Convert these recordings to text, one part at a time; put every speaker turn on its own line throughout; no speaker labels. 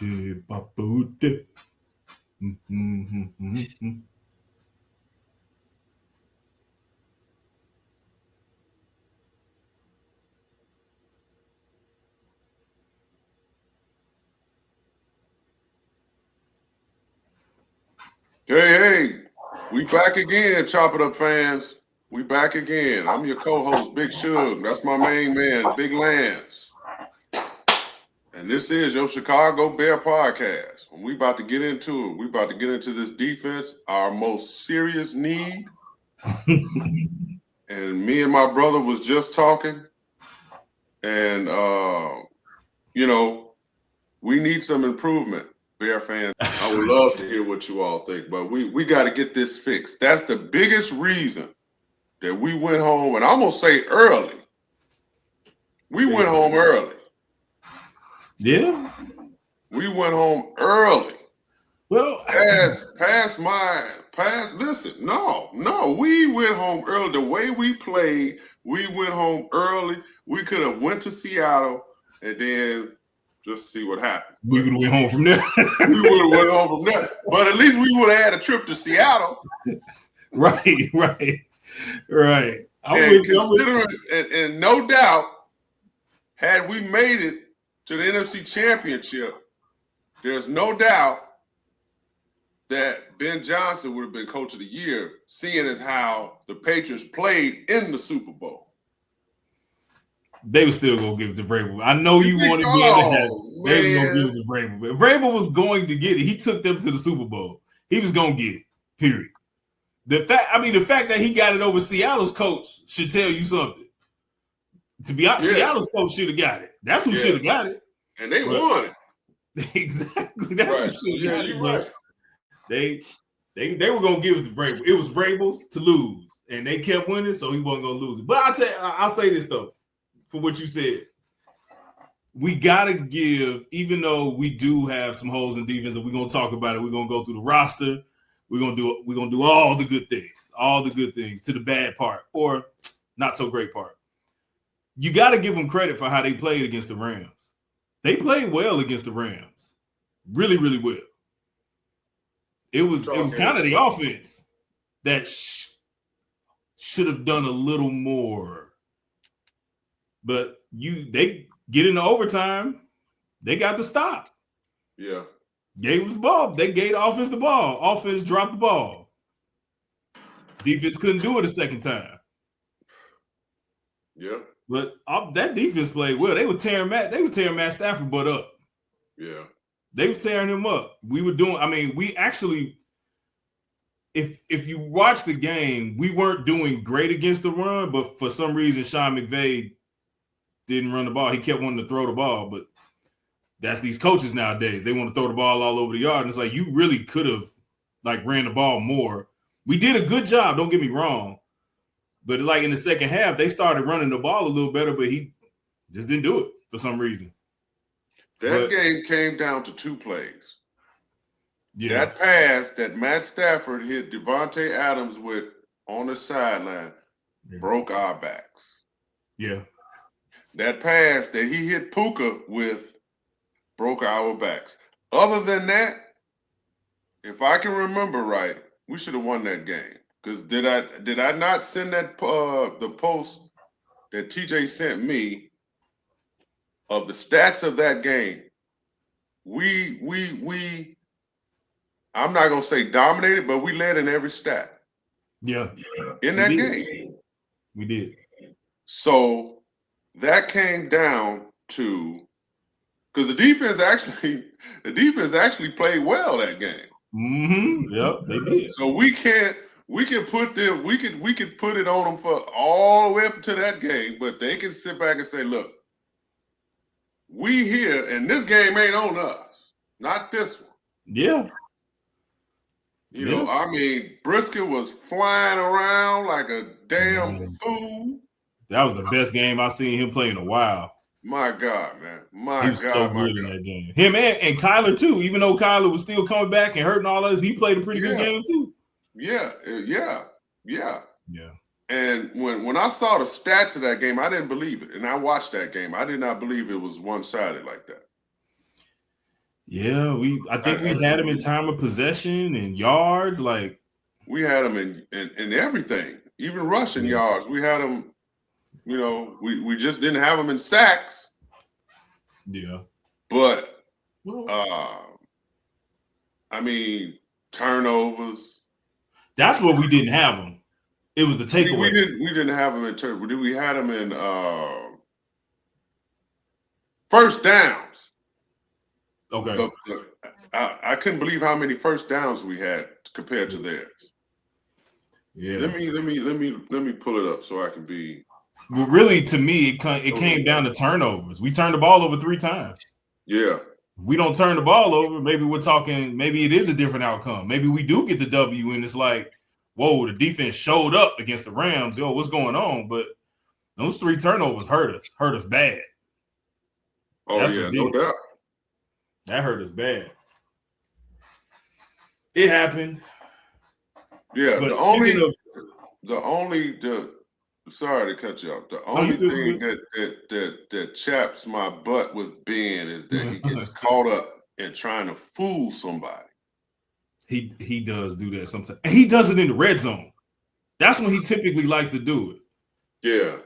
Hey, we back again, Chop It Up fans. We back again. I'm your co-host, Big Shug. That's my main man, Big Lance. And this is your Chicago Bear podcast. And we about to get into it. We about to get into this defense, our most serious need. And me and my brother was just talking. And, we need some improvement, Bear fans. I would love to hear what you all think, but we got to get this fixed. That's the biggest reason that we went home, and I'm going to say early. We went home early.
Yeah.
We went home early.
Well,
listen, no, we went home early. The way we played, we went home early. We could have went to Seattle and then just see what happened.
We would have went home from there.
We would have went home from there. But at least we would have had a trip to Seattle.
Right.
And no doubt, had we made it to the NFC Championship, there's no doubt that Ben Johnson would have been Coach of the Year, seeing as how the Patriots played in the Super Bowl.
They were still going to give it to Vrabel. I know you wanted me to have it. They were going to give it to Vrabel. But Vrabel was going to get it. He took them to the Super Bowl. He was going to get it, period. The fact that he got it over Seattle's coach should tell you something. To be honest, Seattle's coach should have got it. That's who should have got it.
And they won
it. Exactly. That's who should have got it.
Right.
They were going to give it to Vrabel. It was Vrabel's to lose. And they kept winning, so he wasn't going to lose it. But I'll say this, though, for what you said. We got to give, even though we do have some holes in defense, and we're going to talk about it, we're going to go through the roster. We're gonna do all the good things to the bad part or not so great part. You got to give them credit for how they played against the Rams. They played well against the Rams, really, really well. It was kind of the offense that should have done a little more, but they get into overtime, they got the stop.
Yeah.
Gave us the ball. They gave the offense the ball. Offense dropped the ball. Defense couldn't do it a second time.
Yeah.
But that defense played well. They were tearing Matt Stafford butt up.
Yeah.
They were tearing him up. We actually, if you watch the game, we weren't doing great against the run, but for some reason, Sean McVay didn't run the ball. He kept wanting to throw the ball, but that's these coaches nowadays. They want to throw the ball all over the yard. And it's like, you really could have ran the ball more. We did a good job, don't get me wrong. But in the second half, they started running the ball a little better, but he just didn't do it for some reason.
That game came down to two plays.
Yeah.
That pass that Matt Stafford hit Devontae Adams with on the sideline broke our backs.
Yeah.
That pass that he hit Puka with broke our backs. Other than that, if I can remember right, we should have won that game. Because did I not send that the post that TJ sent me of the stats of that game? We I'm not gonna say dominated, but we led in every stat.
Yeah.
In that game.
We did.
So that came down to because the defense actually played well that game.
Mm-hmm. Yep, they did.
So we can put it on them for all the way up to that game, but they can sit back and say, look, we here, and this game ain't on us, not this one.
Yeah.
You know, Brisket was flying around like a damn fool.
That was the best game I've seen him play in a while.
My God, man.
He was so good in that game. Him and Kyler, too. Even though Kyler was still coming back and hurting all of us, he played a pretty good game, too.
Yeah.
Yeah.
And when I saw the stats of that game, I didn't believe it. And I watched that game. I did not believe it was one-sided like that.
Yeah, I think we had him in time of possession and yards. Like
we had him in everything, even rushing yards. We had him. You know, we just didn't have him in sacks.
Yeah,
but I mean turnovers.
That's what we didn't have him. It was the takeaway.
We didn't have him in turnovers. We had him in first downs.
Okay.
I couldn't believe how many first downs we had compared to theirs.
Yeah.
Let me pull it up so I can be.
Well, really, to me, it came down to turnovers. We turned the ball over 3 times.
Yeah.
If we don't turn the ball over, maybe we're talking. Maybe it is a different outcome. Maybe we do get the W, and it's like, whoa, the defense showed up against the Rams. Yo, what's going on? But those 3 turnovers hurt us bad.
Oh, that's no doubt.
That hurt us bad. It happened.
Yeah, but sorry to cut you off. The only thing that chaps my butt with Ben is that he gets caught up in trying to fool somebody.
He does do that sometimes. And he does it in the red zone. That's when he typically likes to do it.
Yeah.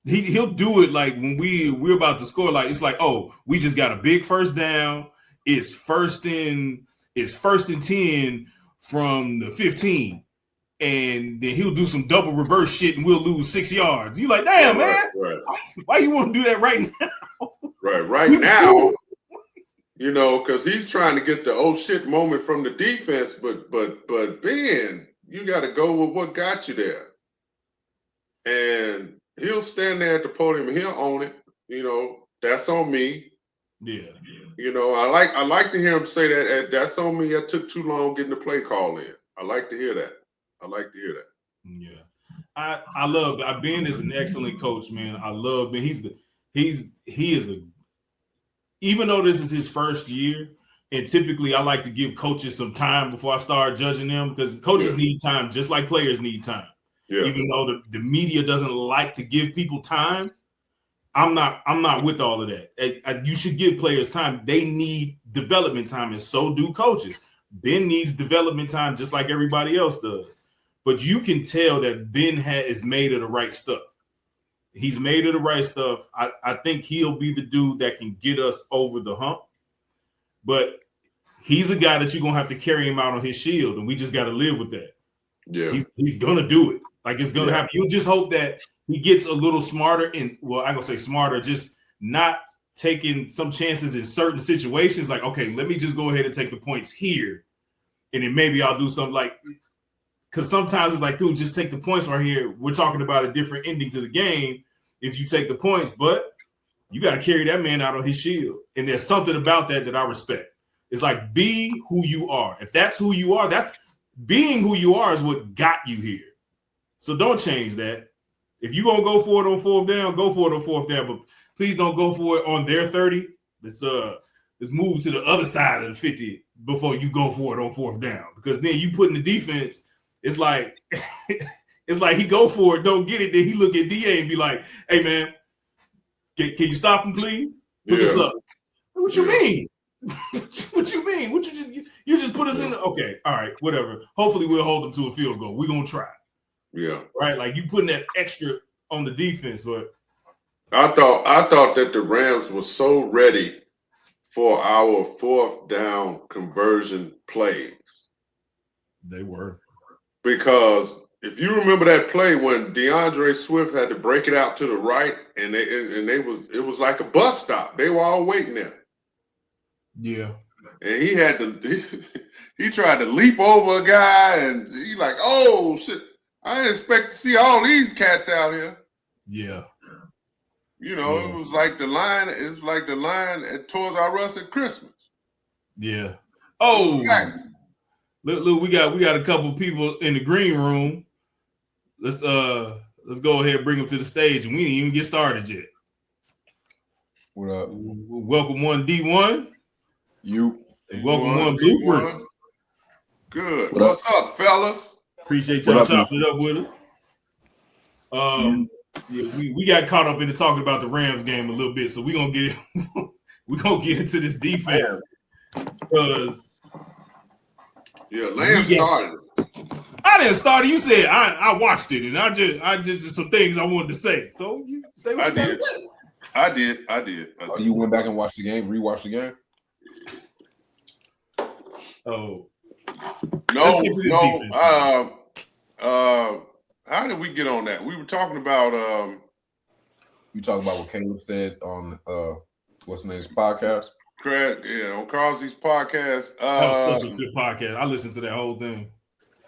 He'll do it like when we're about to score. Like it's like, oh, we just got a big first down. It's first and 10 from the 15. And then he'll do some double reverse shit and we'll lose 6 yards. You're like, damn, man.
Right.
Why you want to do that right now?
Right now. You know, because he's trying to get the oh shit moment from the defense, but Ben, you got to go with what got you there. And he'll stand there at the podium and he'll own it. You know, that's on me.
Yeah.
You know, I like to hear him say that. That's on me. I took too long getting the play call in. I like to hear that.
Yeah. I love Ben is an excellent coach, man. I love Ben. Even though this is his first year, and typically I like to give coaches some time before I start judging them because coaches need time just like players need time. Yeah. Even though the media doesn't like to give people time, I'm not with all of that. You should give players time. They need development time, and so do coaches. Ben needs development time just like everybody else does. But you can tell that Ben is made of the right stuff. He's made of the right stuff. I think he'll be the dude that can get us over the hump. But he's a guy that you're going to have to carry him out on his shield, and we just got to live with that.
Yeah,
He's going to do it. Like, it's going to happen. You'll just hope that he gets a little smarter I'm going to say smarter, just not taking some chances in certain situations. Like, okay, let me just go ahead and take the points here, and then maybe I'll do something like – because sometimes it's like, dude, just take the points right here. We're talking about a different ending to the game if you take the points, but you got to carry that man out on his shield. And there's something about that I respect. It's like, be who you are. If that's who you are, that being who you are is what got you here. So don't change that. If you're going to go for it on 4th down, go for it on 4th down, but please don't go for it on their 30. Let's move to the other side of the 50 before you go for it on 4th down, because then you put in the defense. It's like he go for it, don't get it. Then he look at DA and be like, "Hey man, can you stop him, please? Put us up." What you mean? What you mean? You just put us in? Okay, all right, whatever. Hopefully we'll hold them to a field goal. We're gonna try.
Yeah.
Right. Like you putting that extra on the defense, but
I thought that the Rams were so ready for our 4th down conversion plays.
They were.
Because if you remember that play when DeAndre Swift had to break it out to the right, and it was like a bus stop. They were all waiting there.
Yeah.
And he tried to leap over a guy, and he like, oh shit, I didn't expect to see all these cats out here.
Yeah.
You know, It was like the line. It's like the line at Toys R Us at Christmas.
Yeah. Oh. Exactly. Look, we got a couple people in the green room. Let's go ahead and bring them to the stage, and we didn't even get started yet.
What up?
Welcome one D1.
You.
And welcome one Blueprint.
Good. What's up, fellas?
Appreciate y'all chopping it up with us. Yeah, we got caught up in talking about the Rams game a little bit, so we're gonna get into this defense. because
Lance started it.
I didn't start it. You said I watched it, and I just some things I wanted to say. So you say what you got to say.
I did.
Oh, you went back and watched the game, rewatched the game?
Oh.
No. How did we get on that? We were talking about
You talking about what Caleb said on what's the name's podcast?
Craig, on Carsey's podcast.
That was such a good podcast. I listened to that whole thing.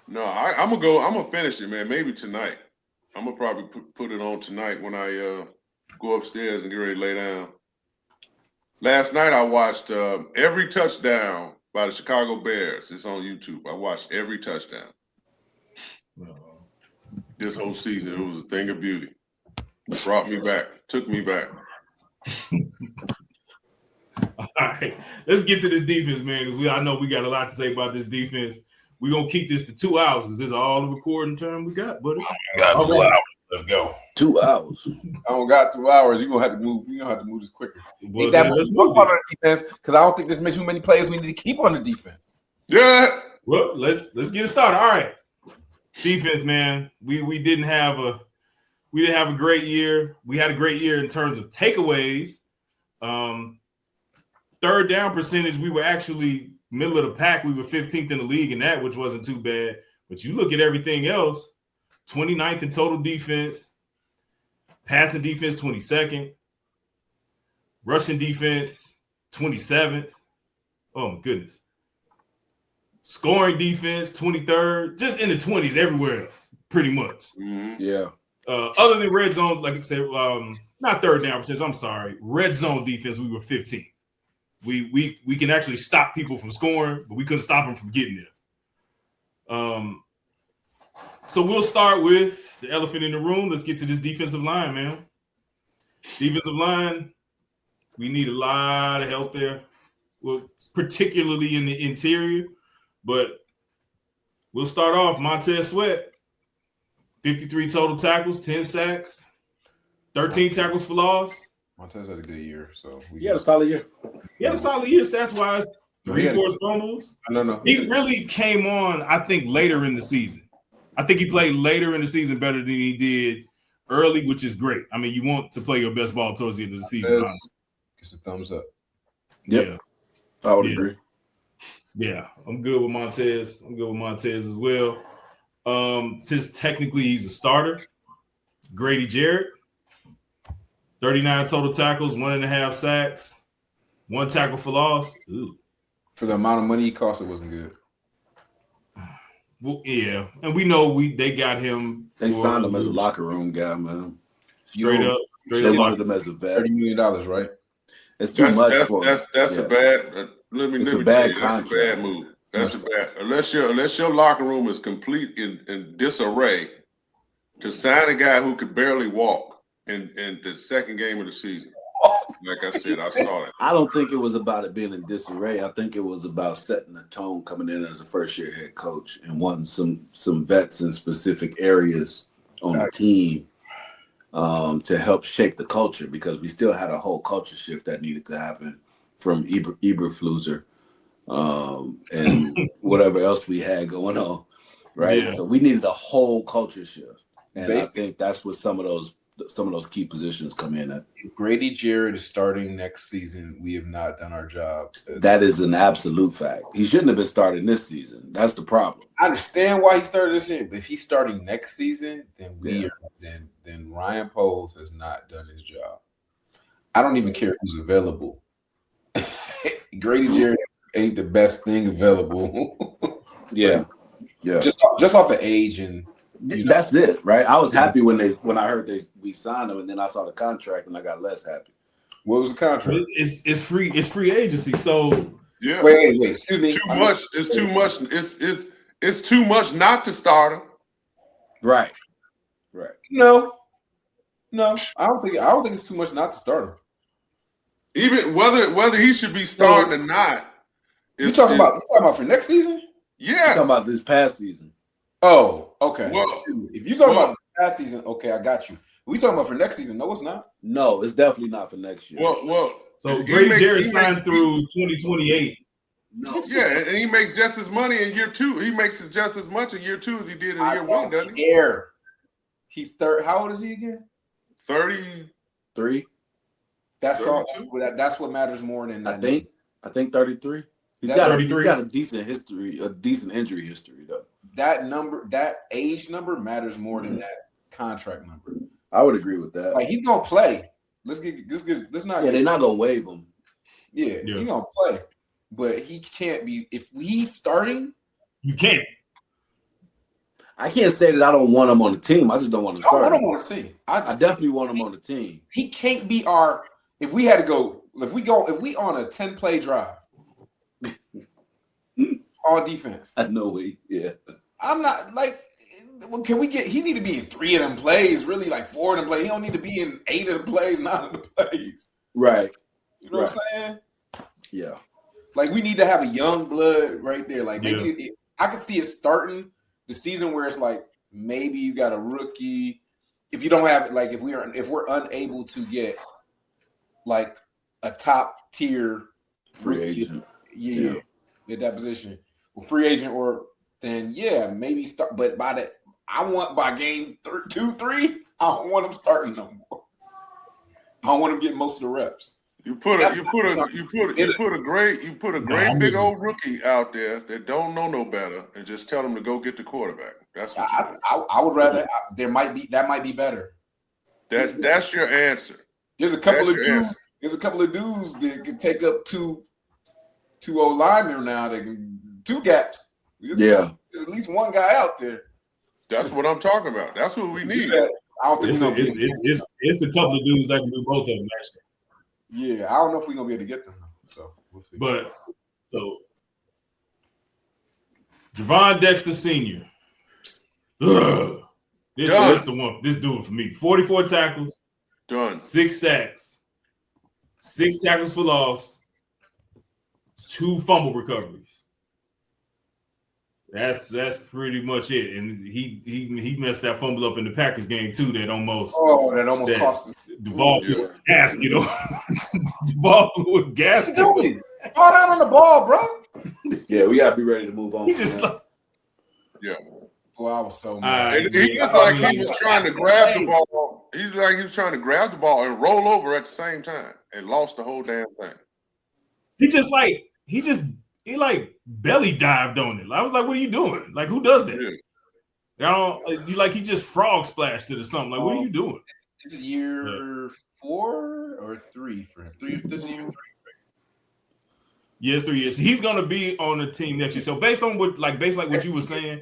No, I'm gonna finish it, man. Maybe tonight. I'm gonna probably put it on tonight when I go upstairs and get ready to lay down. Last night I watched every touchdown by the Chicago Bears. It's on YouTube. I watched every touchdown. This whole season, it was a thing of beauty. Brought me back, took me back.
All right, let's get to this defense, man, because I know we got a lot to say about this defense. We're going to keep this to 2 hours because this is all the recording time we got, buddy.
I got 2 hours. Let's go.
2 hours.
I don't got 2 hours. You're going to have to move. You're going to have to move this quicker.
Well,
Ain't that much to talk about on the defense because I don't think there's too many players we need to keep on the defense.
Yeah.
Well, let's get it started. All right. Defense, man. We didn't have a great year. We had a great year in terms of takeaways. Third down percentage, we were actually middle of the pack. We were 15th in the league in that, which wasn't too bad. But you look at everything else, 29th in total defense, passing defense 22nd, rushing defense 27th. Oh, my goodness. Scoring defense 23rd, just in the 20s everywhere else, pretty much.
Mm-hmm.
Yeah.
Other than red zone, like I said, not third down percentage, I'm sorry. Red zone defense, we were 15th. We can actually stop people from scoring, but we couldn't stop them from getting there. So we'll start with the elephant in the room. Let's get to this defensive line, man. Defensive line, we need a lot of help there. Well, particularly in the interior, but we'll start off. Montez Sweat, 53 total tackles, 10 sacks, 13 tackles for loss.
Montez had a good year, so
He had a solid year.
He had a solid year, stats-wise. 3 forced fumbles.
No.
He really came on, I think, later in the season. I think he played later in the season better than he did early, which is great. I mean, you want to play your best ball towards the end of the season, honestly.
It's a thumbs up.
Yep.
Yeah.
I would agree.
Yeah, I'm good with Montez. I'm good with Montez as well. Since technically he's a starter, Grady Jarrett, 39 total tackles, 1.5 sacks, 1 tackle for loss. Ooh.
For the amount of money he cost, it wasn't good.
Well, yeah, and we know they got him.
They signed him as a locker room guy, man.
Straight up.
They wanted him as a vet.
$30 million, right?
It's too much for him.
That's a bad. Let me tell you, that's a bad move. That's a bad. Unless your locker room is complete in disarray, to sign a guy who could barely walk in the second game of the season. Like I said, I saw that.
I don't think it was about it being in disarray. I think it was about setting the tone coming in as a first-year head coach and wanting some vets in specific areas on the team to help shape the culture, because we still had a whole culture shift that needed to happen from Eberflus and whatever else we had going on, right?
Yeah.
So we needed a whole culture shift, and
Basically,
I think that's what some of those key positions come in at.
if Grady Jarrett is starting next season, we have not done our job.
That is an absolute fact. He shouldn't have been starting this season. That's the problem.
I understand why he started this year, but if he's starting next season, then then Ryan Poles has not done his job. I don't even care who's available. Grady Jarrett ain't the best thing available.
Yeah.
Just off of age and
That's it, right? I was happy when I heard we signed him, and then I saw the contract and I got less happy.
what was the contract?
It's free agency. So
Yeah.
Wait, excuse me.
Too much. It's too much. It's too much not to start him.
Right.
No. I don't think it's too much not to start him.
Even whether he should be starting or not.
You talking about for next season?
Yeah.
Talking about this past season.
Oh, okay.
Well,
if you talking about this past season, okay, I got you. We talking about for next season? No, it's not.
No, it's definitely not for next year.
Well.
Grady Jarrett signed through 2028.
No.
Yeah, and he makes just as money in year 2. He makes just as much in year 2 as he did in year 1, doesn't he?
He's third. How old is he again?
30.
3.
That's all.
32?
That's what matters more than that.
I think 33. He's
That
got
33.
a decent history, a decent injury history though.
That age number matters more than that contract number.
I would agree with that.
Like he's gonna play. Let's not.
Yeah, they're not gonna waive him.
Yeah, he's gonna play, but he can't be. If he's starting,
You can't.
I can't say that I don't want him on the team. I just don't want him
I
starting.
want him on the team.
I definitely want him on the team.
He can't be our. If we had to go, if we on a 10-play drive, on defense.
I know we. Yeah.
I'm not like. Well, can we get? He need to be in 3 of them plays. Really, like 4 of them plays. He don't need to be in 8 of the plays, 9 of the plays.
Right.
You know what I'm saying?
Yeah.
Like we need to have a young blood right there. Like maybe I could see it starting the season where it's like maybe you got a rookie. If you don't have like if we're unable to get like a top tier
Free agent.
yeah, at that position, free agent or then maybe start. But by game 2, 3, I don't want him starting no more. I don't want him getting most of the reps.
You put a great big old rookie out there that don't know no better and just tell him to go get the quarterback. That's what
I would rather. That might be better.
That's your answer.
There's a couple of dudes. There's a couple of dudes that can take up two O-linemen now. That can 2 gaps. There's at least one guy out there.
That's what I'm talking about. That's what we need.
I don't think
It's a couple of dudes that can do both of them actually.
Yeah, I don't know if we're gonna be able to get them. So we'll see.
But so Javon Dexter Sr. This the one. This dude for me. 44 tackles.
Done.
6 sacks. 6 tackles for loss. 2 fumble recoveries. That's pretty much it. And he messed that fumble up in the Packers game too. That almost
cost us.
Duvall with gas, you know. Duvall with gas.
What you doing? Fall down on the ball, bro.
Yeah, we gotta be ready to move on.
He just
Boy, I was so mad.
He looked like he was trying to grab the ball. He looked like he was trying to grab the ball and roll over at the same time and lost the whole damn thing.
He belly dived on it. I was like, what are you doing? Like, who does that?
Yeah.
He just frog splashed it or something. Like, what are you doing?
This is year 4 or 3 for him. This is year 3.
Yes, 3 years. He's gonna be on the team next year. So based on what you were saying,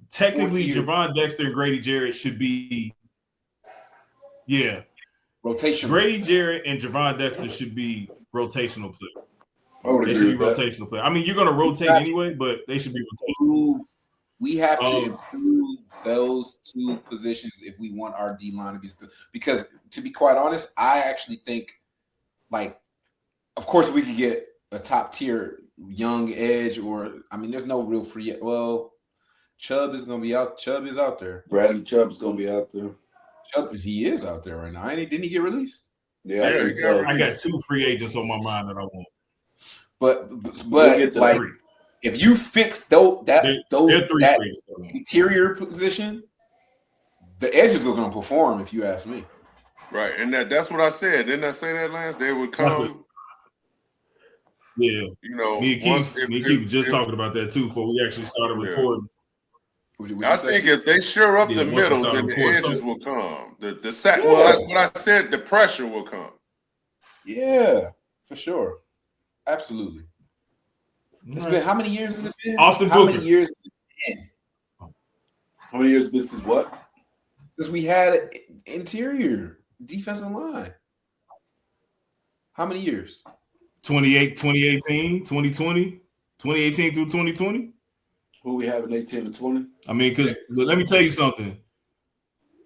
technically Javon Dexter and Grady Jarrett should be
rotational.
Grady Jarrett and Javon Dexter should be rotational players.
They should be
rotational players. I mean, you're gonna rotate anyway, but they should be rotational.
We have to improve those 2 positions if we want our D line to be because to be quite honest, I actually think like of course we could get a top tier young edge there's no real free. Well, Chubb is gonna be out. Chubb is out there.
Bradley Chubb's gonna be out there.
He is out there right now. Didn't he get released?
Yeah, I think so.
I got 2 free agents on my mind that I want.
But like if you fix that interior position, the edges are going to perform. If you ask me,
right? And that's what I said. Didn't I say that, Lance? They would come.
Yeah,
you know,
me and Keith was just talking about that too before we actually started recording.
I think if they shore up the middle, then the edges will come. The sack. Well, what I said, the pressure will come.
Yeah, for sure, absolutely. It's been how many years has it been?
Austin
How
Booker.
many years has it been?
How many years has been since what?
Since we had an interior defensive line. How many years?
2018, 2020, 2018 through 2020.
Who we have in 18 and 20?
I mean, because let me tell you something.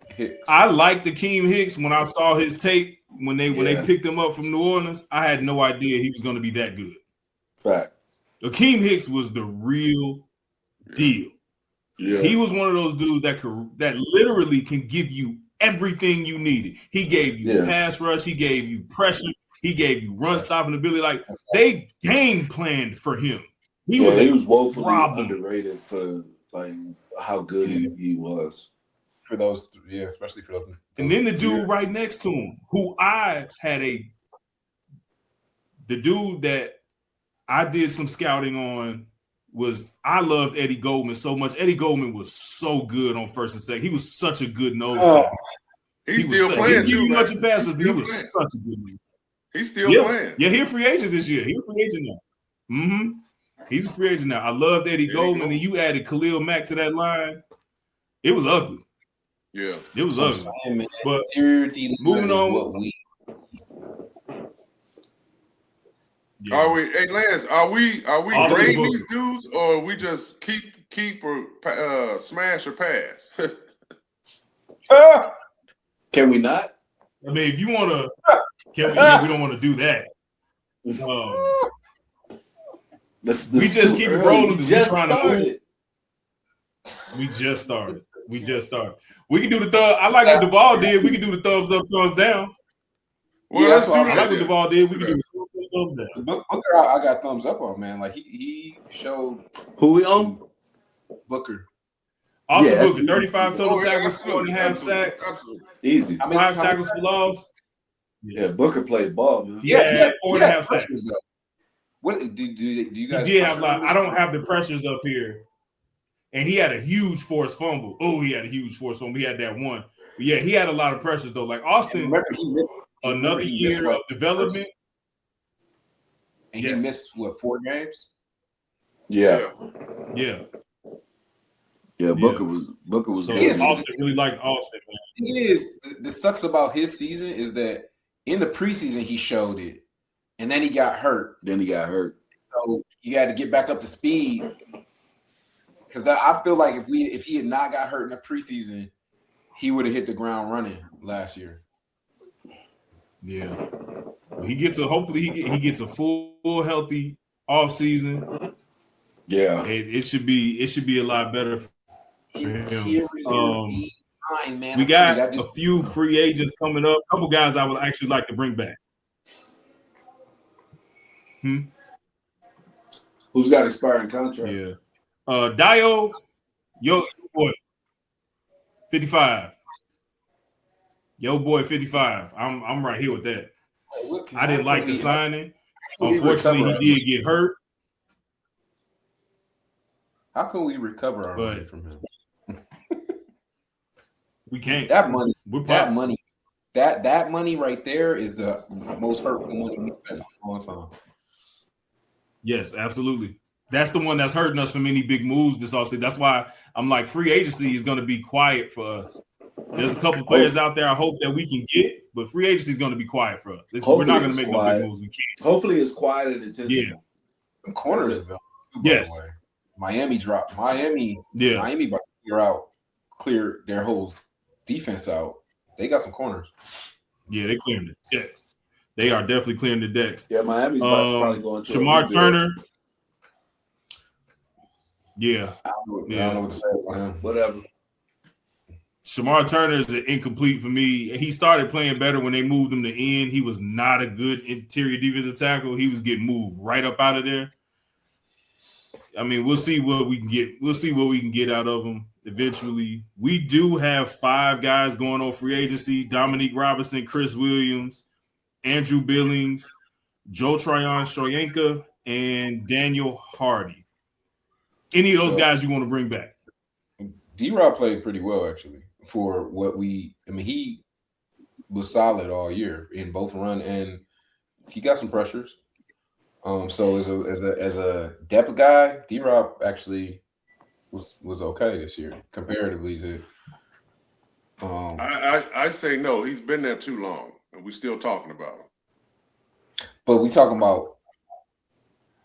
Hicks.
I liked Akeem Hicks when I saw his tape when they picked him up from New Orleans. I had no idea he was going to be that good.
Fact.
Akeem Hicks was the real deal.
Yeah.
He was one of those dudes that literally can give you everything you needed. He gave you pass rush. He gave you pressure. He gave you run stopping ability. Like they game planned for him. He was
woefully
problem.
underrated for like how good he was.
For those, yeah, especially for those.
And then the dude right next to him, who I had the dude that I did some scouting on I loved Eddie Goldman so much. Eddie Goldman was so good on first and second. He was such a good nose tackle.
He's still playing.
He didn't give you
too,
much
man.
passes, but he was such a good nose.
He's still playing.
Yeah, he's a free agent this year. He's a free agent now. Mm-hmm. He's a free agent now. I loved Eddie Goldman, and you added Khalil Mack to that line. It was ugly.
Yeah.
It was ugly.
Saying, man,
but
moving on.
Yeah.
Are we? Hey, Lance, are we
Austin
grading
Booker.
these dudes, or we just keep or smash or pass?
Can we not?
I mean, if you want to, we don't want to do that. We just keep it rolling because we're trying to move. We just started. We can do the thumb. I like what Duval did. We can do the thumbs up, thumbs down.
Well,
that's what
I like what Duval did. We can do the thumbs down.
Booker, I got thumbs up on, man. Like he showed
who we on.
Booker.
Austin Booker, 35 total tackles, 4.5 sacks.
Easy.
5 tackles for loss.
Yeah, Booker played ball, man.
Yeah, 4.5 sacks.
What do you guys?
He did have I don't have the pressures up here. And he had a huge forced fumble. Oh, he had a huge forced fumble. He had that one. But yeah, he had a lot of pressures though. Like Austin, another year of development.
And he missed 4 games?
Yeah.
Booker was.
So Austin really liked Austin, man.
The sucks about his season is that in the preseason he showed it, and then he got hurt. So you had to get back up to speed. Because I feel like if he had not got hurt in the preseason, he would have hit the ground running last year.
Yeah, he gets hopefully he gets a full healthy off season.
Yeah,
it should be a lot better for him.
Man,
we got a few free agents coming up. A couple guys I would actually like to bring back.
Who's got expiring contract?
Yeah. Dio, yo boy, 55. Yo boy, 55. I'm right here with that. I didn't like the signing. Unfortunately, he did get hurt.
How can we recover our money from him?
We can't.
That money right there is the most hurtful money we spent in a long time.
Yes, absolutely. That's the one that's hurting us from any big moves this offseason. That's why I'm like, free agency is going to be quiet for us. There's a couple players out there I hope that we can get, but free agency is going to be quiet for us. We're not going to make no big moves. We can't.
Hopefully, it's quiet and intentional.
Yeah.
Some corners available.
Yes.
Miami dropped. Miami about to clear their whole defense out. They got some corners.
Yeah, they clearing the decks. They are definitely clearing the decks.
Yeah, Miami's probably going to
Shamar Turner. Yeah.
I don't know what to say about him.
Whatever.
Shamar Turner is incomplete for me. He started playing better when they moved him to end. He was not a good interior defensive tackle. He was getting moved right up out of there. I mean, we'll see what we can get. We'll see what we can get out of him eventually. We do have 5 guys going on free agency: Dominique Robinson, Chris Williams, Andrew Billings, Joe Tryon-Shoyinka, and Daniel Hardy. Any of those guys you want to bring back?
D-Rob played pretty well, actually, for what he was solid all year in both run and he got some pressures. So as a depth guy, D-Rob actually was okay this year comparatively to.
I say no. He's been there too long, and we're still talking about him.
But we talking about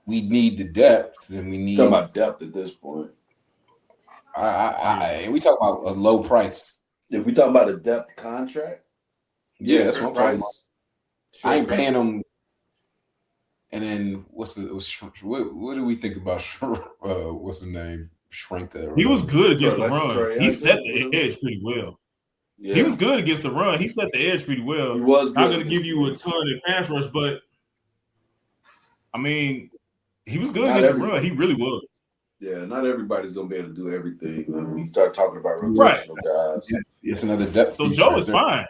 we need the depth, and we need
talking about depth at this point.
And we talk about a low price.
If we talk about a depth contract,
that's what I'm talking about. I ain't paying him. And then what do we think about what's the name? Shrinker.
He was good against the run. He set the edge pretty well. Yeah. He was good against the run. He set the edge pretty well.
He was
not going to give you a ton in pass rush, but I mean, He was good
Not
against the
everybody.
run. He really was.
Yeah, not everybody's gonna be able to do everything. When you start talking about
Right.
rotational guys,
It's another depth.
So
piece
Joe
right
is
there.
fine.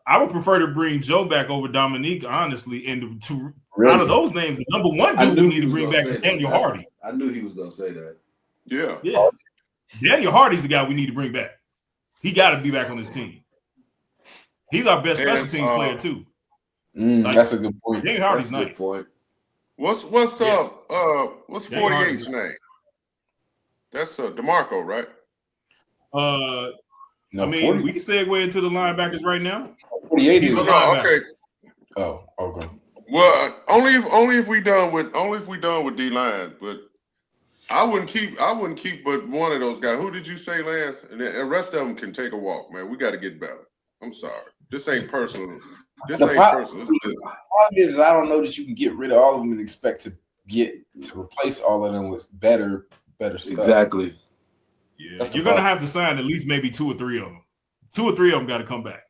I would prefer to bring Joe back over Dominique, honestly. And to
Really?
out of those names, the number one
I
dude
knew
we
he
need to
was
bring
gonna
back
say
is
that.
Daniel Hardy.
I knew he was gonna say that.
Yeah.
Yeah. Daniel Hardy's the guy we need to bring back. He got to be back on this team. He's our best special
And,
teams player too.
That's a good point.
Daniel Hardy's
That's a good
nice.
point.
What's
Yes.
what's
Daniel
48's name? That's DeMarco, right?
No,
I mean,
40,
we can segue into the linebackers right now.
48
He's
is.
a
No,
linebacker.
okay.
Oh, okay.
Well, only if we done with D line, but I wouldn't keep but one of those guys. Who did you say, Lance? And the rest of them can take a walk, man. We got to get better. I'm sorry. This ain't personal. This
The
ain't
problem,
personal. It's business.
problem is, I don't know that you can get rid of all of them and expect to replace all of them with better stuff.
Exactly.
Yeah,
That's the
you're gonna
problem.
have to sign at least maybe 2 or 3 of them. 2 or 3 of them got to come back.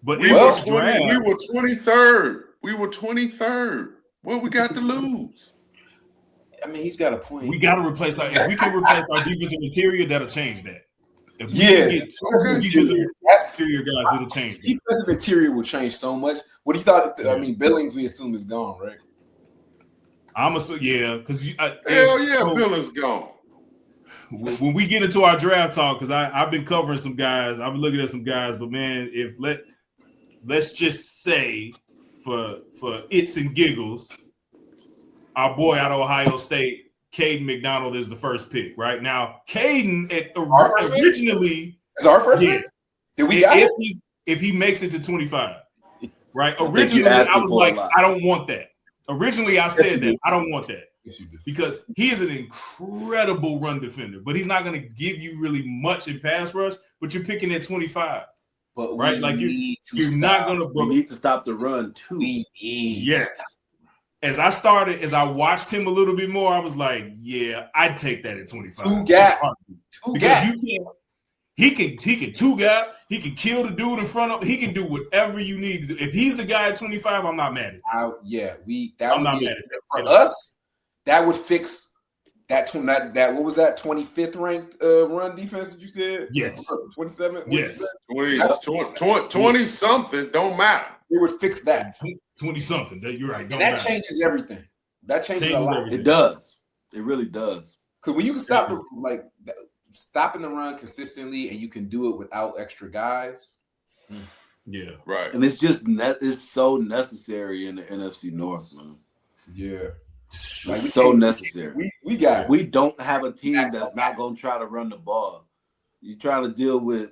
But
We
in
were
this draft,
23rd. We were 23rd. What we got to lose?
I mean, he's got a point.
we got to replace our. If we can replace our defensive interior, that'll change that. If we
Yeah.
can get 2
Okay.
defensive
That's
interior guys, it'll change that.
defensive material will change so much. What do you thought? I mean, Billings, we assume is gone, right?
Because
Hell yeah, Billings gone.
when we get into our draft talk, because I've been covering some guys, I've been looking at some guys, but man, let's just say for its and giggles, our boy out of Ohio State, Caden McDonald is the first pick. Right now, Caden
Our first pick?
originally
Is our first
yeah,
pick? Did we got it?
if he makes it to 25, right?
think
Originally,
you're asking
I was
for a
like,
lot.
I don't want that. Originally, I
you
said that
did.
I don't want that.
Yes, you did.
Because he is an incredible run defender, but he's not going to give you really much in pass rush. But you're picking at 25,
But
right?
we
Like
need to
you're
stop.
not going
We
to.
need to stop the run too.
We need.
Yes. As I watched him a little bit more, I was like, yeah, I'd take that at 25.
Two gap.
Because you can't. He can two gap. He can kill the dude in front of. He can do whatever you need to do. If he's the guy at 25, I'm not mad at him.
That
I'm
would
not
be
mad at that.
for us. That would fix that what was that 25th ranked run defense that you said?
Yes.
27.
Yes.
20 something don't matter.
It would fix that.
20 something. You're right.
And
Don't
that
matter.
changes everything. That changes a
Changes
lot.
everything.
It does. It really does.
Because when you can stop stopping the run consistently and you can do it without extra guys.
Yeah.
Right.
And it's just it's so necessary in the NFC North, man.
Yeah.
It's so necessary.
We got
We don't have a team that's not going to try to run the ball. You try to deal with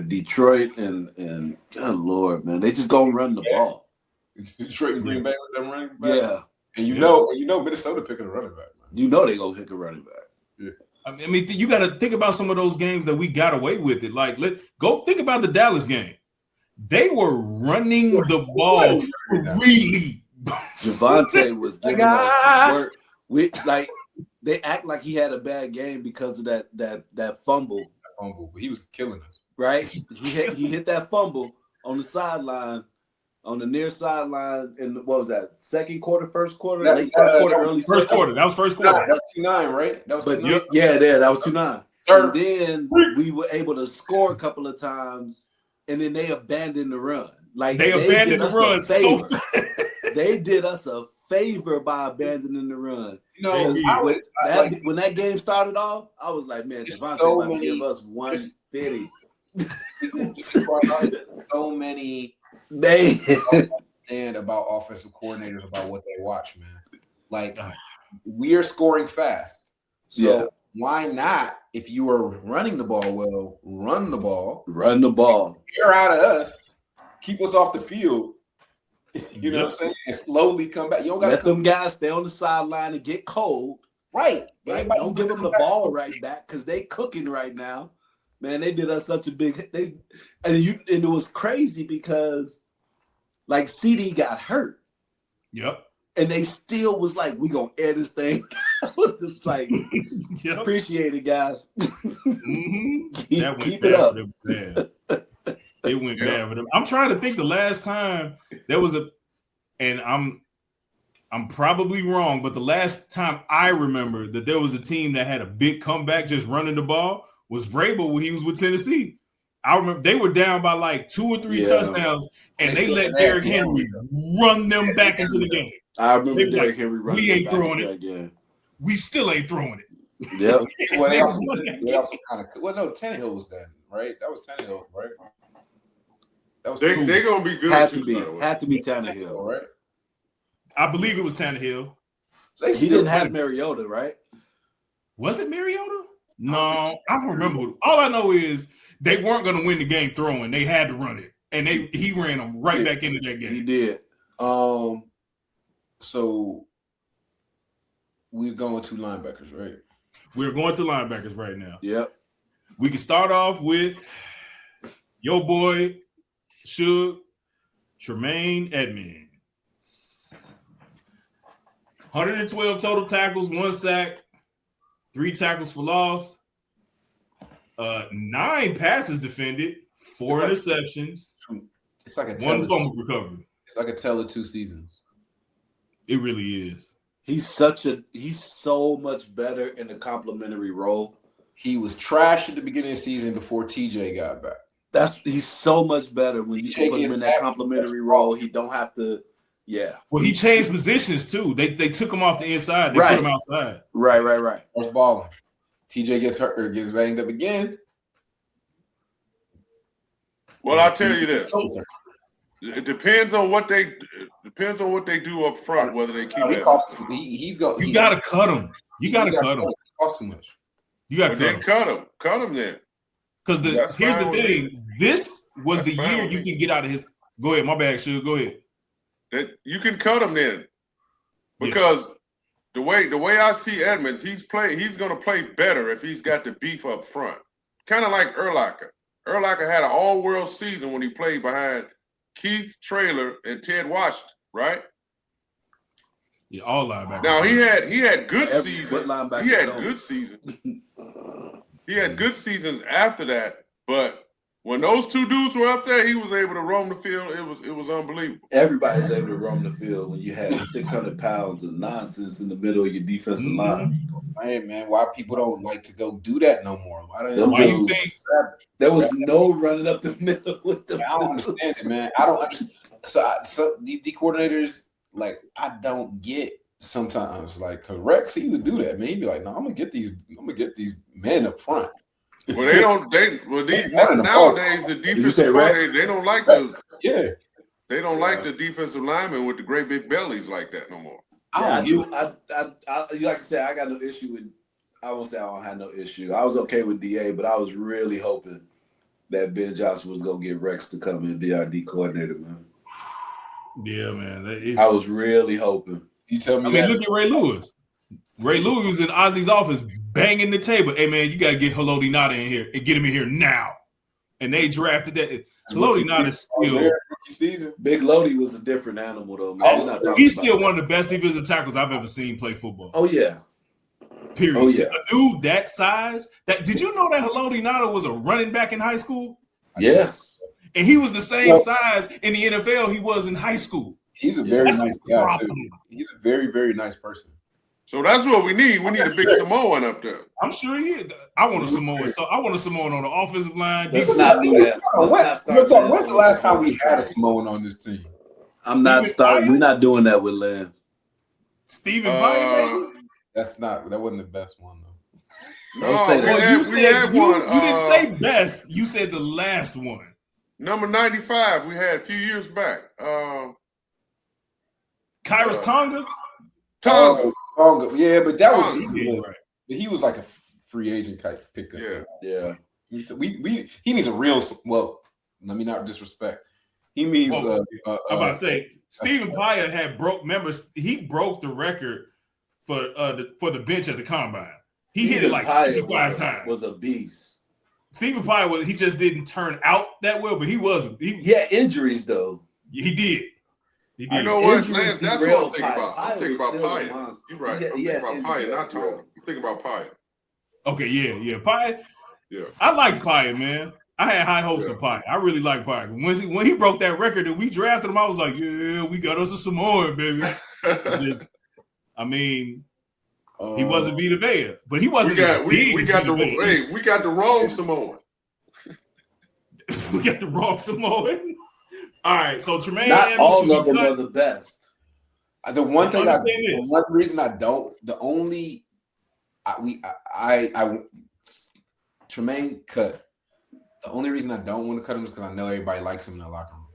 Detroit and good Lord, man, they just gonna run the ball.
Detroit and Green Bay with them running back.
Yeah,
And you know Minnesota picking a running back, man.
you know they gonna pick a running back.
I mean, you got to think about some of those games that we got away with it. Like, go think about the Dallas game. They were running the ball freely.
Javonte was giving us work. They act like he had a bad game because of that fumble.
But he was killing us.
Right? He hit that fumble on the sideline, on the near sideline, and what was that? Second quarter, first quarter, late first quarter, early
First
second.
quarter. That was first quarter.
That was 2-9, right? That was
But
2-9.
that was 2-9.
Third.
And then we were able to score a couple of times, and then they abandoned the run. Like
They abandoned
did
the
us a
run so
favor. They did us a favor by abandoning the run.
You know,
When that game started off, I was like, man,
There's
Devontae
so
might
many-
give us 150.
so many
They
and about offensive coordinators about what they watch, man. Like we are scoring fast. So
Yeah.
why not, if you are running the ball well, run the ball,
run the ball.
air out of us, keep us off the field. You know what I'm saying? And slowly come back. You don't
Let
gotta
them guys stay on the sideline and get cold.
right.
Right?
Everybody
Don't give them the
come back
ball
so
right
quick.
back because they cooking right now. Man, they did us such a big and it was crazy because like CD got hurt
Yep.
and they still was like, we gonna air this thing. I was just like,
Yep.
appreciate it, guys.
Mhm.
keep
That went
keep
bad
it up.
for them. Man. It went bad for them. I'm trying to think the last time there was and I'm probably wrong, but the last time I remember that there was a team that had a big comeback just running the ball was Vrabel when he was with Tennessee. I remember they were down by like 2 or 3 touchdowns, and they let Derrick Henry run them back into the game.
I remember Derrick Henry running.
We ain't throwing it again. We still ain't throwing it.
Yep.
Well, they also kind of. Well, no, Tannehill was then, right? That was Tannehill, right? That was
they gonna be good.
Had to be Tannehill,
right?
I believe it was Tannehill.
He didn't have Mariota, right?
Was it Mariota? No, I don't remember. All I know is they weren't going to win the game throwing. They had to run it, and he ran them right back into that game.
He did.
So we're going to linebackers, right?
We're going to linebackers right now.
Yep.
We can start off with your boy, Suge, Tremaine Edmonds. 112 total tackles, 1 sack, 3 tackles for loss, 9 passes defended, 4 interceptions.
It's like a
1 fumble recovery.
It's like a tale of 2 seasons.
It really is.
He's so much better in the complimentary role.
He was trash at the beginning of the season before TJ got back.
He's so much better when you put him in that complimentary role. He don't have to. Yeah.
Well, he changed positions too. They took him off the inside. They put him outside.
Right.
First balling. TJ gets hurt or gets banged up again.
Well, I'll tell you this. It depends on what they do up front, whether they keep it.
You
gotta cut him. You gotta cut him.
It costs too much.
You gotta cut him.
Cut him. Cut him then.
Because here's the thing. This was the year you can get out of his. Go ahead. My bad, Suge. Go ahead.
That you can cut him then, because the way I see Edmonds, he's going to play better if he's got the beef up front. Kind of like Urlacher. Urlacher had an all-world season when he played behind Keith Traylor and Ted Washington, right?
Yeah, all linebackers.
Now he had good seasons. He had
don't.
good seasons. He had good seasons after that, but when those 2 dudes were up there, he was able to roam the field. It was unbelievable.
Everybody was able to roam the field when you had 600 pounds of nonsense in the middle of your defensive line.
I'm saying, man, why people don't like to go do that no more?
Why you think
there was no running up the middle with them?
I don't understand it, man. I don't understand. So these D coordinators, like, I don't get sometimes, like, because Rex, he would do that, man. He'd be like, no, I'm gonna get these men up front.
Well, nowadays the defensive coordinator, they don't like those.
Yeah.
They don't like the defensive linemen with the great big bellies like that no more.
I like I said, I got no issue with. I won't say I don't have no issue. I was okay with DA, but I was really hoping that Ben Johnson was gonna get Rex to come and be our D coordinator, man.
Yeah, man.
I was really hoping.
You tell me.
I mean, look at Ray Lewis. Ray Lewis was in Ozzy's office banging the table. Hey, man, you got to get Haloti Ngata in here and get him in here now. And they drafted that. Haloti Ngata is still.
Big Lodi was a different animal, though, man.
He's still one of the best defensive tackles I've ever seen play football.
Oh, yeah.
Period.
Oh, yeah.
A dude that size. Did you know that Haloti Ngata was a running back in high school?
Yes.
And he was the same size in the NFL he was in high school.
He's a very nice guy, too. He's a very, very nice person.
So that's what we need. We need a big Samoan up there.
I'm sure he is. I want a Samoan. So I want a Samoan on the offensive line.
Let's not do that.
When's the last time we had a Samoan on this team?
I'm not starting. We're not doing that with Lamb.
Stephen Pye, maybe?
That wasn't the best one, though.
No, you didn't say best. You said the last one.
Number 95, we had a few years back.
Kyrus Tonga?
Tonga.
Yeah, but that was he was like a free agent type pickup.
Yeah.
He needs a real. Well, let me not disrespect. He means.
I'm about to say Stephen Pye had broke. Members, he broke the record for the bench at the combine. He hit it like 65 times.
Was a beast.
Stephen Pye he just didn't turn out that well, but he was. He
had injuries though.
He did. He did.
You know what, Lance? That's what I'm thinking about. I'm thinking about Pye. You're right. I'm thinking about Pye, not Tonga. I'm thinking about Pye.
Okay, yeah. Pye.
Yeah.
I like Pye, man. I had high hopes for Pye. I really like Pye. When he broke that record and we drafted him, I was like, yeah, we got us a Samoan, baby. I mean, he wasn't Vita Vea, but he wasn't.
We got the wrong Samoan.
We got the wrong Samoan. All right, so Tremaine.
Not all of them are the best.
The one thing, one reason I don't, the only, Tremaine cut. The only reason I don't want to cut him is because I know everybody likes him in the locker room.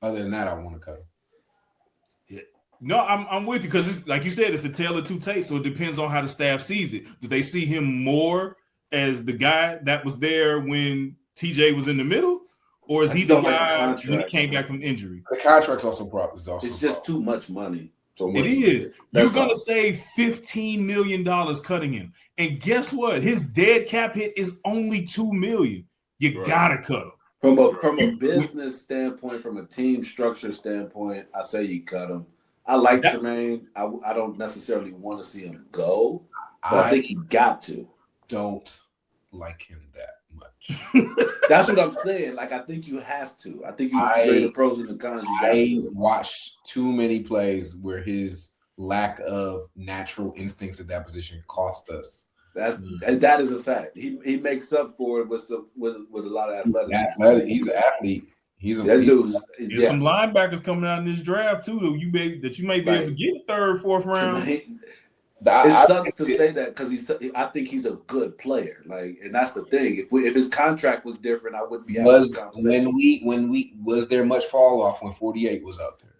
Other than that, I want to cut him.
Yeah. No, I'm with you because it's like you said, it's the tale of two tapes. So it depends on how the staff sees it. Do they see him more as the guy that was there when TJ was in the middle, or is he the guy when he came back from injury?
The contract's also
it's just too much money.
So
it is. You're going to save $15 million cutting him. And guess what? His dead cap hit is only $2 million. You got to cut him.
From a business standpoint, from a team structure standpoint, I say you cut him. I like Tremaine. I don't necessarily want to see him go, but I think he got to.
Don't like him that much.
That's what I'm saying. Like, I think you have to. I think you weigh the pros and the cons.
I watched too many plays where his lack of natural instincts at that position cost us.
That is a fact. He makes up for it with a lot of athleticism.
He's an athlete. He's
There's some linebackers coming out in this draft too that you may be able to get third, fourth round.
It sucks to say that because I think he's a good player. Like, and that's the thing. If his contract was different, I wouldn't be having this conversation.
Was there much fall off when 48 was up there?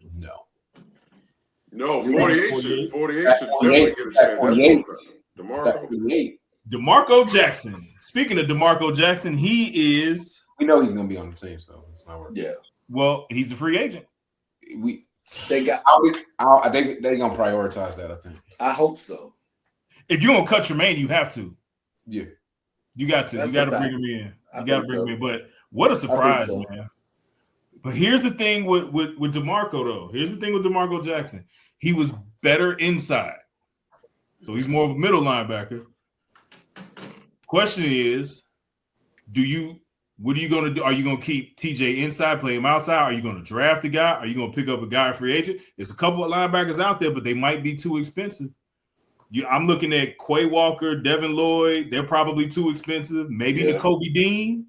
No, 48 should definitely get a chance. That's
DeMarco Jackson. Speaking of DeMarco Jackson, he is.
We know he's going to be on the team, so it's not working.
Yeah.
Well, he's a free agent.
They're going
to prioritize that, I think.
I hope so.
If you're going to cut Tremaine, you have to.
Yeah.
You got to. You got to bring him in. Him in. But what a surprise, man. But here's the thing with DeMarco, though. Here's the thing with DeMarco Jackson. He was better inside. So he's more of a middle linebacker. Question is, what are you going to do? Are you going to keep TJ inside, play him outside? Are you going to draft a guy? Are you going to pick up a guy free agent? There's a couple of linebackers out there, but they might be too expensive. I'm looking at Quay Walker, Devin Lloyd. They're probably too expensive. Maybe Nakobe Dean.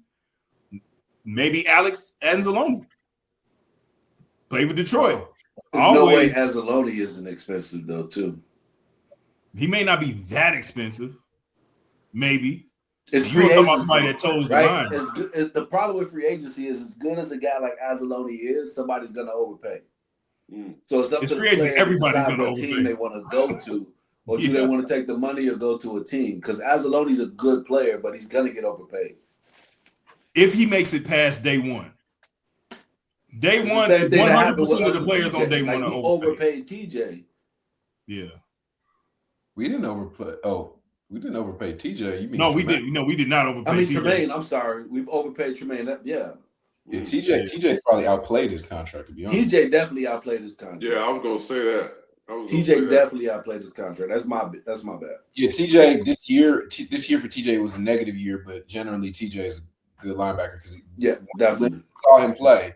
Maybe Alex Anzalone. Play for Detroit.
There's no way Anzalone isn't expensive, though, too.
He may not be that expensive. Maybe.
It's free agency,
somebody that toes
right? The problem with free agency is as good as a guy like Anzalone is, somebody's going to overpay. So it's up to the player
everybody's going to
what team they want to go to, or do they want to take the money or go to a team? Because Anzalone's a good player, but he's going to get overpaid.
If he makes it past day one. Day one, 100% of the players on day one are
overpaid TJ.
Yeah.
We didn't overpay. We didn't overpay TJ. You mean
no? We did. No, we did not overpay.
I mean
TJ.
Tremaine. I'm sorry, we've overpaid Tremaine.
TJ probably outplayed his contract. To be honest,
TJ definitely outplayed his contract.
Yeah, I was gonna say that.
TJ definitely outplayed his contract. That's my bad.
Yeah, TJ this year for TJ was a negative year, but generally TJ is a good linebacker because
definitely
when we saw him play,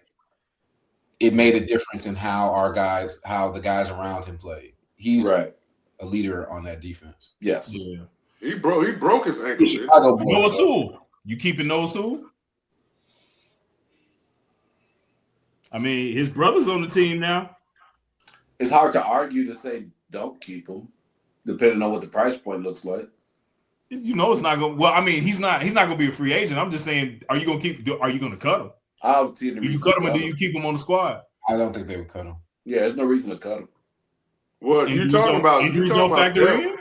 it made a difference in how the guys around him played. He's a leader on that defense.
Yes.
Yeah.
He broke his ankle.
Noah Sewell. You keeping Noah Sewell? I mean, his brother's on the team now.
It's hard to argue to say don't keep him, depending on what the price point looks like.
You know, it's not going. Well, I mean, he's not going to be a free agent. I'm just saying, are you going to cut him? Do you cut him or do you keep him on the squad?
I don't think they would cut him.
Yeah, there's no reason to cut him.
Well, you're talking about
injuries don't factor in.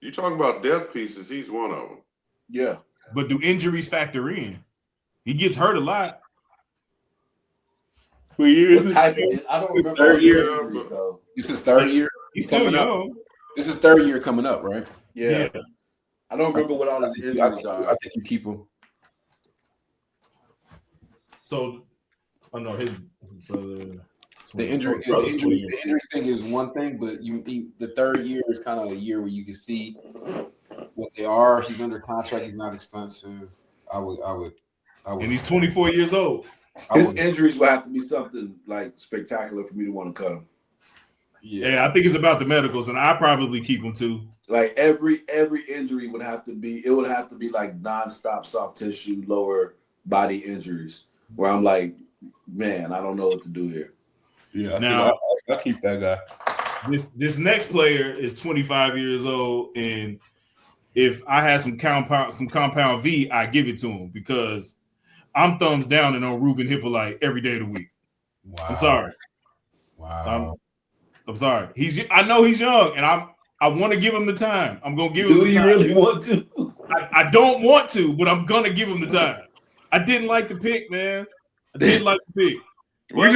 You're talking about death pieces. He's one of them.
Yeah,
but do injuries factor in? He gets hurt a lot.
I don't remember.
Third year. This is third year.
He's still young.
This is third year coming up, right?
Yeah. I don't remember what all his injuries are.
I think you keep him.
So, his brother.
The injury thing is one thing, but the third year is kind of a year where you can see what they are. He's under contract. He's not expensive. I would.
And he's 24 years old.
His injuries will have to be something like spectacular for me to want to cut him.
Yeah, I think it's about the medicals, and I probably keep him too.
Like every injury would have to be like nonstop soft tissue, lower body injuries, where I'm like, man, I don't know what to do here.
Yeah.
Now
I'll keep that guy.
This next player is 25 years old, and if I had some compound V, I give it to him because I'm thumbs down and on Ruben Hippolyte every day of the week.
Wow.
I'm sorry.
Wow.
I'm sorry. I know he's young, and I want to give him the time. I'm gonna give him.
Do
the
you
time.
really want to?
I don't want to, but I'm gonna give him the time. I didn't like the pick, man. I didn't like the pick.
You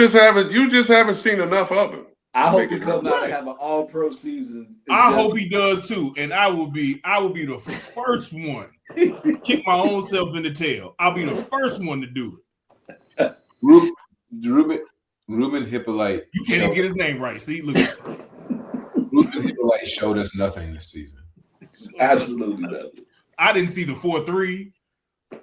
just haven't seen enough of him.
I hope he comes out and have an all-pro season.
I hope he does too, and I will be the first one to kick my own self in the tail. I'll be the first one to do it.
Ruben Hippolyte.
You can't even get his name right. See, look.
Ruben Hippolyte showed us nothing this season.
Absolutely nothing.
I didn't see the 4-3.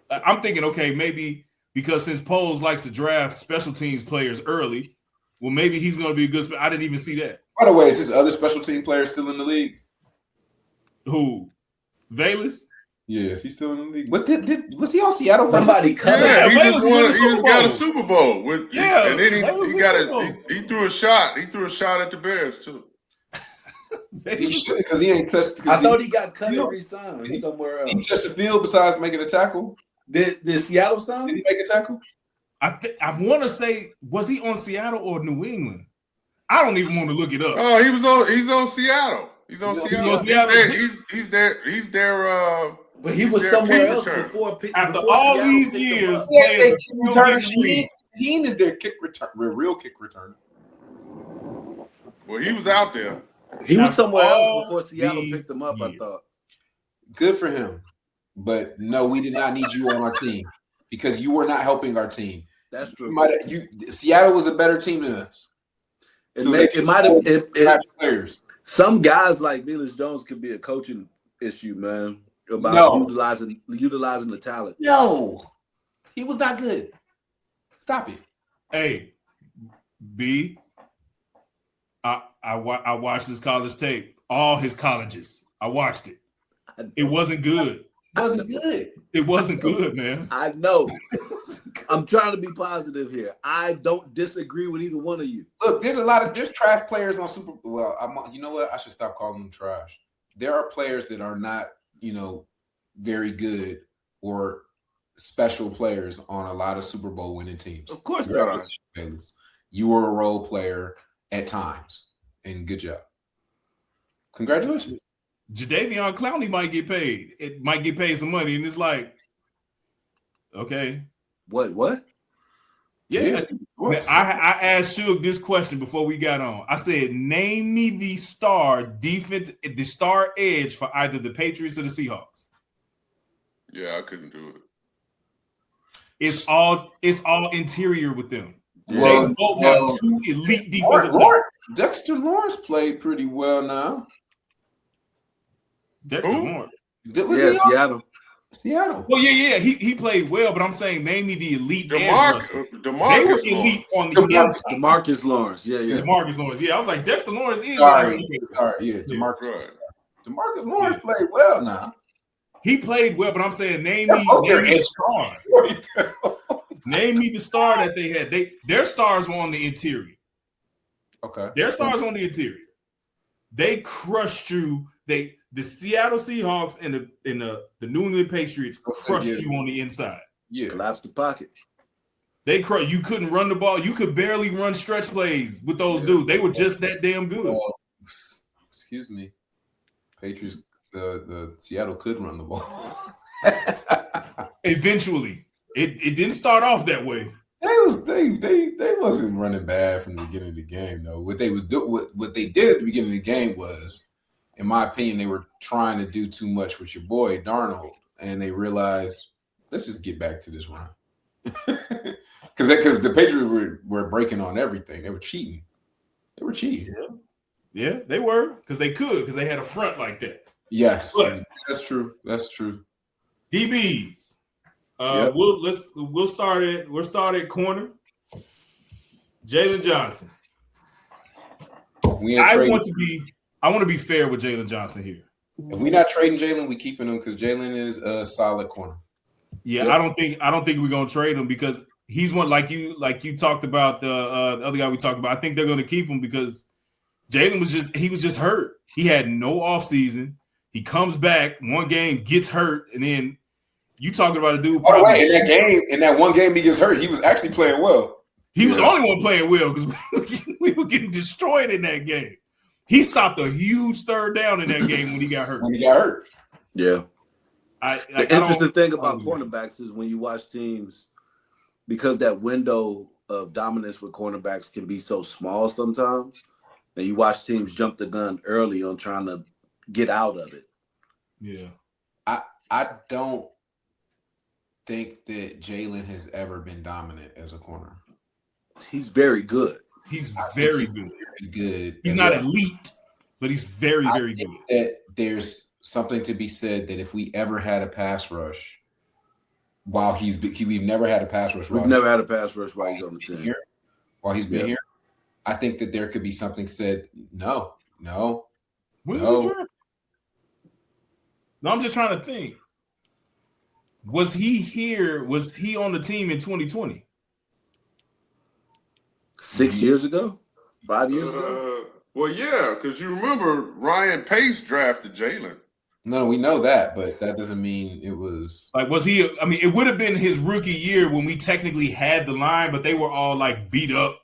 I'm thinking, okay, maybe because since Poles likes to draft special teams players early, well, maybe he's going to be a good. I didn't even see that.
By the way, is this other special team player still in the league?
Who? Velas?
Yes, he's still in the league. Was he on Seattle?
Somebody cut
Yeah,
it.
he
Velas
just got a Super Bowl.
Yeah,
and then
Velas
he got
Super Bowl.
he threw a shot. He threw a shot at the Bears too.
He should because he ain't touched.
I thought he got cut and re-signed somewhere else.
He touched the field besides making a tackle.
Did Seattle sign?
Did he make a tackle?
I want to say, was he on Seattle or New England? I don't even want to look it up.
Oh, he's on Seattle. He's on Seattle. He's there.
But he was somewhere else before.
After all these years,
he is their kick return, real kick returner.
Well, he was out there.
He was somewhere else before Seattle picked him up. I thought.
Good for him, but no, we did not need you on our team because you were not helping our team.
That's true.
Seattle was a better team than us.
It might have
players.
Some guys like Velus Jones could be a coaching issue, man. About utilizing the talent.
No, he was not good. Stop it.
Hey, B. I watched his college tape, all his colleges. I watched it. It wasn't good. It wasn't good, man.
I know. I'm trying to be positive here. I don't disagree with either one of you.
Look, there's trash players on Super. Well, you know what? I should stop calling them trash. There are players that are not, very good or special players on a lot of Super Bowl winning teams.
Of course there are.
You were a role player at times, and good job. Congratulations.
Jadeveon Clowney might get paid. It might get paid some money, and it's like, okay.
What?
Yeah. I asked Suge this question before we got on. I said, name me the star edge for either the Patriots or the Seahawks.
Yeah, I couldn't do it.
It's all interior with them.
Well,
they both have two elite defensive players.
Dexter Lawrence played pretty well now.
Dexter Lawrence.
Yeah,
Seattle.
Well, yeah. He played well, but I'm saying name me the elite
DeMarcus
they were elite on the inside.
DeMarcus Lawrence. Yeah.
DeMarcus Lawrence. Yeah, I was like, Dexter Lawrence is.
Sorry. Yeah, DeMarcus. Right. DeMarcus Lawrence played well now.
He played well, but I'm saying name me the star. Name me the star that they had. Their stars were on the interior.
Okay.
Their stars on the interior. They crushed you. The Seattle Seahawks and the New England Patriots crushed you on the inside.
Yeah.
Collapsed the pocket.
They crushed. You couldn't run the ball. You could barely run stretch plays with those dudes. They were just that damn good.
Excuse me. Patriots, the Seattle could run the ball.
Eventually. It didn't start off that way.
They wasn't running bad from the beginning of the game though. What they did at the beginning of the game was, in my opinion, they were trying to do too much with your boy Darnold, and they realized, let's just get back to this run. Because the Patriots were breaking on everything. They were cheating.
Yeah, they were, because they had a front like that.
Yes,
but,
that's true.
DBs.
Yep.
We'll start at corner. Jalen Johnson.
If we ain't
I
trading,
want to be fair with Jalen Johnson here.
if we're not trading Jalen, we keeping him because Jalen is a solid corner.
Yeah,
Yep.
I don't think we're gonna trade him because he's one like you talked about the other guy we talked about. I think they're gonna keep him because Jalen was just hurt. He had no offseason. He comes back one game, gets hurt, and then you talking about a dude.
Oh, right. In that one game he gets hurt, he was actually playing well.
He was the only one playing well because we were getting destroyed in that game. He stopped a huge third down in that game when he got hurt.
Yeah. The interesting thing about cornerbacks is when you watch teams, because that window of dominance with cornerbacks can be so small sometimes, and you watch teams jump the gun early on trying to get out of it.
Yeah.
I don't think that Jalen has ever been dominant as a corner.
He's very good.
He's very good.
Very good.
He's not elite, but he's very, very good.
That there's something to be said that if we ever had a pass rush, we've never had a pass rush.
We've never had a pass rush while he's on the team.
While he's been here, I think that there could be something said. No.
When was he drafted? No, I'm just trying to think. Was he here? Was he on the team in 2020?
6 years ago? 5 years ago?
Well, yeah, because you remember Ryan Pace drafted Jalen.
No, we know that, but that doesn't mean it was
like. Was he? I mean, it would have been his rookie year when we technically had the line, but they were all like beat up.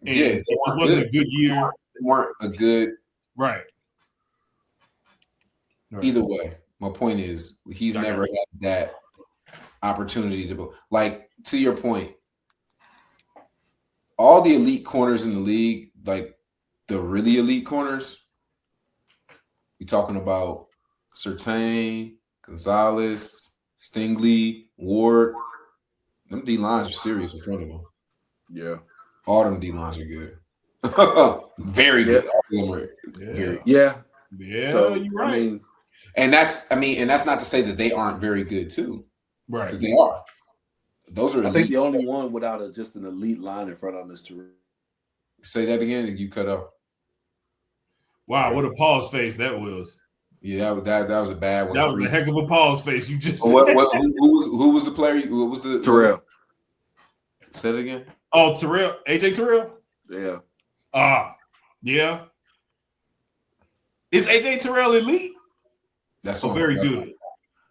And it just wasn't a good year.
They weren't a good
right.
Either way, my point is he's never had that opportunity to like. To your point, all the elite corners in the league, like the really elite corners, we talking about Surtain, Gonzalez, Stingley, Ward. Them D lines are serious in front of them.
Yeah.
All them D lines are good. Very good. All of them are very
Yeah,
so,
you're right.
I mean, and that's not to say that they aren't very good too.
Right.
Because they are. Those are elite.
I think the only one without just an elite line in front of him is Terrell.
Say that again and you cut off.
Wow, what a pause face that was.
Yeah, that was a bad one.
That was a heck of a pause face. You just
who was the player? Who was the
Terrell?
Say it again.
Oh, Terrell, AJ Terrell.
Yeah.
Yeah. Is AJ Terrell elite?
That's
very good.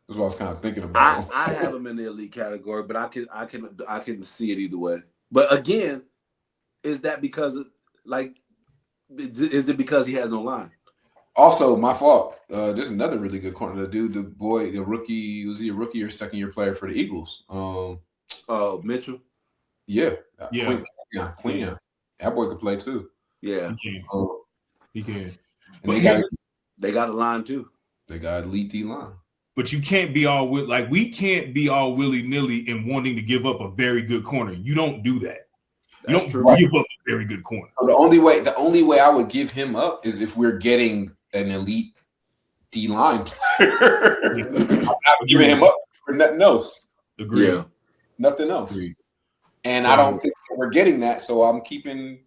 That's what I was kind of thinking about.
I have him in the elite category, but I can see it either way. But again, is that because is it because he has no line?
Also, my fault. There's another really good corner. The rookie, was he a rookie or second year player for the Eagles?
Mitchell.
Yeah.
Queen.
That boy could play too.
Yeah.
He can.
And
they got a line too.
They got elite D line.
But you can't be all we can't be all willy-nilly in wanting to give up a very good corner. You don't do that. You don't give up a very good corner.
The only way I would give him up is if we're getting an elite D line player. I'm not giving him up for nothing else.
Agree.
Yeah.
Nothing else. Agreed. And I don't think we're getting that, so I'm keeping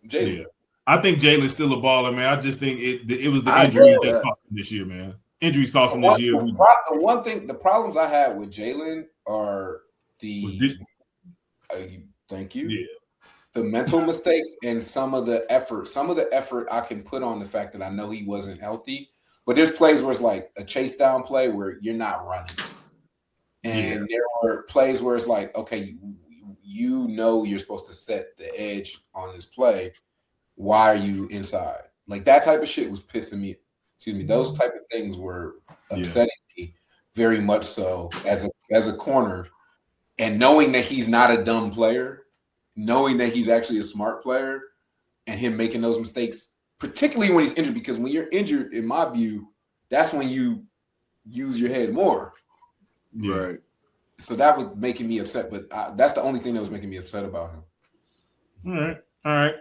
Jalen.
Yeah. I think Jalen's still a baller, man. I just think it was the injuries that cost him this year, man. Injuries cost him this year.
The problems I had with Jalen are thank you.
Yeah.
The mental mistakes and some of the effort I can put on the fact that I know he wasn't healthy. But there's plays where it's like a chase down play where you're not running. And there were plays where it's like, okay, you know you're supposed to set the edge on this play. Why are you inside? Like that type of shit was pissing me. Excuse me. Those type of things were upsetting me very much so as a corner. And knowing that he's not a dumb player, knowing that he's actually a smart player, and him making those mistakes, particularly when he's injured, because when you're injured, in my view, that's when you use your head more.
Yeah.
Right.
So that was making me upset, but that's the only thing that was making me upset about him.
All right.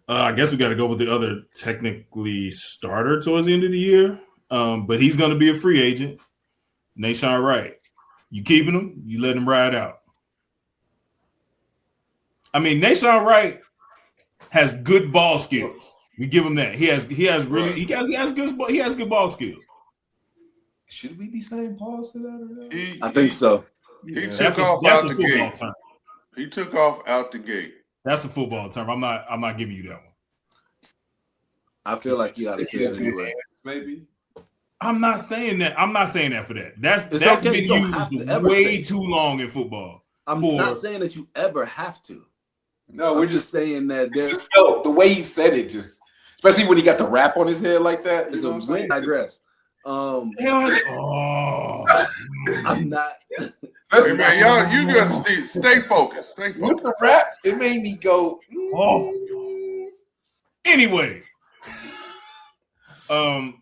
I guess we got to go with the other technically starter towards the end of the year, but he's going to be a free agent. Nahshon Wright. You keeping him? You letting him ride out? I mean, Nahshon Wright has good ball skills. We give him that. He has good ball skills.
Should we be saying pause to that or not?
I think so.
He
That's
took
a
off out the
football
gate.
term.
He took off out the gate.
That's a football term. I'm not giving you that one.
I feel like you got to say it anyway.
Maybe.
I'm not saying that. I'm not saying that for that. That's
It's
been
okay, you don't have
used
to ever say
way
it.
too long in football.
I'm not saying that you ever have to.
No,
We're
we're
just saying that
it's
there's
just the way he said it, just especially when he got the wrap on his head like that. You know what I'm saying?
digress.
Oh,
I'm not.
Hey man, y'all, you gotta stay focused. Stay
With
focused.
the rap, it made me go.
Oh. Anyway, I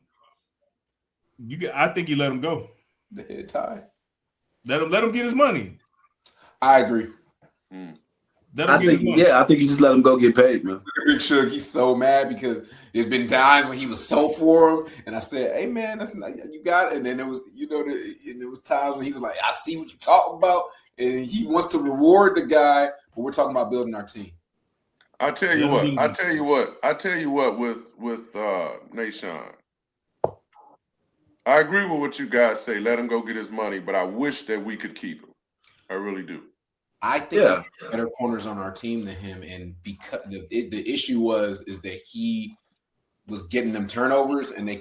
think you let him go.
The head tie.
Let him get his money.
I agree.
I think you just let him go get paid, man.
Big Suge, he's so mad because there's been times when he was so for him, and I said, "Hey man, that's not, you got it." And then it was, and it was times when he was like, "I see what you're talking about," and he wants to reward the guy, but we're talking about building our team.
I tell you what with Nashawn. I agree with what you guys say. Let him go get his money, but I wish that we could keep him. I really do.
I think we have better corners on our team than him, and because the issue is that he was getting them turnovers, and they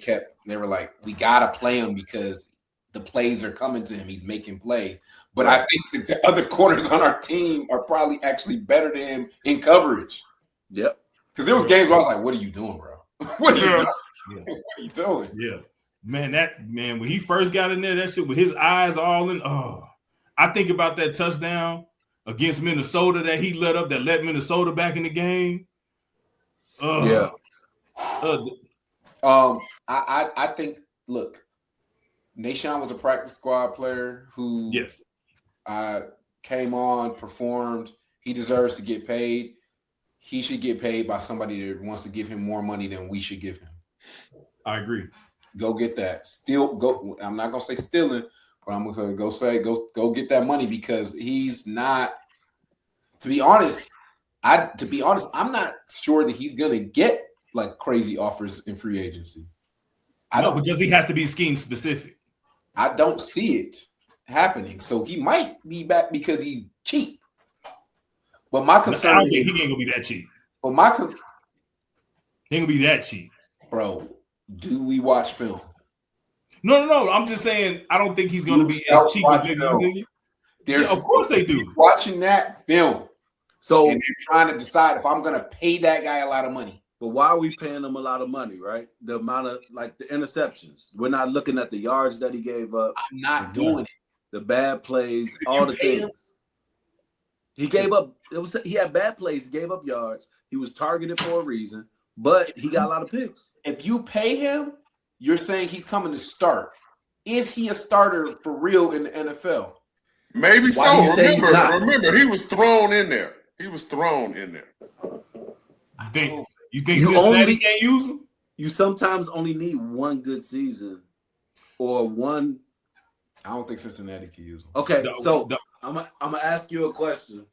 were like, we gotta play him because the plays are coming to him. He's making plays, but I think that the other corners on our team are probably actually better than him in coverage.
Yep.
Because there was games where I was like, "What are you doing, bro? What are you doing?
Yeah.
What are you doing?"
Yeah, man, when he first got in there, that shit with his eyes all in. Oh, I think about that touchdown against Minnesota that he let Minnesota back in the game.
I think. Look, Nashawn was a practice squad player who came on, performed. He deserves to get paid. He should get paid by somebody that wants to give him more money than we should give him.
I agree.
Go get that. I'm not gonna say stealing, but I'm gonna go get that money because he's not. To be honest, I'm not sure that he's gonna get like crazy offers in free agency.
Because he has to be scheme specific.
I don't see it happening. So he might be back because he's cheap. But my concern
he ain't gonna be that cheap.
But
he ain't gonna be that cheap,
bro. Do we watch film?
No. I'm just saying I don't think he's gonna be as cheap as of course they do.
Watching that film,
so
and they're trying to decide if I'm gonna pay that guy a lot of money.
But why are we paying him a lot of money, right? The amount of the interceptions. We're not looking at the yards that he gave up.
I'm not doing it.
The bad plays, all the things. He gave up. He had bad plays. He gave up yards. He was targeted for a reason, but he got a lot of picks.
If you pay him, you're saying he's coming to start. Is he a starter for real in the NFL?
Maybe so. Remember, he was thrown in there. You think
Cincinnati can't use him?
You sometimes only need one good season or one.
I don't think Cincinnati can use him.
Okay, so I'm gonna ask you a question,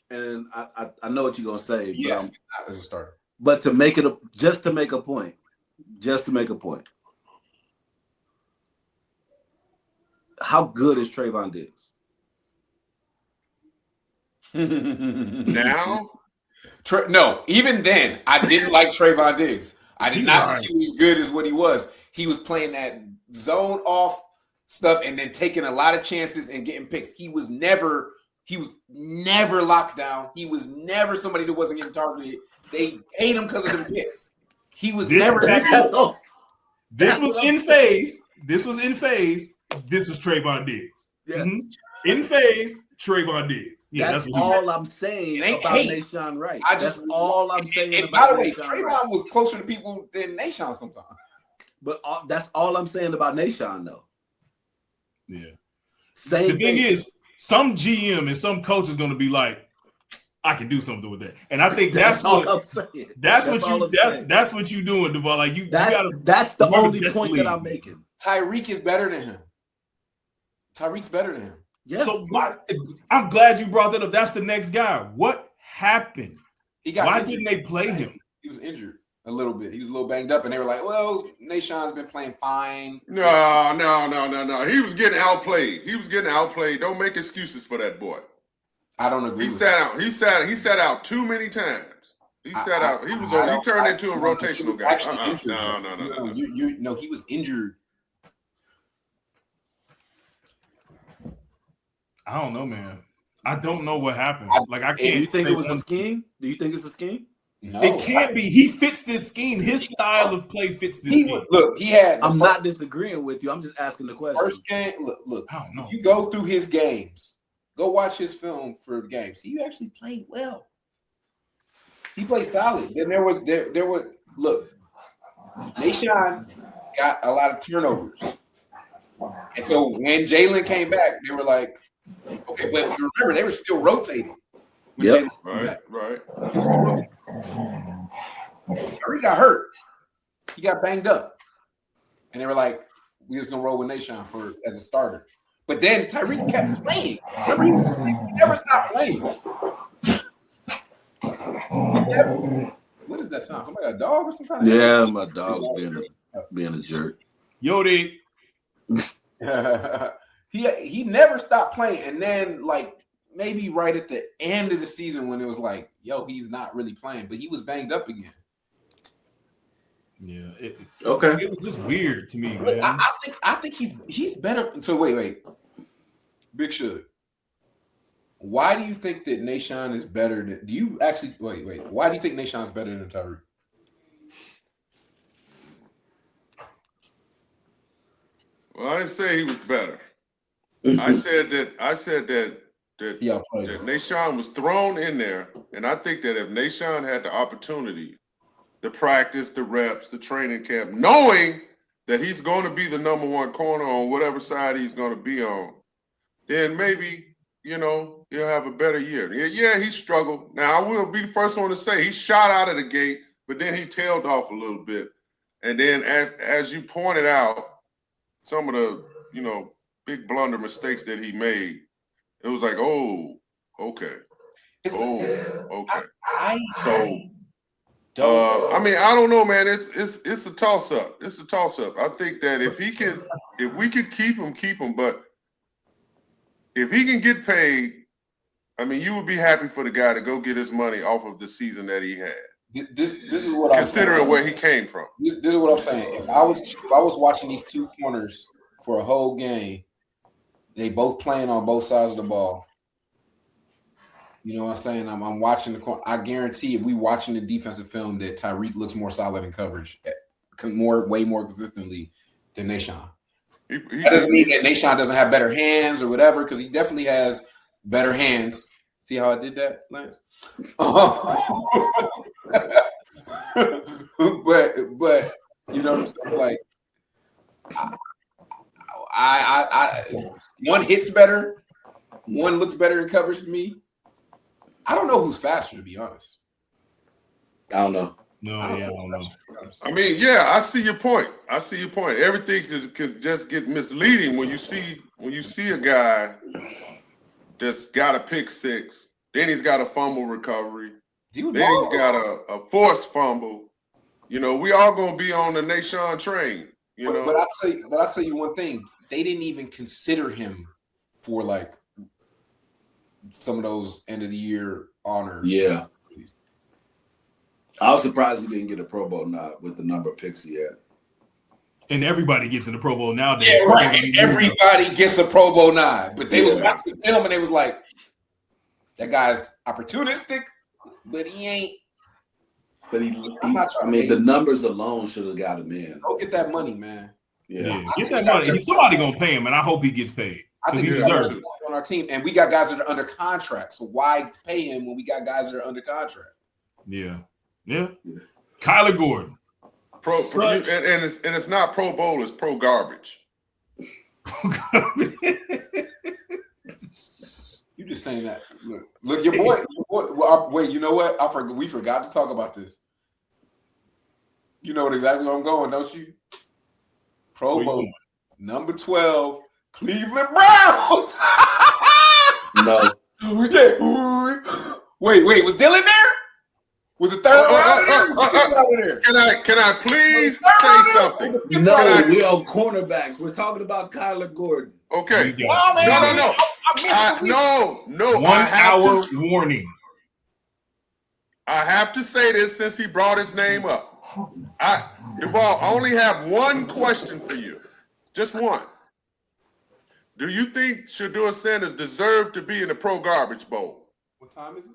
and I know what you're gonna say.
Yes, not as a starter.
But to make a point. How good is Trayvon Diggs?
Now?
No, even then, I didn't like Trayvon Diggs. I did not think he was good as what he was. He was playing that zone off stuff and then taking a lot of chances and getting picks. He was never locked down. He was never somebody that wasn't getting targeted. They paid him because of the picks. He was never that.
This was in phase. This was Trayvon Diggs.
Yeah.
Mm-hmm. In phase, Trayvon Diggs. Yeah,
that's all I'm saying about Nashawn Wright. That's all I'm saying.
And by the way, Trayvon was closer to people than Nashawn sometimes.
But that's all I'm saying about Nashawn, though.
Yeah.
The
thing is, some GM and some coach is going to be like, I can do something with that, and I think that's what I'm saying. That's what you doing, Duval. Like
that's the only point that I'm making.
Tyreek is better than him. Tyreek's better than him.
Yeah.
So I'm glad you brought that up. That's the next guy. What happened? Why didn't they play him?
He was injured. a little bit. He was a little banged up, and they were like, "Well, Nashawn's been playing fine."
No. He was getting outplayed. Don't make excuses for that boy.
I don't agree.
He sat out. He sat out too many times. He sat out. He turned into a rotational guy.
No, he was injured.
I don't know, man. I don't know what happened. I can't.
Do you think it was a scheme? Do you think it's a scheme?
No,
It can't be. He fits this scheme. His style of play fits this scheme.
I'm not disagreeing with you. I'm just asking the question.
First game, look.
I don't know.
If you go through his games, go watch his film for games. He actually played well. He played solid. Then there was look. Nashawn got a lot of turnovers, and so when Jalen came back, they were like, "Okay, but remember they were still rotating."
Yep.
Right.
He was still rotating. He got hurt. He got banged up, and they were like, "We're just gonna roll with Nashawn as a starter." But then Tyreek kept playing. Remember, he never stopped playing. What is that sound? Somebody got a dog or some kind of?
Yeah, my dog's being a jerk.
Yodi.
He never stopped playing, and then maybe right at the end of the season when it was like, yo, he's not really playing, but he was banged up again.
Yeah.
Okay.
It was just weird to me, man.
I think he's better. So wait, Big Shug. Why do you think that Nashawn is better than? Do you actually wait? Why do you think Nashawn's better than Tyreek?
Well, I didn't say he was better. I said that Nashawn was thrown in there, and I think that if Nashawn had the opportunity, the practice, the reps, the training camp, knowing that he's going to be the number one corner on whatever side he's going to be on, then maybe, he'll have a better year. Yeah, he struggled. Now, I will be the first one to say he shot out of the gate, but then he tailed off a little bit. And then as you pointed out, some of the, big blunder mistakes that he made, it was like, oh, okay. Okay. I don't know, man. It's a toss-up. It's a toss-up. I think that if we could keep him, but if he can get paid, you would be happy for the guy to go get his money off of the season that he had.
This is what
considering where he came from.
This is what I'm saying. If I was watching these two corners for a whole game, they both playing on both sides of the ball. You know what I'm saying? I'm watching the corner. I guarantee if we watching the defensive film that Tyreek looks more solid in coverage, way more consistently than Nashawn. That doesn't mean that Nashawn doesn't have better hands or whatever, because he definitely has better hands. See how I did that, Lance? but you know what I'm saying? Like, I one hits better, one looks better in coverage to me. I don't know who's faster, to be honest.
I don't know.
I don't know.
I see your point. Everything could just get misleading when you see a guy that's got a pick six, then he's got a fumble recovery, then he's got a forced fumble. We all gonna be on the Nashawn train.
But I'll tell you one thing. They didn't even consider him for like some of those end of the year honors.
Yeah. I was surprised he didn't get a Pro Bowl nod with the number of picks he had.
And everybody gets in the Pro Bowl nowadays.
Yeah, right. And everybody gets a Pro Bowl nod. But they was watching film and they was like, that guy's opportunistic, but he ain't.
But the numbers alone should have got him in.
Go get that money, man.
Yeah, get that money. Somebody gonna pay him, and I hope he gets paid because he deserves it.
On our team, and we got guys that are under contract. So why pay him when we got guys that are under contract?
Yeah. Kyler Gordon,
and it's not Pro Bowl, it's Pro Garbage.
You just saying that. Look, your boy. Wait, you know what? We forgot to talk about this. You know exactly where I'm going, don't you? Pro Bowl number 12, Cleveland Browns.
No.
Wait, was Dylan there? Was the third round?
Can I please say something?
No, we're on cornerbacks. We're talking about Kyler Gordon.
Okay.
Oh,
man.
No.
1 hour warning.
I have to say this since he brought his name up. Duval, I only have one question for you. Just one. Do you think Shedeur Sanders deserved to be in the Pro Garbage Bowl?
What time is it?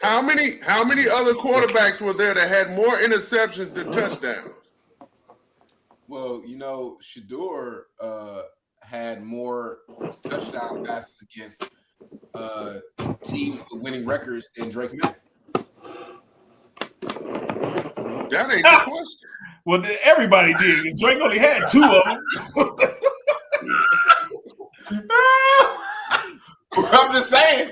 How many other quarterbacks were there that had more interceptions than touchdowns?
Well, Shedeur had more touchdown passes against teams with winning records than Drake May.
That ain't the question.
Well, everybody did. Drake only had 2 of them.
I'm just saying.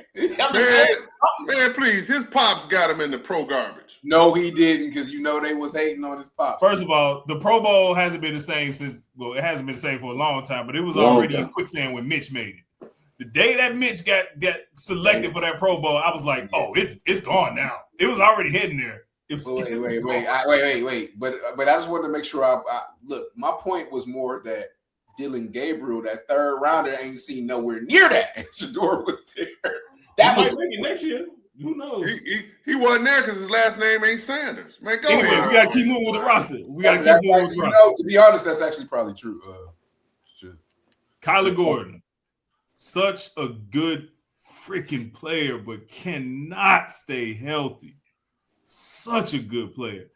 Man, please. His pops got him in the Pro Garbage.
No, he didn't, because they was hating on his pops.
First of all, the Pro Bowl hasn't been the same it hasn't been the same for a long time, but it was already in quicksand when Mitch made it. The day that Mitch got selected for that Pro Bowl, I was like, oh, it's gone now. It was already heading there.
Wait. But I just wanted to make sure I look, my point was more that Dylan Gabriel, that third rounder, ain't seen nowhere near that. And Shedeur was there. That was
next year. Who knows?
He wasn't there because his last name ain't Sanders. Man, go
anyway,
ahead.
we gotta keep moving with the roster.
To be honest, that's actually probably true.
Kyler Gordon, such a good freaking player, but cannot stay healthy. Such a good player.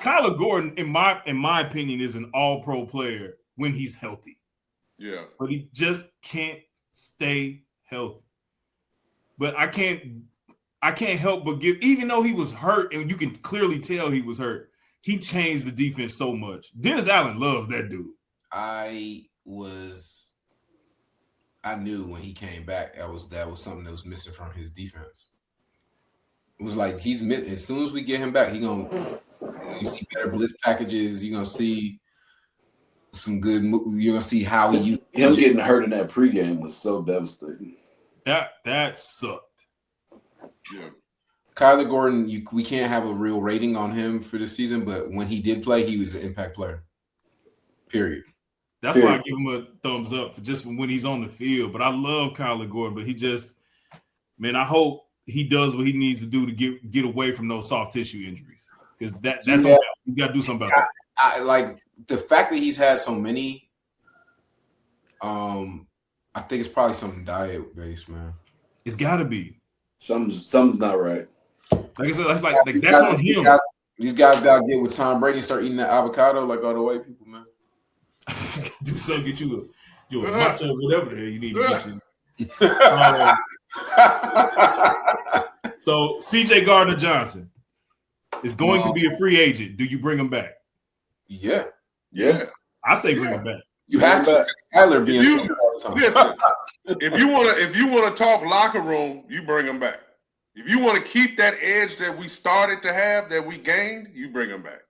Kyler Gordon, in my opinion, is an all-pro player when he's healthy.
Yeah.
But he just can't stay healthy. But I can't help but even though he was hurt, and you can clearly tell he was hurt, he changed the defense so much. Dennis Allen loves that dude.
I knew when he came back that was something that was missing from his defense. It was like as soon as we get him back, you see better blitz packages. You're gonna see some good. You're gonna see how he used
him getting hurt in that pregame was so devastating.
That sucked.
Yeah.
Kyler Gordon, we can't have a real rating on him for this season, but when he did play, he was an impact player. Period.
That's why I give him a thumbs up for just when he's on the field. But I love Kyler Gordon, but I hope he does what he needs to do to get away from those soft tissue injuries, because that's you got to do something about that.
I like the fact that he's had so many. I think it's probably something diet based, man.
It's got to be.
Something's not right.
Like I said, that's on him.
These guys got to get with Tom Brady and start eating that avocado like all the white people, man.
Do something, get you a macho, whatever the hell you need to get you. So CJ Gardner-Johnson is going to be a free agent. Do you bring him back?
Yeah.
I say bring him back.
You have to. Kyler being all the time.
Listen, if you want to talk locker room, you bring him back. If you want to keep that edge that we started to have, that we gained, you bring him back.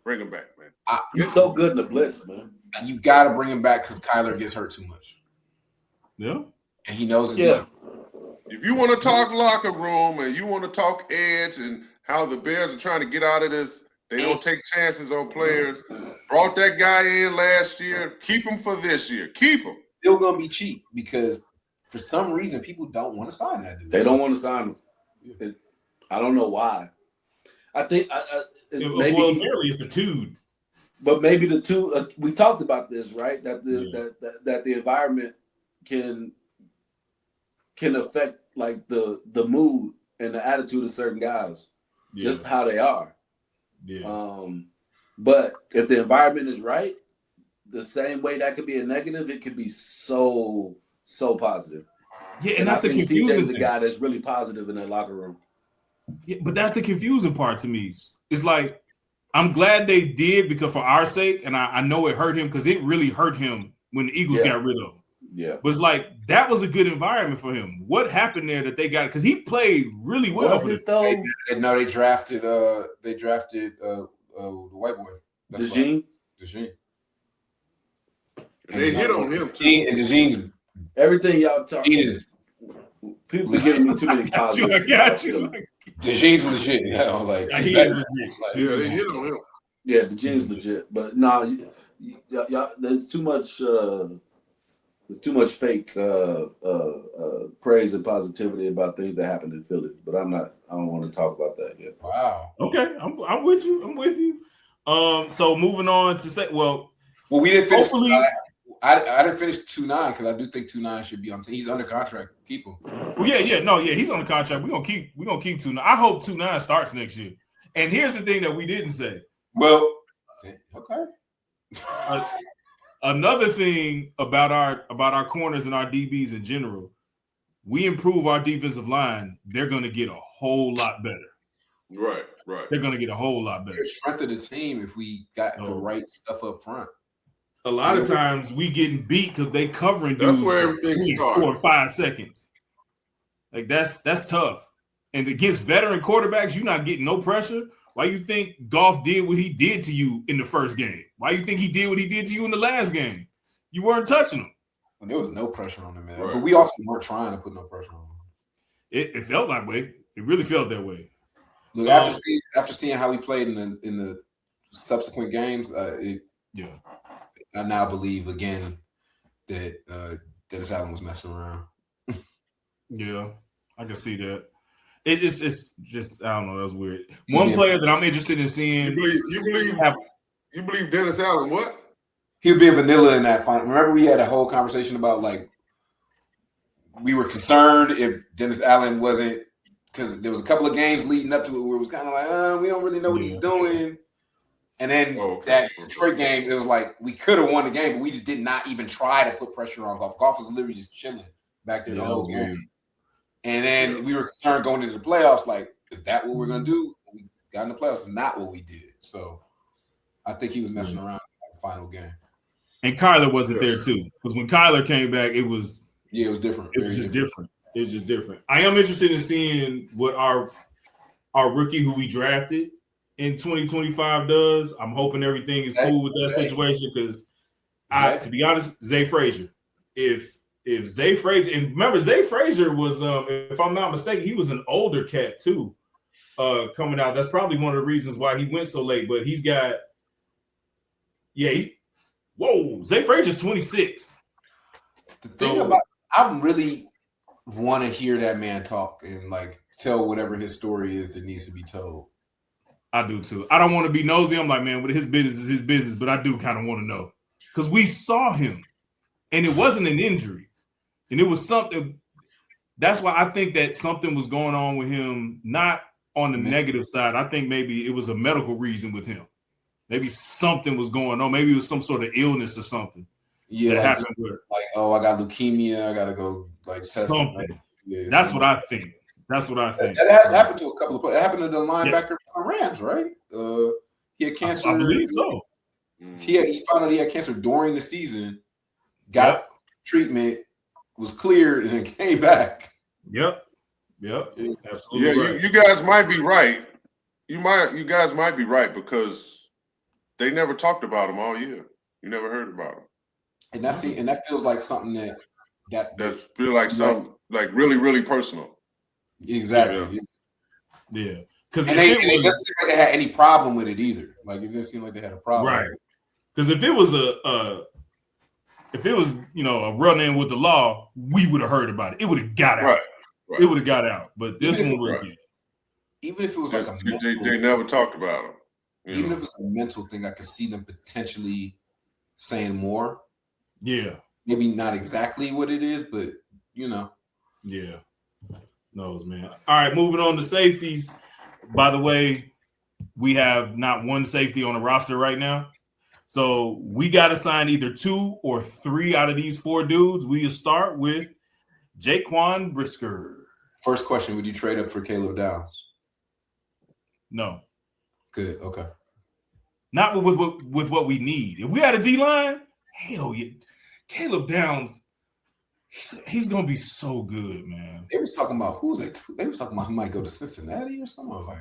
Bring him back, man.
He's so good in the blitz, man.
You got to bring him back because Kyler gets hurt too much.
Yeah.
And he knows it.
Yeah.
If you want to talk locker room and you want to talk edge and how the Bears are trying to get out of this, they don't take chances on players. Brought that guy in last year. Keep him for this year. Keep him.
Still going to be cheap because for some reason people don't want to sign that dude.
They don't want to sign him. I don't know why. I think maybe
it's the two.
But maybe the two. We talked about this, right? That the environment can affect like the mood and the attitude of certain guys, just how they are. Yeah. But if the environment is right, the same way that could be a negative, it could be so positive.
Yeah, and that's the confusing.
CJ's a guy that's really positive in that locker room.
Yeah, but that's the confusing part to me. It's like, I'm glad they did because for our sake, and I know it hurt him because it really hurt him when the Eagles got rid of him.
Yeah.
But it's like, that was a good environment for him. What happened there that they got? Because he played really well.
Was it though?
They drafted the white boy.
DeJean.
They hit on him too.
And DeJean's
Everything y'all talking.
Is
People are giving me too many
I
positives.
got you.
the Gene's legit. You know, like
Yeah,
it's
he is
better.
legit.
Like,
Yeah, they hit on him.
Yeah, the gene's legit, but no, y'all, there's too much. There's too much fake praise and positivity about things that happened in Philly. But I don't want to talk about that yet.
wow.
Okay, I'm with you. I'm with you. So moving on to say, well,
we didn't finish.
hopefully,
I didn't finish 2-9 because I do think 2-9 should be on. He's under contract. Keep him.
well, yeah, he's on the contract. We're gonna keep 2-9. I hope 2-9 starts next year. And here's the thing that we didn't say.
Well, okay.
Another thing about our corners and our DBs in general, we improve our defensive line, they're going to get a whole lot better.
Right.
They're going to get a whole lot better.
The strength of the team if we got the right stuff up front.
A lot of times we getting beat because they covering
That's
dudes
where
for
everything
4
starts.
or 5 seconds. Like that's tough. And against veteran quarterbacks, you're not getting no pressure. Why you think Goff did what he did to you in the first game? Why you think he did what he did to you in the last game? You weren't touching him.
Well, there was no pressure on him, man.
Right.
But we also weren't trying to put no pressure on him.
It felt that way. It really felt that way.
Look, after seeing how he played in the subsequent games, I now believe again that Dennis Allen was messing around.
Yeah, I can see that. It's just I don't know. That's weird. One player that I'm interested in seeing.
You believe Dennis Allen? What?
He'll be a vanilla in that final. Remember, we had a whole conversation about like we were concerned if Dennis Allen wasn't, because there was a couple of games leading up to it where it was kind of like, we don't really know what he's doing. And then that Detroit game, it was like we could have won the game, but we just did not even try to put pressure on Goff. Goff was literally just chilling back there the whole game. And then we were concerned going into the playoffs, like, is that what we're going to do? We got in the playoffs. It's not what we did. So I think he was messing around in the final game.
And Kyler wasn't there too, because when Kyler came back, it was
different.
It was just different. It was just different. I am interested in seeing what our rookie who we drafted in 2025 does. I'm hoping everything is cool with that situation because to be honest, Zay Frazier. If Zay Frazier, and remember Zay Frazier was, if I'm not mistaken, he was an older cat too, coming out. That's probably one of the reasons why he went so late. But he's got, Zay Frazier's 26.
The thing about, I really want to hear that man talk and like tell whatever his story is that needs to be told.
I do too. I don't want to be nosy. I'm like, man, what his business is his business, but I do kind of want to know because we saw him, and it wasn't an injury. And it was something. That's why I think that something was going on with him, not on the negative side. I think maybe it was a medical reason with him. Maybe something was going on. Maybe it was some sort of illness or something.
Yeah,
that happened with
like, I got leukemia. I gotta go like test
something. That's what I think. That's what I think.
That has happened to a couple of players. It happened to the linebacker from Rams, right? He had cancer.
I believe so.
He found out he had cancer during the season. Got treatment. Was cleared and then came back.
Yep. Absolutely.
Yeah,
right.
you guys might be right. You guys might be right because they never talked about him all year. You never heard about him.
And that feels like something
that's feel like something like really, really personal.
Exactly.
Yeah. Because
it doesn't seem like they had any problem with it either. Like it doesn't seem like they had a problem.
Right. Because if it was a run in with the law, we would have heard about it. It would have got out. Right. It would have got out. But this one was
even if it was like a mental,
they never talked about him.
Even if it's a mental thing, I could see them potentially saying more.
Yeah.
Maybe not exactly what it is, but Yeah.
Knows, man. All right, moving on to safeties. By the way, we have not one safety on the roster right now. So we got to sign either 2 or 3 out of these 4 dudes. We start with Jaquan Brisker.
First question, would you trade up for Caleb Downs?
No.
Good, okay.
Not with what we need. If we had a D-line, hell yeah. Caleb Downs, he's going to be so good, man.
They was talking about, they was talking about he might go to Cincinnati or something. I was like,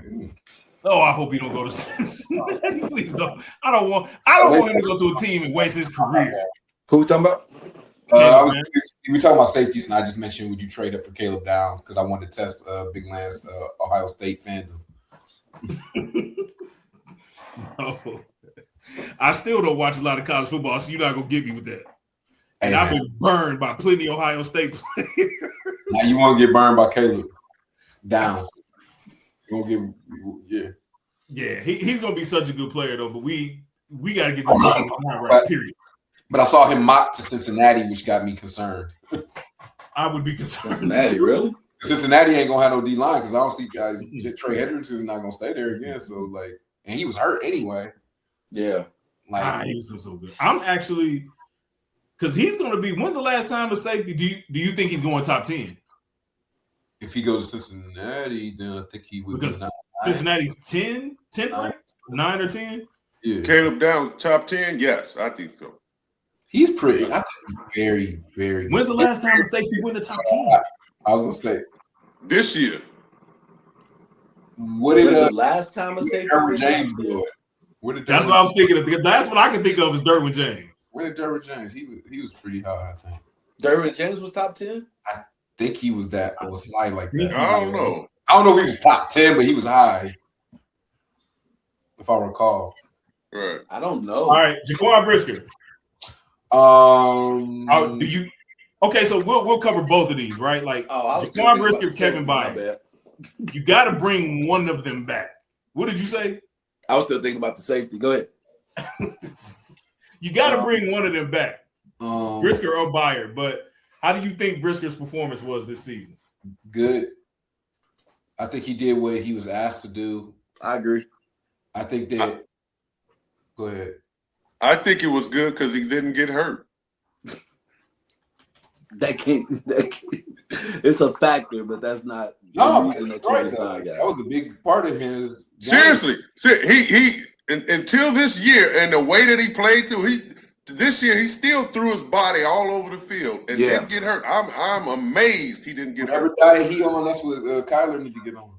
Oh, I hope he don't go to Cincinnati. Please don't. I don't want him to go to a team and waste his career.
Who we talking about?
We talking about safeties, and I just mentioned, would you trade up for Caleb Downs? Because I wanted to test Big Lance Ohio State fandom.
No. I still don't watch a lot of college football, so you're not gonna get me with that. And
Hey,
I've been burned by plenty of Ohio State players.
now you want to get burned by Caleb Downs? You won't get
Yeah, he's gonna be such a good player though. But we got to get this right. Period.
But I saw him mock to Cincinnati, which got me concerned.
I would be concerned.
Cincinnati, really?
Cincinnati ain't gonna have no D line because I don't see guys. Trey Hendricks is not gonna stay there again. So like, and he was hurt anyway.
Yeah,
like
he was so good. I'm actually because he's gonna be. When's the last time a safety? Do you think he's going top 10?
If he goes to Cincinnati, then I think he would.
Because Cincinnati's 10th ranked, 9 or 10.
Yeah,
Caleb Downs top 10. Yes, I think so.
he's pretty. I think he's very, very.
When's the last time a safety went the top 10?
I was gonna say
This year.
what did
the last time a safety?
Derwin James do it?
That's what I was thinking of. The last one I can think of is Derwin James.
When did Derwin James? He was pretty high, I think.
Derwin James was top 10.
I think he was high like that.
I don't know.
I don't know if he was top 10, but he was high, if I recall.
Right.
I don't know.
All right, Jaquan Brisker. Do you? Okay, so we'll cover both of these, right? Like Jaquan Brisker, Kevin Byard. You got to bring one of them back. What did you say?
I was still thinking about the safety. Go ahead.
You got to bring one of them back, Brisker or Byard. But how do you think Brisker's performance was this season?
Good. I think he did what he was asked to do.
I agree.
I think that. Go ahead.
I think it was good because he didn't get hurt.
That can't. It's a factor, but that's not
No,
the reason that
right,
you decide.
that was a big part of his game.
Seriously, he until this year and the way that he played too, this year he still threw his body all over the field and didn't get hurt. I'm amazed he didn't get hurt.
Whatever diet he on, that's what Kyler need to get on.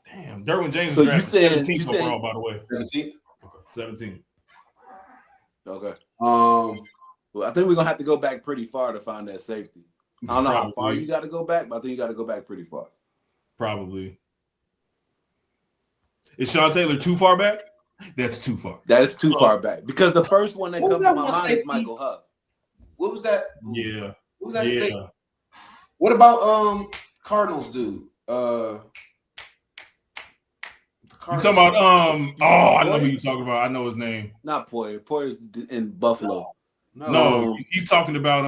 Damn, Derwin James
So
was drafted
you said-
17th overall, by the way.
17th.
17.
Okay.
Um,
Well, I think we're gonna have to go back pretty far to find that safety. I don't know how far
Probably.
you got to go back, but I think you got to go back pretty far.
Probably. Is Sean Taylor too far back? That's too far.
That is too far back because the first one that
What
comes
was
to
that
my
one
mind is
safety?
Michael Huff.
what was that?
Yeah.
What was that?
Yeah.
Safety? What about Cardinals dude?
You talking about I know who you talking about. I know his name.
Not Poyer. Poyer's in Buffalo.
No, he's talking about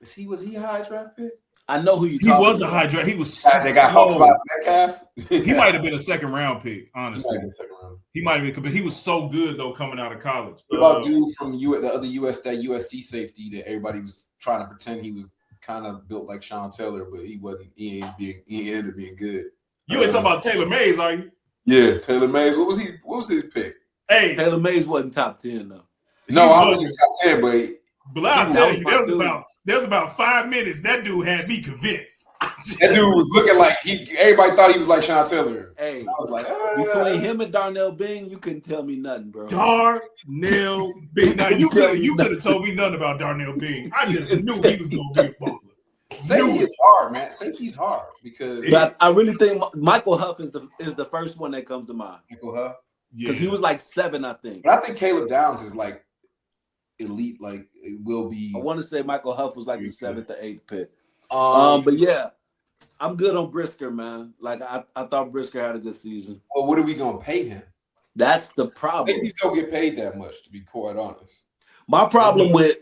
Was he a high draft pick?
I know who you.
he was a high draft. He was
They got
slow.
talked about Metcalf.
He might have been a second round pick,
He
honestly.
might have been second round.
He might have been, but he was so good though coming out of college.
What about dude from the other USC safety that everybody was trying to pretend he was kind of built like Sean Taylor, but he wasn't. He ended up being good.
You ain't talking about Taylor Mays, are you?
Yeah, Taylor Mays. What was his pick?
Hey,
Taylor Mays wasn't top 10 though.
No, I don't think he was top 10, but
I'll tell you,
was my
there's about 5 minutes. That dude had me convinced.
that dude was looking like everybody thought he was like Sean Taylor.
Hey,
I was like,
between him and Darnell Bing, you couldn't tell me nothing, bro.
Darnell Bing. Now you could have told me nothing about Darnell Bing. I just knew he was gonna be a baller.
Safety is hard, man. Safety's hard because
But I really think Michael Huff is the first one that comes to mind
Michael Huff.
Yeah.
because he was like 7, I think.
But I think Caleb Downs is like elite. Like it will be.
I want to say Michael Huff was like the 7th or 8th pick.
But
But yeah, I'm good on Brisker, man. Like I thought Brisker had a good season.
well, what are we gonna pay him?
That's the problem.
Safeties don't get paid that much, to be quite honest.
My problem with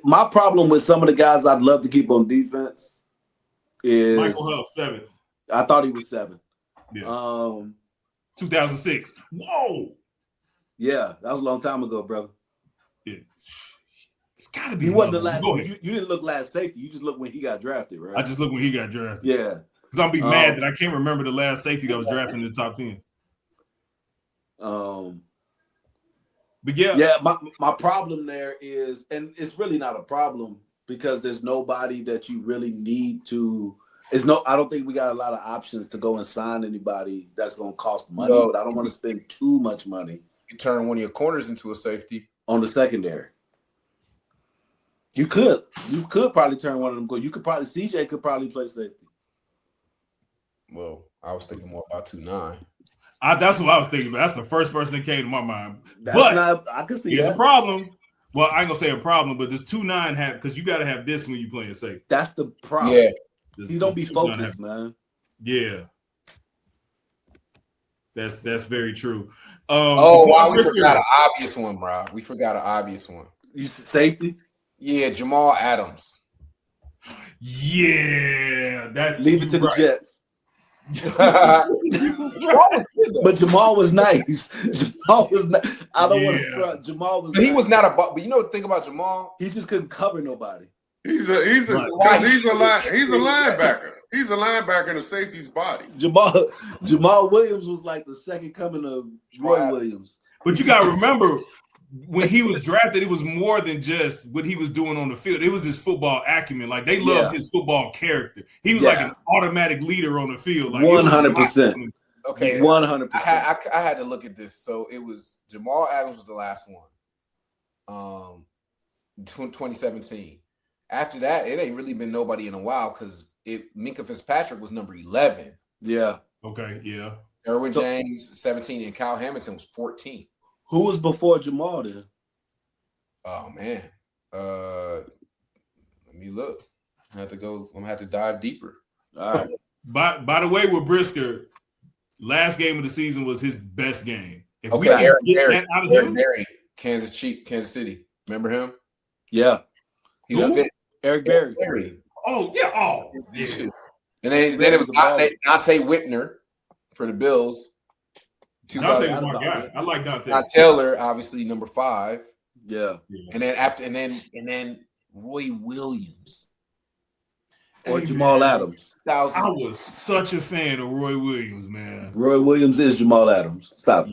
some of the guys I'd love to keep on defense is
Michael Huff, 7th,
I thought he was 7.
Yeah. 2006. Whoa.
Yeah, that was a long time ago, brother.
Yeah. It's got to be.
He wasn't the
another
last.
one. Go ahead.
You didn't look last safety. You just looked when he got drafted, right?
I just look when he got drafted.
Yeah.
Because I'm be mad that I can't remember the last safety that was drafted in the top 10. But
Yeah. My problem there is, and it's really not a problem because there's nobody that you really need to. I don't think we got a lot of options to go and sign anybody that's going to cost money.
No.
But I don't want to spend too much money
You turn one of your corners into a safety.
on the secondary. You could probably turn one of them. You could probably CJ could probably play safety.
Well, I was thinking more about 2-9.
That's what I was thinking. But that's the first person that came to my mind.
I can see
here's
that.
a problem. Well, I ain't gonna say a problem, but this 2-9 have because you got to have this when you playing safety.
That's the problem.
Yeah,
He don't be focused, man.
Yeah, that's very true.
Wow, we forgot an obvious one, bro. We forgot an obvious one.
Safety.
Yeah, Jamal Adams.
Yeah, that's
leave it to the Jets.
Jamal
but Jamal was nice. Jamal was not. I don't want to front. Jamal was.
But he was not a. But you know the thing about Jamal,
he just couldn't cover nobody.
He's a linebacker. He's a linebacker in a safety's body.
Jamal Williams was like the second coming of Roy Williams.
But you got to remember, when he was drafted, it was more than just what he was doing on the field. It was his football acumen. Like they loved his football character. He was like an automatic leader on the field. Like
100%.
Okay,
100%.
I had to look at this. So it was Jamal Adams was the last one. 2017. After that, it ain't really been nobody in a while because Minkah Fitzpatrick was number 11.
Yeah.
Okay. Yeah.
Derwin James 17 and Kyle Hamilton was 14.
Who was before Jamal then?
Oh man. Let me look. I'm gonna have to dive deeper.
All right.
By the way, with Brisker, last game of the season was his best game. If
Eric Berry, Kansas City. Remember him?
Yeah.
He was fit.
Eric Berry.
Oh, yeah. Oh, yeah.
And then it was Dante Whitner for the Bills.
Dante's my guy. I like Dante.
Taylor, obviously number 5.
Yeah.
And then Roy Williams.
Or Jamal Adams.
I was such a fan of Roy Williams, man.
Roy Williams is Jamal Adams. Stop.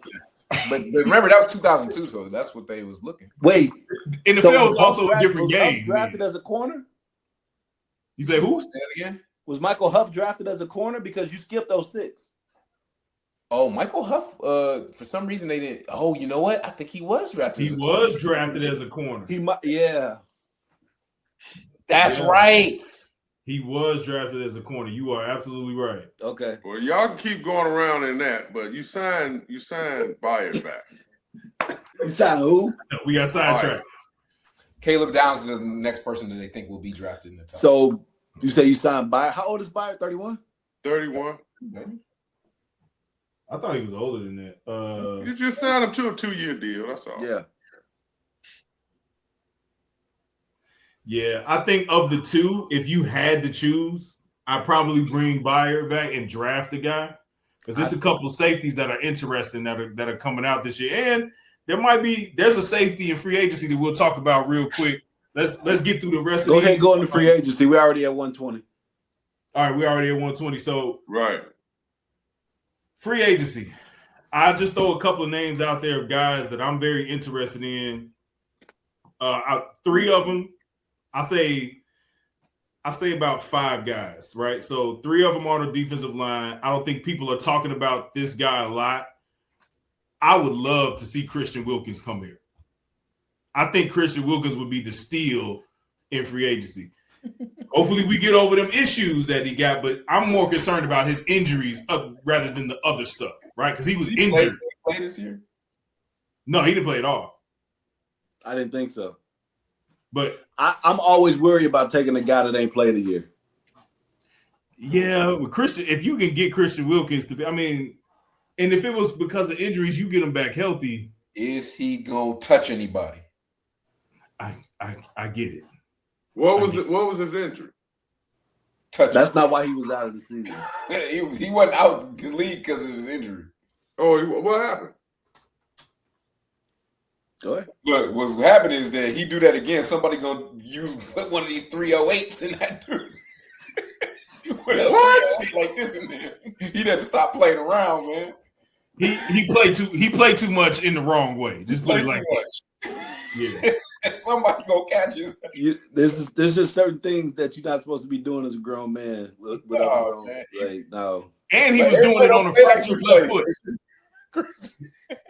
But remember, that was 2002, so that's what they was looking.
Wait.
NFL was also a different game.
Drafted as a corner?
You say who?
Say that again?
Was Michael Huff drafted as a corner? Because you skipped 06.
Oh, Michael Huff, for some reason they didn't. Oh, you know what? I think he was drafted.
He was drafted as a corner.
Yeah.
That's right.
He was drafted as a corner. You are absolutely right.
Okay.
Well, y'all can keep going around in that, but you signed Bayer back.
You signed who?
We got sidetracked.
Caleb Downs is the next person that they think will be drafted in the top.
So you say you signed Bayer. How old is Bayer? 31?
31.
I thought he was older than that.
You just signed him to a 2-year deal. That's all.
Yeah.
Yeah, I think of the two, if you had to choose, I'd probably bring Bayer back and draft a guy because there's a couple of safeties that are interesting that are coming out this year, and there's a safety in free agency that we'll talk about real quick. Let's get through the rest.
Go ahead, go into free agency. We're already at 120.
All right, we're already at 120. So
right,
free agency. I just throw a couple of names out there of guys that I'm very interested in. 3 of them. I say about 5 guys, right? So 3 of them are the defensive line. I don't think people are talking about this guy a lot. I would love to see Christian Wilkins come here. I think Christian Wilkins would be the steal in free agency. Hopefully we get over them issues that he got, but I'm more concerned about his injuries rather than the other stuff, right? Because he was injured.
Play this year?
No, he didn't play at all.
I didn't think so.
But
I'm always worried about taking a guy that ain't played a year.
Yeah, with Christian, if you can get Christian Wilkins to be, and if it was because of injuries, you get him back healthy.
Is he gonna touch anybody?
I get it.
What was his injury?
That's not why he was out of the season.
he wasn't out the league because of his injury.
Oh, what happened?
Go ahead.
Look, what's happening is that he do that again. Somebody gonna put one of these 308s in that dude.
What?
Like this in there. He'd have to stop playing around, man.
He played too much in the wrong way. Just play like
much.
Yeah.
And somebody gonna catch his.
There's just certain things that you're not supposed to be doing as a grown man. No.
And he was doing it on a fractured left foot.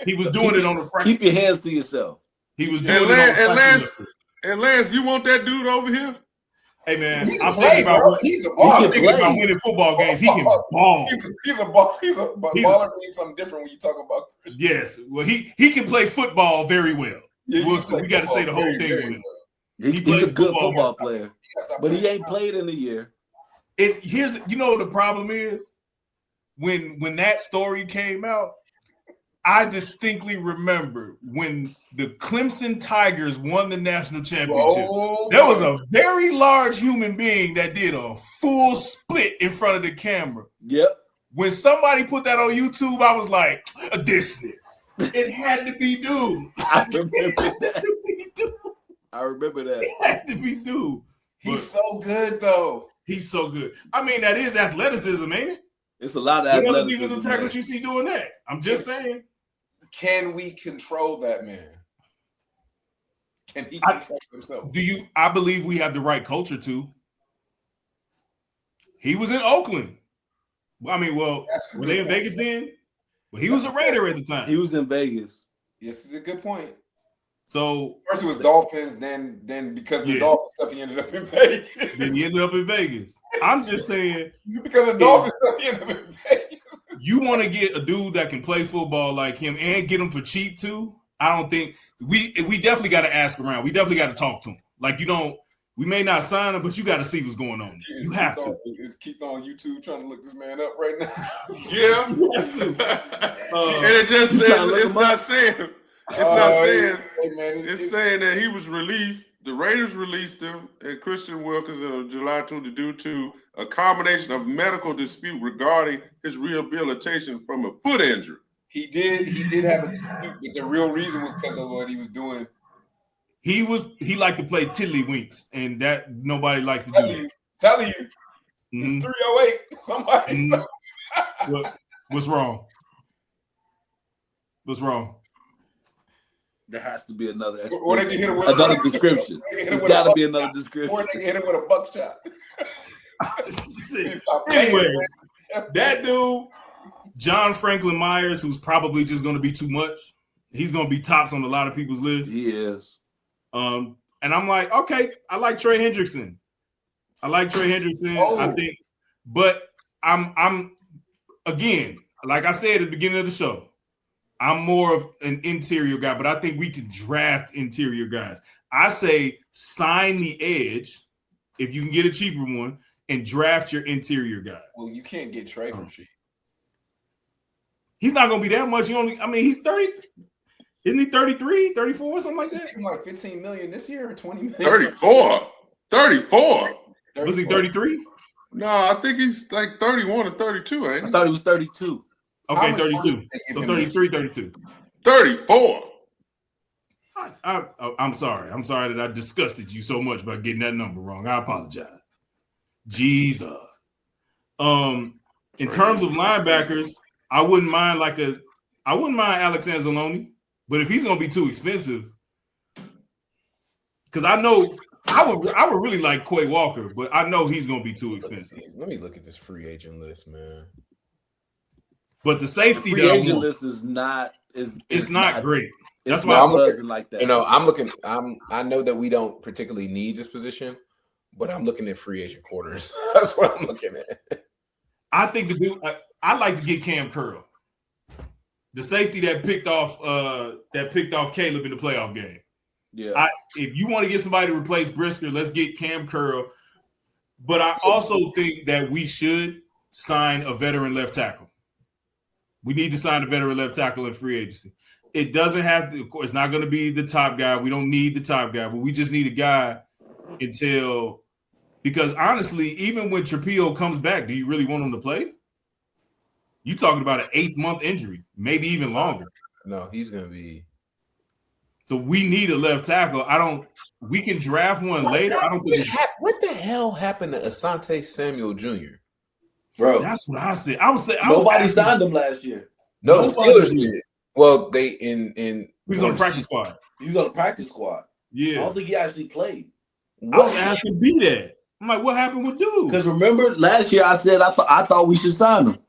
He was doing it on a fractured.
Keep your hands to yourself.
He was doing it on a fractured left foot.
And Lance, you want that dude over here?
Hey man,
He can
I'm
play,
thinking about
bro. He's a baller.
I'm thinking about winning football games. He can ball.
He's a ball. He's a baller. Means something different when you talk about Christian.
Yes, well he can play football very well.
Yeah,
We got to say the whole thing with him.
He's a good football
well.
player, but he ain't played in a year.
Here's you know what the problem is when that story came out. I distinctly remember when the Clemson Tigers won the national championship. There was a very large human being that did a full split in front of the camera.
Yep.
When somebody put that on YouTube, I was like, this nigga. It had to be dude.
I remember that.
It had to be dude.
He's so good, though.
He's so good. I mean, that is athleticism, ain't it?
It's a lot of
What other
athleticism.
defensive tackles you see doing that? I'm just saying.
Can we control that man? Can he control himself?
I believe we have the right culture to. He was in Oakland. I mean, well, were they in Vegas then? Well, he was a Raider at the time.
He was in Vegas.
Yes, it's a good point.
So
first it was Dolphins, then because of the Dolphins stuff, he ended up in Vegas.
Then he ended up in Vegas. I'm just saying
because of Dolphins stuff, he ended up in Vegas. You
want to get a dude that can play football like him and get him for cheap too. I don't think we definitely got to ask around. We definitely got to talk to him. Like we may not sign him, but you got to see what's going on. You have to.
Is Keith on YouTube trying to look this man up right now?
Yeah. And it just says it's not saying. It's not saying.
Hey, man,
it's saying that he was released. The Raiders released him, and Christian Wilkins on July 2 due to a combination of medical dispute regarding his rehabilitation from a foot injury.
He did have a dispute, but the real reason was because of what he was doing.
He liked to play tiddlywinks, and that nobody likes to do that.
Telling you, it's 308. Somebody.
What's wrong? What's wrong?
There has to be another
another
description. There's got to be another description.
Or they hit him with a buckshot.
Anyway, that dude, John Franklin Myers, who's probably just going to be too much. He's going to be tops on a lot of people's list.
He is.
And I'm like, okay, I like Trey Hendrickson. I think, but I'm again, like I said at the beginning of the show, I'm more of an interior guy, but I think we can draft interior guys. I say sign the edge if you can get a cheaper one and draft your interior guys.
Well, you can't get Trey from cheap.
He's not going to be that much. He's 30. Isn't he 33, 34, something like that?
Like $15 million this year or $20 million?
34.
Was he 33?
No, I think he's like 31 or 32, ain't he?
I thought he was 32.
Okay, 32. So 33, 32.
34.
I'm sorry. I'm sorry that I disgusted you so much by getting that number wrong. I apologize. Jesus. In terms of linebackers, I wouldn't mind Alex Anzalone, but if he's gonna be too expensive, because I know I would really like Quay Walker, but I know he's gonna be too expensive.
Let me look at this free agent list, man.
But the safety
free agent list is not
great. That's
why
I'm
looking like that.
I know that we don't particularly need this position, but I'm looking at free agent corners. That's what I'm looking at.
I think I like to get Cam Curl, the safety that picked off Caleb in the playoff game.
Yeah.
If you want to get somebody to replace Brisker, let's get Cam Curl. But I also think that we should sign a veteran left tackle. We need to sign a veteran left tackle in free agency. It doesn't have to, of course, it's not going to be the top guy. We don't need the top guy, but we just need a guy because honestly, even when Trapillo comes back, do you really want him to play? You talking about an 8-month injury, maybe even longer.
No, he's going to be.
So we need a left tackle. We can draft one later.
What the hell happened to Asante Samuel Jr.?
Bro,
that's what I said.
Nobody signed him last year.
No, the Steelers did. Well, they
he was on the practice squad.
He was on the practice squad.
Yeah,
I don't think he actually played.
I was asking B that. I'm like, what happened with dude?
Because remember last year I said I thought we should sign him.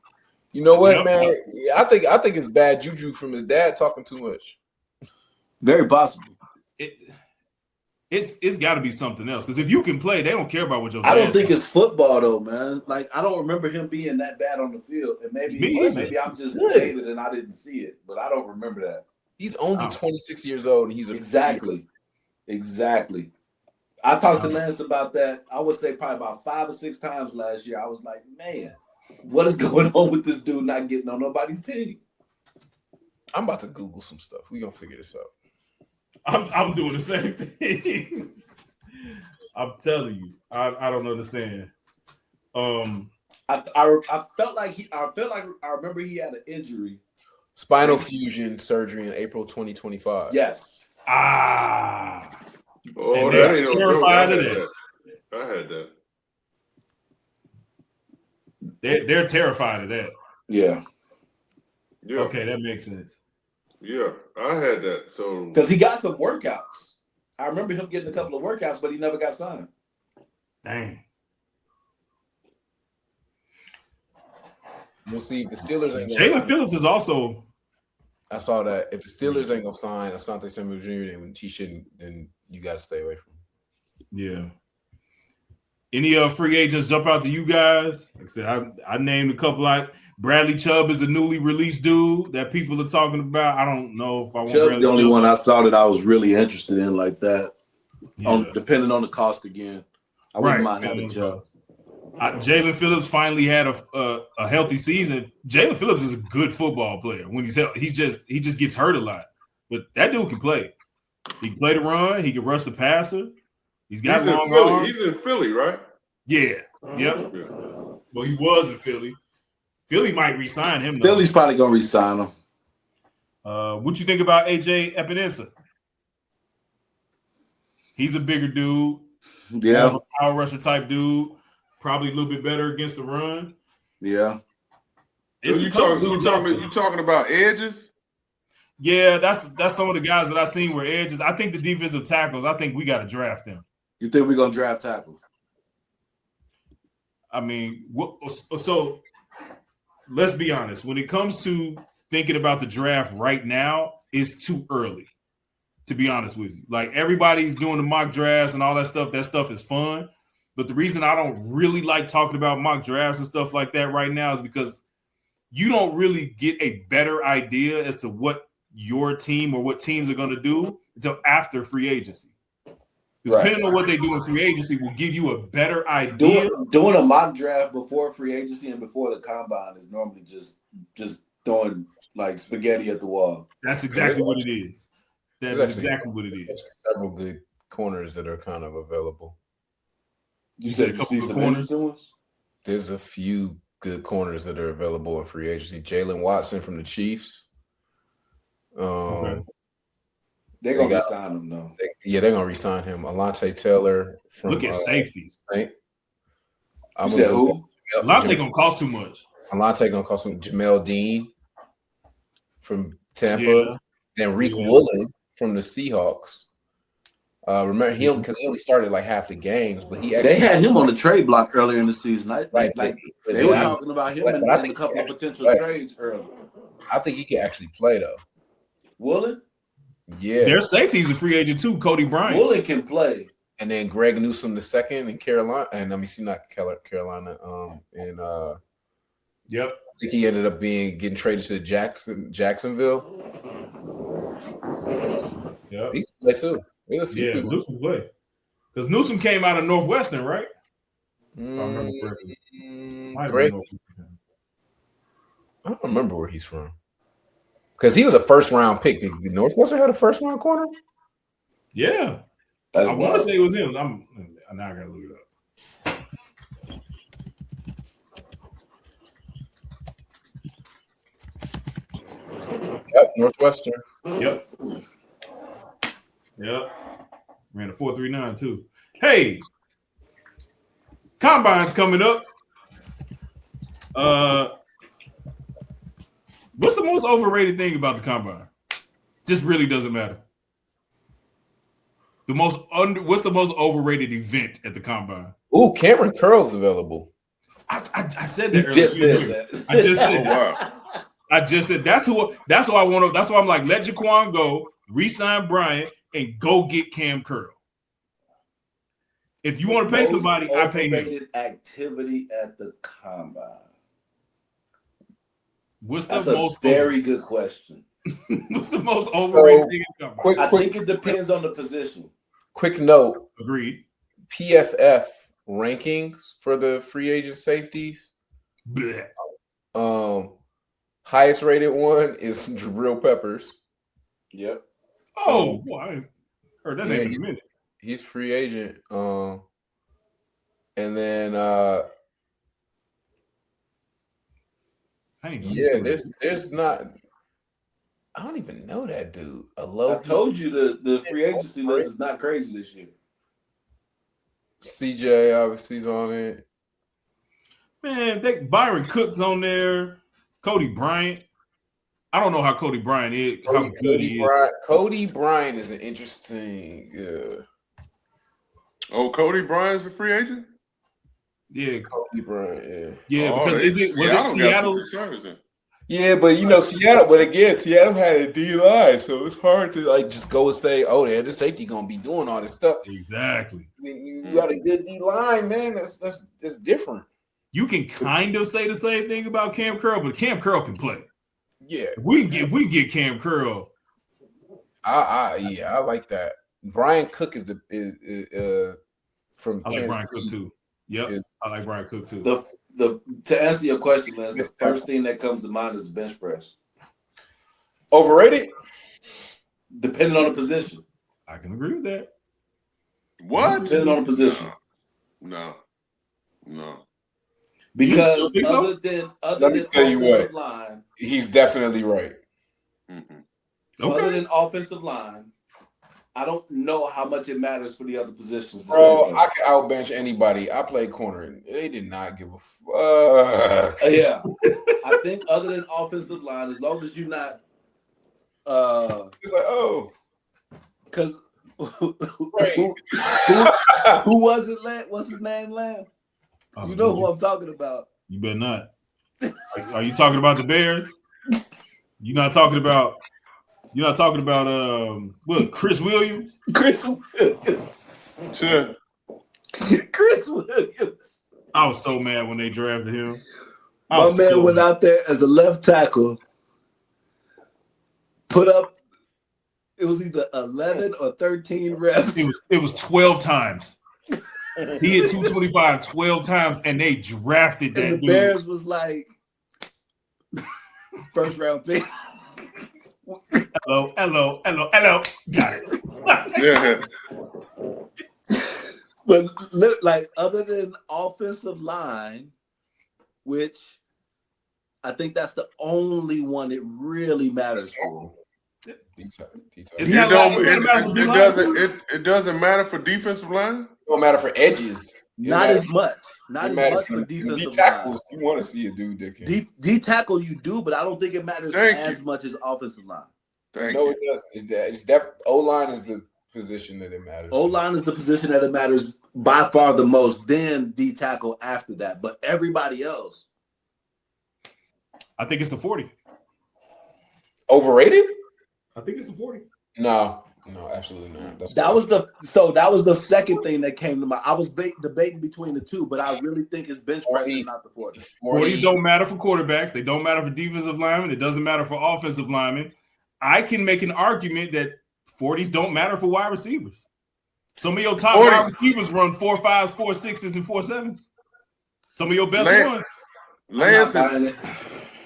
You know what, man? I think it's bad juju from his dad talking too much.
Very possible.
It It's got to be something else. Because if you can play, they don't care about what your.
I don't think it's football though, man. Like I don't remember him being that bad on the field, and maybe I'm just jaded and I didn't see it, but I don't remember that.
He's only 26 years old, and he's
exactly. I talked to Lance about that. I would say probably about 5 or 6 times last year. I was like, man, what is going on with this dude not getting on nobody's team?
I'm about to Google some stuff. We're gonna figure this out.
I'm doing the same things. I'm telling you, I don't understand.
I felt like I remember he had an injury.
Spinal fusion surgery in April 2025.
Yes.
Oh, that ain't terrified of that. I had that.
They're terrified of that.
Yeah.
Okay, that makes sense.
Yeah, I had that. So
because he got some workouts. I remember him getting a couple of workouts, but he never got signed.
Dang.
We'll see if the Steelers ain't.
Jalen Phillips is also.
I saw that if the Steelers ain't gonna sign Asante Samuel Jr., then he shouldn't. Then you got to stay away from him.
Yeah. Any free agents jump out to you guys? Like I said, I named a couple. Like Bradley Chubb is a newly released dude that people are talking about. I don't know if I want
Chubb's the only one I saw that I was really interested in like that.
Yeah.
Depending on the cost again. I wouldn't mind having Chubb.
Jalen Phillips finally had a healthy season. Jalen Phillips is a good football player when he's healthy. He just gets hurt a lot, but that dude can play. He can play the run. He can rush the passer. He's got long arms.
He's in Philly, right?
Yeah. Yep. Yeah. Well, he was in Philly. Philly might re-sign him, though.
Philly's probably gonna re-sign him.
What you think about AJ Epinesa? He's a bigger dude.
Yeah.
A power rusher type dude. Probably a little bit better against the run.
Yeah.
You talking about edges?
Yeah, that's some of the guys that I seen were edges. I think the defensive tackles, I think we got to draft them.
You think we're going to draft tackles?
I mean, so let's be honest. When it comes to thinking about the draft right now, it's too early, to be honest with you. Like, everybody's doing the mock drafts and all that stuff. That stuff is fun. But the reason I don't really like talking about mock drafts and stuff like that right now is because you don't really get a better idea as to what your team or what teams are going to do until after free agency. Right. Depending on what they do in free agency will give you a better idea.
Doing a mock draft before free agency and before the combine is normally just throwing like spaghetti at the wall.
That's exactly what it is. That is exactly what it is.
There's several good corners that are kind of available.
You said a couple of corners?
There's a few good corners that are available in free agency. Jalen Watson from the Chiefs.
Okay. They're going to re-sign him, though.
They're going to re-sign him. Alontae Taylor from
Look at safeties.
Right?
Alontae going to cost too much.
Alontae going to cost him. Jamel Dean from Tampa. Yeah. Then Reek Woolen from the Seahawks. Remember him because he only started like half the games, but
they had him on the trade block earlier in the season. They were talking about him and a couple of potential trades earlier.
I think he can actually play though.
Woolen?
Yeah.
Their safety's a free agent too, Cody Bryant.
Woolen can play.
And then Greg Newsome II in Carolina. And let me see, not Carolina.
Yep.
I think he ended up getting traded to Jacksonville.
Yep.
He can play too. Yeah,
Newsome play. Because Newsome came out of Northwestern, right? If I remember correctly.
I don't remember where he's from. Because he was a first-round pick. Did Northwestern have a first-round corner?
Yeah. I want to say it was him. Now I got to look it
up. Yep, Northwestern.
Yep. Ran a 4.39 too. Hey, Combine's coming up. What's the most overrated thing about the Combine? Just really doesn't matter. What's the most overrated event at the Combine?
Ooh, Cameron Curl's available.
I said that earlier. I just said that. I just said that's who I want to. That's why I'm like, let Jaquan go, re-sign Bryant, and go get Cam Curl. If you want to pay
Most
somebody, I pay him.
overrated activity at the combine.
What's the
That's a
most
very good question.
What's the most overrated thing in the combine?
I think it depends on the position.
Quick note:
Agreed.
PFF rankings for the free agent safeties.
Blech.
Highest rated one is Jabril Peppers.
Yep.
Oh, boy, I ain't heard that name in a minute.
He's free agent. And then there's not. I don't even know that dude.
I told you the free agency list is not crazy this year.
CJ obviously is on it.
Man, Byron Cook's on there. Cody Bryant. I don't know how Cody Bryant is, how good he is.
Cody Bryant is an interesting.
Oh, Cody Bryant's a free agent?
Yeah, Cody Bryant.
Yeah, because was it Seattle?
Yeah, but Seattle. But again, Seattle had a D line, so it's hard to just go and say, "Oh, yeah, the safety gonna be doing all this stuff."
Exactly.
You got a good D line, man. That's different.
You can kind of say the same thing about Cam Curl, but Cam Curl can play.
Yeah,
we get Cam Curl.
I like that. Brian Cook is from.
I like Brian Cook too. Yep, I like Brian Cook too.
To answer your question, Lance, the first thing that comes to mind is the bench press.
Overrated?
Depending on the position.
I can agree with that.
What?
Depending on the position.
No.
Because
so?
other than offensive line,
he's definitely right.
Okay.
Other than offensive line, I don't know how much it matters for the other positions.
Bro, I can outbench anybody. I played corner, and they did not give a fuck.
Yeah. I think other than offensive line, as long as you're not
it's like, oh.
Because who was it, Lance? What's his name, Lance? You know who I'm talking about.
You better not. Are you talking about the Bears? You're not talking about what, Chris Williams?
Chris Williams.
Sure.
Chris Williams.
I was so mad when they drafted him.
My man went out there as a left tackle, put up, it was either 11 or 13 reps.
It was 12 times. He hit 225 12 times, and they drafted that
and the
dude.
Bears was like, first round pick.
Hello. Got it.
Yeah.
But like, other than offensive line, which I think that's the only one it really matters for.
It doesn't matter for defensive line.
It don't matter for edges.
Not as much for defensive
D tackles. You want to see a dude that can
D tackle. You do, but I don't think it matters as much as offensive line.
It does. O line is the position that it matters.
O line is the position that it matters by far the most. Then D tackle after that, but everybody else.
I think it's the 40.
Overrated?
I think it's the 40.
No, absolutely not.
That was the second thing that came to mind. I was debating between the two, but I really think it's bench press and not the 40.
40s don't matter for quarterbacks. They don't matter for defensive linemen. It doesn't matter for offensive linemen. I can make an argument that 40s don't matter for wide receivers. Some of your top wide receivers run 4.5s, 4.6s, and 4.7s. Some of your best ones.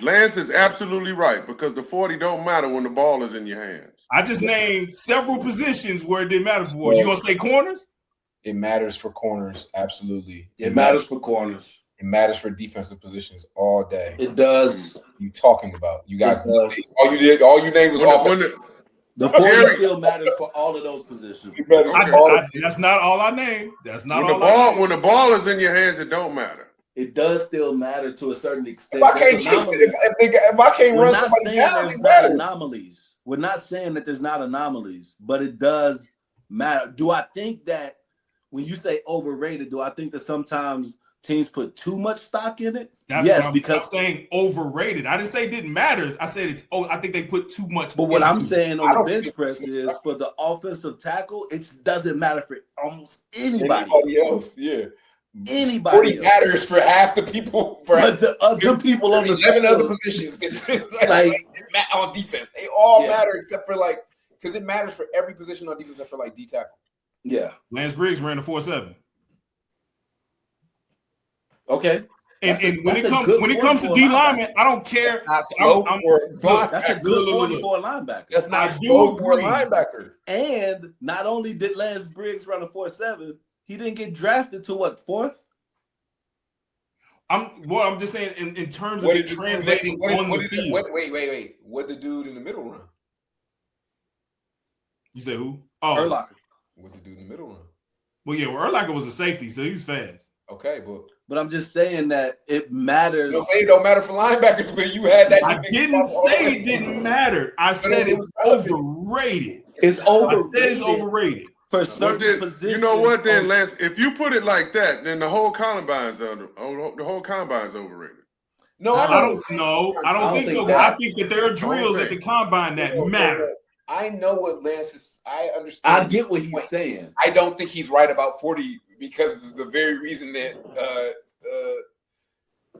Lance is absolutely right, because the 40 don't matter when the ball is in your hands.
I just named several positions where it didn't matter for. You gonna say corners?
It matters for corners, absolutely.
It matters for corners.
It matters for defensive positions all day.
It does.
What are you talking about? You guys, all you named was offensive.
The 40 still matters for all of those positions.
That's not all I named. That's not all I named.
When the ball is in your hands, it don't matter.
It does still matter to a certain extent.
If I can't chase it, if I can't run somebody down, it matters.
Anomalies. We're not saying that there's not anomalies, but it does matter. Do I think that when you say overrated, do I think that sometimes teams put too much stock in it?
That's
yes,
what
because
I'm saying overrated. I didn't say it didn't matter. I said it's. Oh, I think they put too much.
But what I'm
into it.
saying
I
on the
don't
bench
think-
press is for the offensive tackle, it doesn't matter for almost anybody.
Anybody else, yeah. 40
Anybody else.
matters for half the people. For
But the other people on the
11 other
field,
positions, it's
like
on defense, they all
Yeah.
matter except for like because it matters for every position on defense except for like D tackle.
yeah,
Lance Briggs ran a 4.7.
okay.
And when it
that's a
comes
good
when it
point
comes
for
to
a
D
linebacker.
lineman, I don't care.
Not slow
I'm-
for a
look,
That's a
linebacker.
good
look,
40
look.
for a linebacker.
That's not
I do
slow for a
agree.
linebacker.
And not only did Lance Briggs run a 4.7, he didn't get drafted to what, 4th?
I'm just saying in terms of
What
it
did
translating on the field.
Wait. What the dude in the middle run?
You say who? Oh,
Urlacher.
What the dude in the middle run?
well, yeah. Well, Urlacher was a safety, so he was fast.
Okay, but
But I'm just saying that it matters.
don't say it don't matter for linebackers, but you had that.
I didn't say it didn't matter. I said it was overrated.
It's
I
overrated
said it's overrated.
for
Well,
certain
then,
positions.
you know what, then,
on-
Lance? If you put it like that, then the whole combine's overrated.
No,
I
know.
don't know. I don't think so.
think that-
I think that there are drills at the combine that matter.
I know what Lance is. I understand.
I get what he's saying.
I don't think he's right about 40 because of the very reason that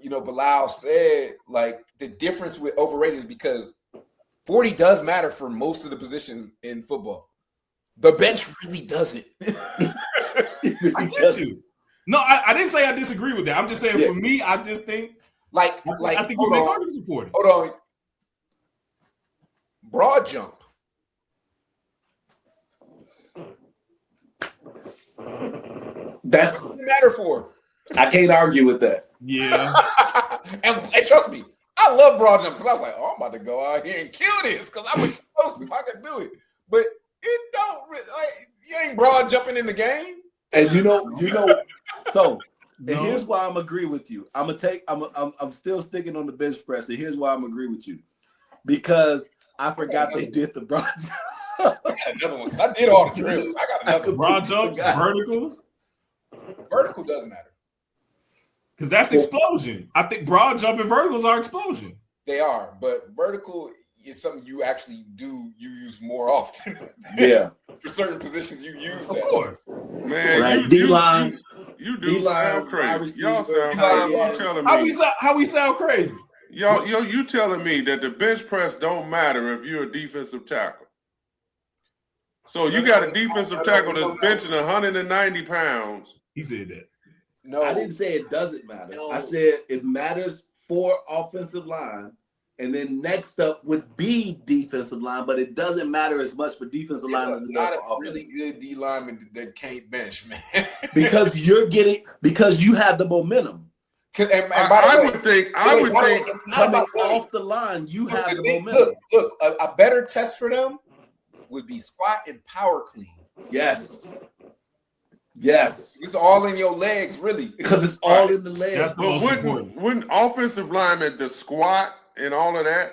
Bilal said, like, the difference with overrated is because 40 does matter for most of the positions in football. The bench really doesn't.
I get you. No, I didn't say I disagree with that. I'm just saying
Yeah.
for me, I just think
like
I think you
hold
make
on,
arguments for it.
hold on. Broad jump.
That's
What does it matter for?
I can't argue with that.
Yeah.
and trust me, I love broad jump because I was like, oh, I'm about to go out here and kill this because I'm explosive. I can do it. But it don't really, like, you ain't broad jumping in the game.
And you know, so
No.
and here's why I'm agree with you. I'm still sticking on the bench press, and here's why I'm agree with you. Because I forgot they did the broad jump.
I got another one. I did all the drills. I got another one.
Broad jumps, verticals,
Vertical does matter.
because that's explosion. I think broad jump and verticals are explosion.
They are, but vertical is something you actually you use more often.
Yeah.
For certain positions, you use
Of
that.
course.
Man,
Right, D-line.
You do
D-line,
sound
wide
crazy. Y'all
receiver,
sound
tight
crazy. You
end.
telling
How
me?
we sound crazy?
You telling me that the bench press don't matter if you're a defensive tackle. So you got a defensive tackle that's benching 190 pounds.
He said that.
No,
I didn't say it doesn't matter.
No.
I said it matters for offensive line, and then next up would be defensive line, but it doesn't matter as much for defensive line as
There's
it
a
does
lot
for
of
offense.
really good D linemen that can't bench, man.
Because you have the momentum.
And by
I
the way,
would think. I would think.
it's not
Coming
about
off the line, you
Look,
have the
they-
momentum.
Look, a better test for them would be squat and power clean.
Yes. Yes.
It's all in your legs, really.
Because it's all in the legs.
That's the
But
most important.
wouldn't offensive linemen the squat and all of that,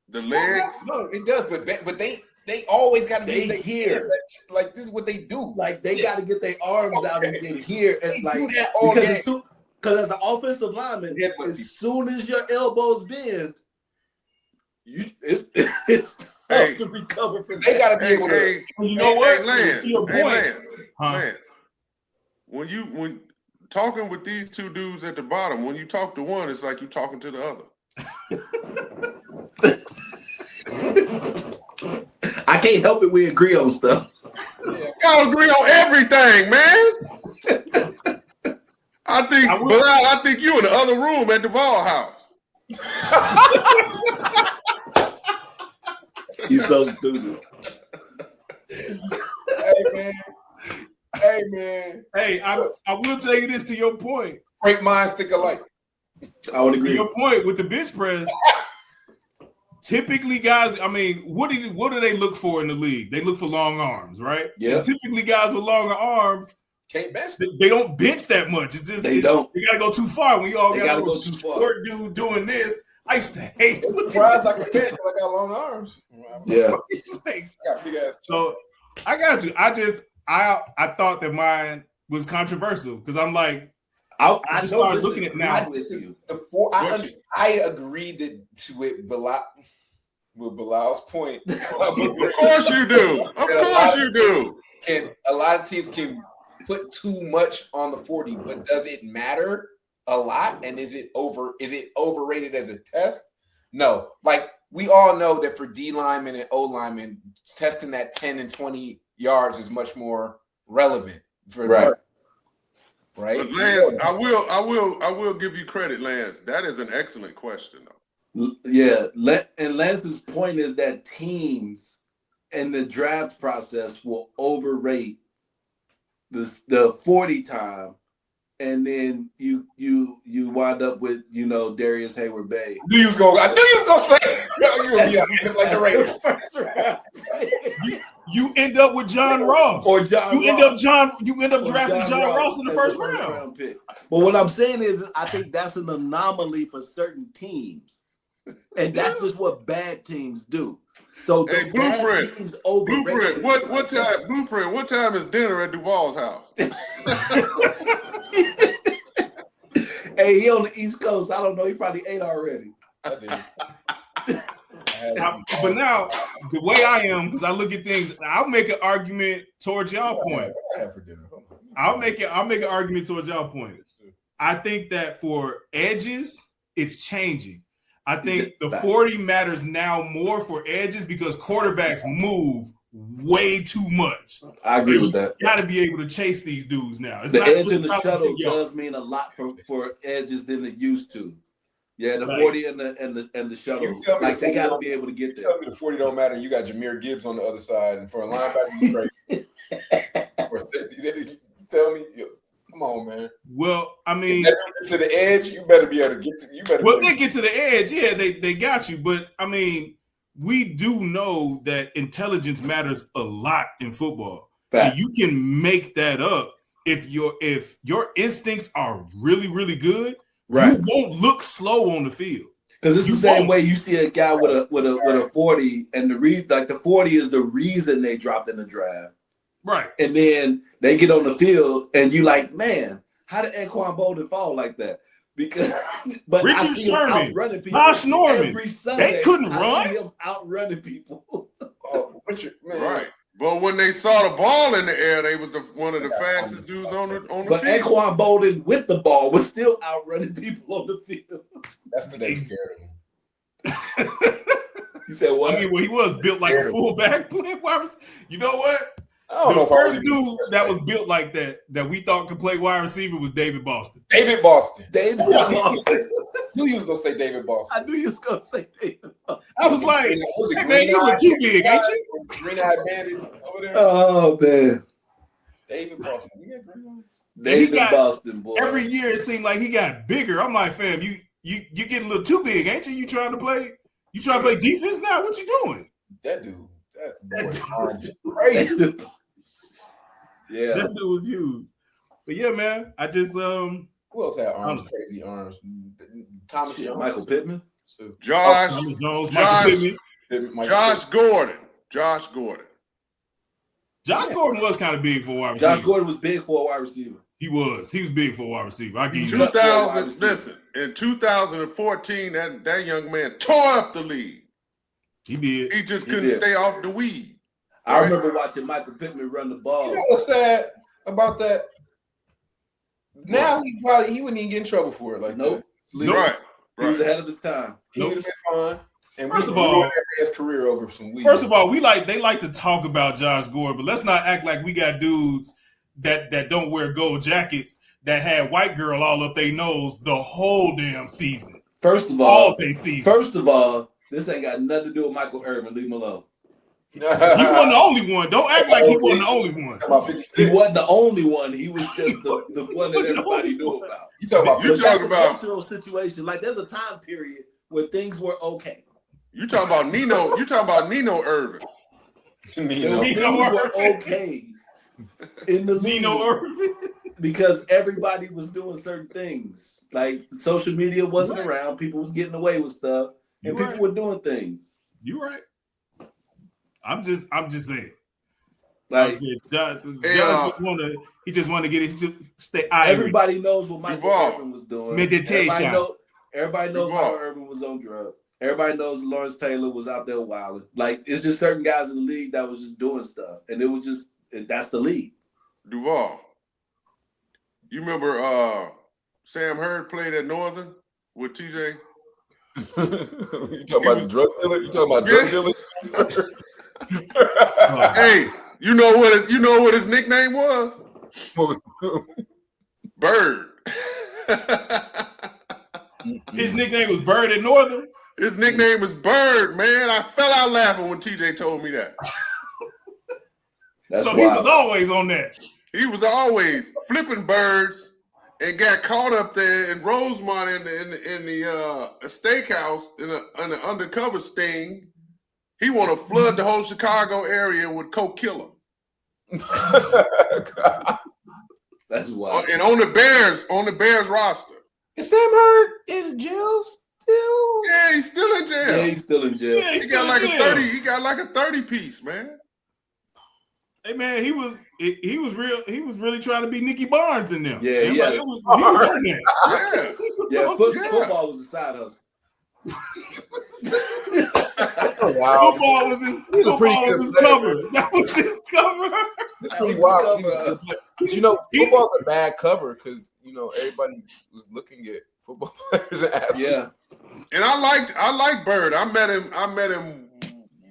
the legs?
No, it does, but they always got to
They
use their
hear.
hands. Like this is what they do.
Like they got to get their arms out and get here, and
They
like
do that all
because
game.
because as an offensive lineman,
Yeah, but-
as soon as your elbows bend, it's
Hey.
tough to recover from
They
that.
got to be
Hey,
able to.
hey,
You know what?
hey, Lance,
To your
hey,
point.
Lance,
Huh?
Lance. When talking with these two dudes at the bottom, when you talk to one, it's like you talking to the other.
I can't help it. We agree on stuff.
Y'all agree on everything, man. I think you in the other room at the ball house.
You're so stupid.
Hey man.
Hey, I will tell you this to your point.
Great minds think alike.
I would
To
agree.
your point with the bench press. Typically, guys, I mean, what do they look for in the league? They look for long arms, right?
Yeah.
And typically, guys with longer arms,
Can't bench.
they don't bench that much. It's just
They don't.
You gotta go too far when you all
They
got
gotta
a
go
little
too far.
short dude doing this. I used to hate.
I'm surprised I can bench because I got long arms.
Yeah.
It's like,
I got big ass chest.
so I got you. I thought that mine was controversial because I'm like, I
I
just
don't
started looking at
disagree
now.
with you.
I agree that with Bilal's point.
Of course you do. Of course you do.
A lot of teams can put too much on the 40, but does it matter a lot? And is it overrated as a test? No. Like we all know that for D linemen and O linemen, testing that 10 and 20 yards is much more relevant for
Right.
Right.
But Lance, I will give you credit, Lance. That is an excellent question, though.
Yeah, and Lance's point is that teams in the draft process will overrate the 40 time, and then you wind up with Darius Hayward Bay.
I knew you was gonna say like the Raiders.
You end up with John Ross,
Or John
you end
Ross.
up drafting John
Ross
Ross in the
as
first
a
round.
pick. But what I'm saying is, I think that's an anomaly for certain teams, and that's just what bad teams do. So the
Hey,
bad
Blueprint.
teams overrate
Blueprint.
things
What
like that.
time? Blueprint. What time is dinner at Duval's house?
Hey, he on the East Coast. I don't know. He probably ate already.
But now, the way I am, because I look at things, I'll make an argument towards y'all point. I'll make an argument towards y'all point. I think that for edges, it's changing. I think the 40 matters now more for edges because quarterbacks move way too much.
I agree with that.
You got to be able to chase these dudes now. It's
The
not
edge
just
and the
about
shuttle
to
does mean a lot for edges than it used to. Yeah, the
Right.
40 and the shuttle,
You tell me
like
the
they got to
40
be able to get
You
there.
tell me the 40 don't matter. You got Jahmyr Gibbs on the other side, and for a linebacker, you crazy. Or tell me, come on, man.
Well, I mean,
To the edge, you better be able to get to. You better.
well, they get to the edge. Yeah, they got you. But I mean, we do know that intelligence matters a lot in football.
Fact.
And you can make that up if your instincts are really, really good.
Right.
You won't look slow on the field.
Because it's
You
the same
won't.
way you see a guy with a 40, and the 40 is the reason they dropped in the draft.
Right.
And then they get on the field, and you like, man, how did Anquan Bolden fall like that? Because but I
Richard
see him
Sherman,
outrunning people
Josh Norman,
every Sunday.
they couldn't
I
run.
see him outrunning people.
Oh, Richard, man.
Right. But when they saw the ball in the air, they was one of the fastest dudes on the
But
field.
Anquan Bolden with the ball was still outrunning people on the field.
That's the they scared of him.
You said what?
I mean, well, he was built like a fullback. You know what?
I don't know
The
if I
first
really
dude that was built like that we thought could play wide receiver was David Boston.
David Boston.
David Boston.
Knew you was gonna say David Boston.
I knew you was gonna say David Boston.
I was like,
Was it
hey man, you look too big, ain't you?
Green-eyed bandit over there.
Oh man,
David Boston. You got green eyes?
David
got-
Boston, boy.
Every year it seemed like he got bigger. I'm like, fam, you get a little too big, ain't you? You trying to play defense now? What you doing?
That dude. That boy
That
arms crazy.
Yeah.
That dude was huge. But yeah, man, I just
Who else had arms?
Um,
Crazy arms. Thomas Jones.
Michael Pittman.
So,
Josh
Thomas Jones,
Josh-
Michael Pittman.
Michael
Josh Gordon. Josh Gordon.
Josh Gordon was kind of big for a wide receiver.
Josh Gordon was big for a wide receiver.
He was big for a wide receiver. I give you
Two-
that.
2000. Listen, in 2014, that young man tore up the league.
He did.
He just
He
couldn't
did.
stay off the weed.
I remember watching Michael Pittman run the ball.
You know what's sad about that? Now he wouldn't even get in trouble for it. Like
Nope.
Nope.
Right.
He was
Right.
ahead of his time.
He would have been fine. And
First
we
of all-
ruined that man's career over some weed.
First of all, they like to talk about Josh Gordon, but let's not act like we got dudes that don't wear gold jackets that had white girl all up their nose the whole damn season.
First of
All
all,
day season.
this ain't got nothing to do with Michael Irvin. Leave him alone.
He wasn't the only one. Don't act like he wasn't the only one.
about
He
56.
wasn't the only one. He was just the one that everybody knew about.
You talking about
You
But
56?
that's
talking
a
about-
cultural situation. Like there's a time period where things were okay.
You talking about Nino? You talking about Nino Irvin?
Nino.
Things were okay in the league
Nino Irvin.
because everybody was doing certain things. Like social media wasn't around, people was getting away with stuff, and
You're
people were doing things.
You right. I'm just saying.
Like
Josh
Hey,
just want to get his stay iron.
everybody knows what Michael
Duval.
Irvin was doing.
Meditation.
Everybody knows
Duval.
Michael Irvin was on drugs. Everybody knows Lawrence Taylor was out there wilding. Like it's just certain guys in the league that was just doing stuff, and it was just that's the league.
Duval. You remember Sam Hurd played at Northern with TJ?
You talking about drug dealer? You talking about drug dealers?
Hey, you know what his nickname was?
What was-
Bird.
His nickname was Bird at Northern.
His nickname was Bird, man. I fell out laughing when TJ told me that.
That's
So
wild.
he was always on that.
He was always flipping birds and got caught up there in Rosemont in the steakhouse in an undercover sting. He want to flood the whole Chicago area with coke killer.
That's wild.
And on the Bears roster.
Is Sam Hurd in jail still?
Yeah, he's still in jail.
Yeah, he's still in jail.
Yeah,
He got like a 30. He got like a 30 piece, man.
Hey man, he was really trying to be Nicky Barnes in them.
Yeah,
Man,
yeah.
like, he was on there.
Yeah.
He was
Yeah,
on-
football was a side hustle.
That's so wild.
Football was his,
He's a pretty
football
good
was his
player.
cover. That was his cover.
It's
That
pretty
was
wild.
the cover.
But you know, football's a bad cover because everybody was looking at football players and athletes.
Yeah.
And I liked Bird. I met him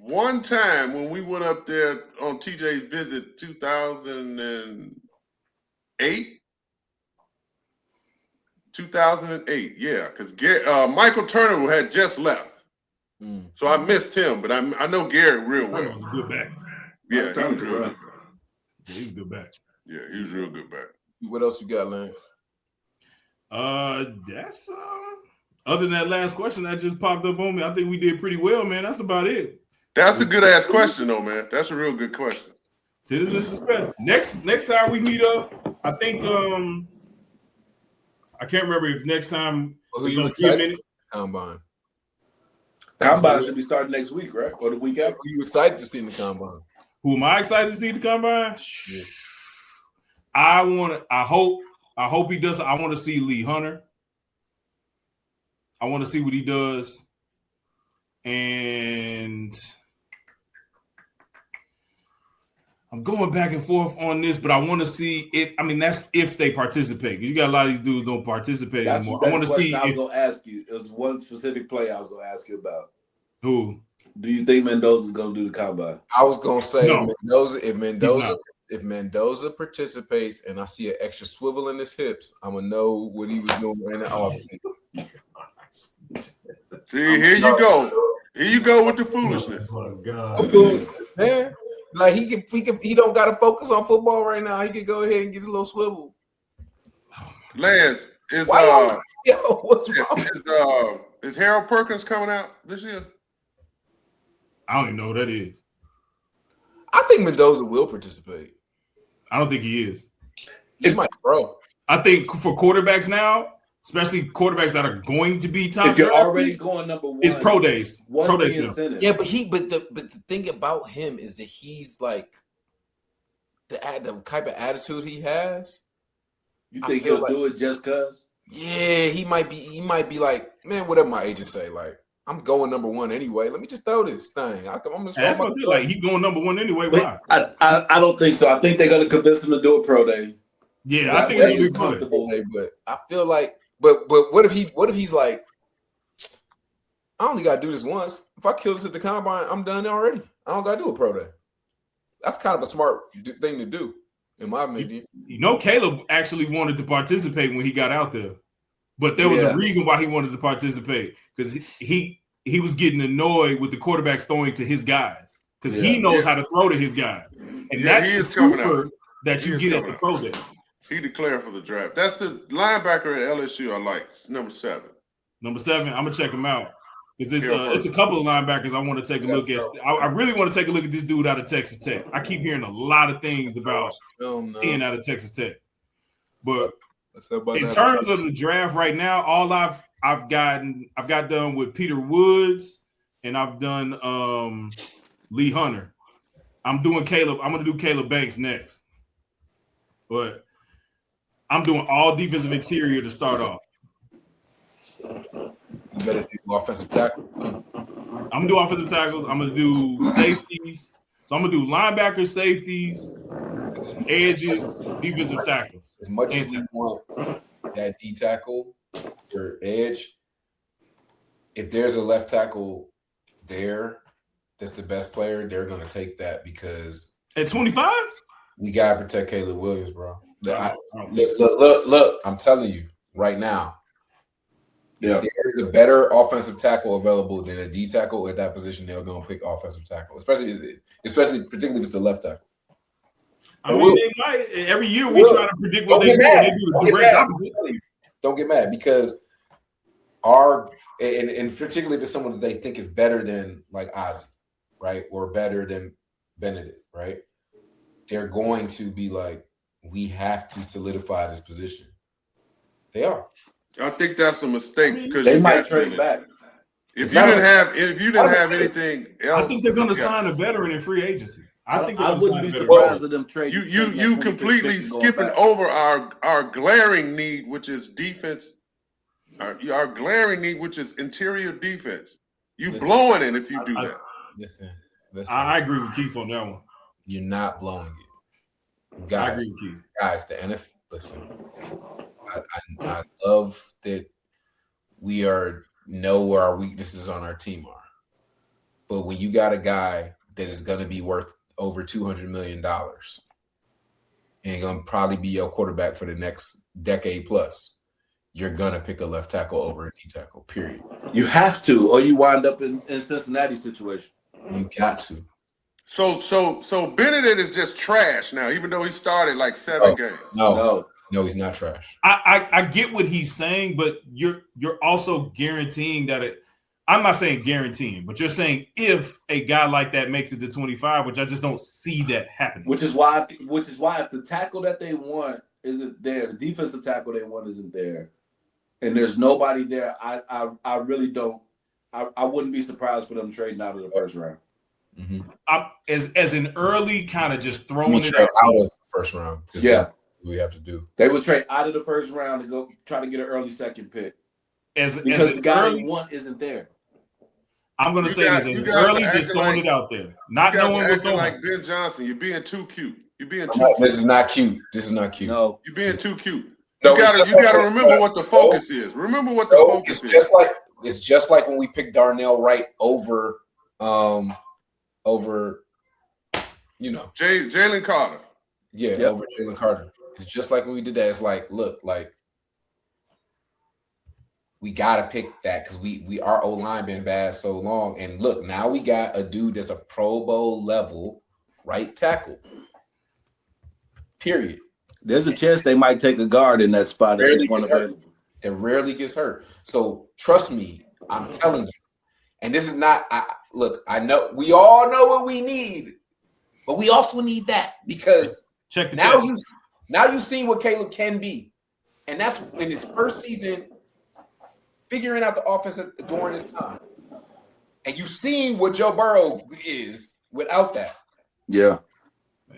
one time when we went up there on TJ's visit 2008. 2008, yeah, because Michael Turner had just left. So I missed him, but I know Gary real
That
well.
was a good back.
Yeah, he was real good.
Yeah, he was a good back.
Yeah, he was real good back.
What else you got, Lance?
That's other than that last question that just popped up on me, I think we did pretty well, man. That's about it.
That's a good ass question, though, man. That's a real good question.
Citizens suspect. Next time we meet up, I think I can't remember if next time
Who
it's
you
gonna be a
excited to
minute.
see in the combine?
Combine should be starting next week, right? Or the week
Who
after.
you excited to see in the combine?
Who am I excited to see at the combine?
Yeah.
I hope he does. I want to see Lee Hunter. I want to see what he does. And I'm going back and forth on this, but I want to see it. I mean, that's if they participate. You got a lot of these dudes don't participate
That's
anymore.
the
I want to see
question I was
if,
going to ask you. It was one specific play I was going to ask you about.
who.
Do you think Mendoza's going to do the combine?
I was gonna say
No.
if Mendoza participates and I see an extra swivel in his hips, I'm gonna know what he was doing in the offseason.
See, here you go. Here you go with the foolishness.
Oh my
I'm doing man. Like he don't gotta focus on football right now. He can go ahead and get a little swivel.
Lance, is
Yo, what's wrong?
is Harold Perkins coming out this year?
I don't even know what that is.
I think Mendoza will participate.
I don't think he is.
He might throw.
I think for quarterbacks now, especially quarterbacks that are going to be top,
If you're
draft
already
picks,
going number one,
it's pro days.
what's
Pro
the
days now.
incentive?
Yeah, but the thing about him is that he's like the type of attitude he has.
You
I
think
feel
he'll
like-
do it just because?
Yeah, he might be like, man, whatever my agent say, like, I'm going number one anyway. Let me just throw this thing. I'm just
That's what I feel like. He's going number one anyway. Why?
But I don't think so. I think they're going to convince him to do a pro day.
Yeah,
That
I think
way
he'll
he's
be good.
comfortable.
But I feel like, but what if he's like, I only got to do this once. If I kill this at the combine, I'm done already. I don't got to do a pro day. That's kind of a smart thing to do, in my opinion.
You know, Caleb actually wanted to participate when he got out there, but there was
Yeah.
a reason why he wanted to participate because he was getting annoyed with the quarterbacks throwing to his guys because he
Yeah.
knows how to throw to his guys, and
Yeah,
that's
he
the
is coming
trooper
out.
that
He
you
is
get at
coming
the
out.
pro day.
He declared for the draft. That's the linebacker at LSU I like. It's number 7.
Number 7, I'm gonna check him out because
Yeah,
it's a couple of linebackers I want to take a look at. I really want to take a look at this dude out of Texas Tech. I keep hearing a lot of things about seeing out of Texas Tech, but in terms of the draft right now, all I've got done with Peter Woods and I've done Lee Hunter. I'm doing Caleb. I'm going to do Caleb Banks next. But I'm doing all defensive interior to start off.
You better do offensive tackle.
I'm going to do offensive tackles. I'm going to do safeties. So I'm going to do linebackers, safeties, edges, defensive tackles.
As much as we want that D tackle or edge, if there's a left tackle there that's the best player, they're going to take that because
at 25,
we got to protect Caleb Williams, bro. Look, I'm telling you right now, there's a better offensive tackle available than a D tackle at that position. They're going to pick offensive tackle, especially particularly if it's a left tackle.
I mean, they might. Every year we try to predict what they do. They do the direct opposite.
Don't get mad because and particularly if it's someone that they think is better than like Ozzie, right, or better than Benedict, right? They're going to be like, we have to solidify this position. They are.
I think that's a mistake because
they might trade back.
If you didn't have anything else,
I think they're going to sign a veteran in free agency. I think
I wouldn't be surprised if them trade.
You completely skipping over our glaring need, which is defense. Our glaring need, which is interior defense. You blowing it if you do that.
Listen.
I agree with Keith on that one.
You're not blowing it, guys.
I agree with Keith.
Guys, the NFL. Listen, I love that we know where our weaknesses on our team are, but when you got a guy that is going to be worth over $200 million and going to probably be your quarterback for the next decade plus, you're going to pick a left tackle over a D tackle, period.
You have to, or you wind up in Cincinnati situation.
You got to.
So Benedict is just trash now, even though he started like 7 games.
No, he's not trash.
I get what he's saying, but you're also guaranteeing that it. I'm not saying guaranteeing, but you're saying if a guy like that makes it to 25, which I just don't see that happening.
Which is why if the tackle that they want isn't there, the defensive tackle they want isn't there, and there's nobody there, I really don't. I wouldn't be surprised for them trading out of the first round.
Mm-hmm.
As an early kind of just throwing it
out of the first round.
Yeah,
that's what we have to do.
They would trade out of the first round to go try to get an early second pick because the guy they want isn't there.
I'm going to say this as early, just throwing it out there, not knowing what's going on.
Like Ben Johnson, you're being too cute. You're being too.
This is not cute.
No,
you're being too cute.
No,
you got to remember what the focus is. Remember what the focus is.
It's just like when we picked Darnell Wright over
Jalen Carter.
Yeah, over Jalen Carter. It's just like when we did that. It's like, look, like we gotta pick that because we our O-line been bad so long. And look, now we got a dude that's a Pro Bowl level right tackle. Period.
There's a chance they might take a guard in that spot if there's one available.
That rarely gets hurt. So trust me, I'm telling you. And this is not. I know we all know what we need, but we also need that because now you've seen what Caleb can be, and that's in his first season, figuring out the offense during his time, and you've seen what Joe Burrow is without that.
Yeah,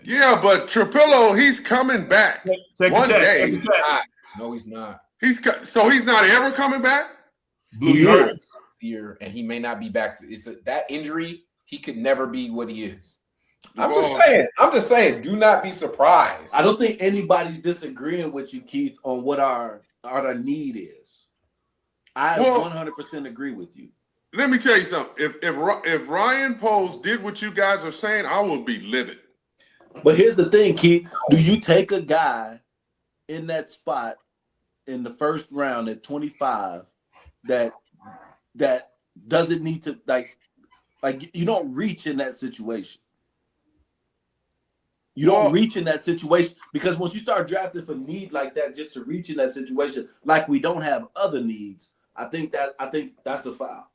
but Trapillo, he's coming back one day.
No, he's not.
He's not ever coming back.
Year, and he may not be back to that injury. He could never be what he is. I'm just saying. Do not be surprised.
I don't think anybody's disagreeing with you, Keith, on what our need is. I 100% agree with you.
Let me tell you something. If Ryan Poles did what you guys are saying, I would be livid.
But here's the thing, Keith. Do you take a guy in that spot in the first round at 25 that doesn't need to like you don't reach in that situation. You don't reach in that situation because once you start drafting for need like that, just to reach in that situation, like we don't have other needs, I think that's a foul.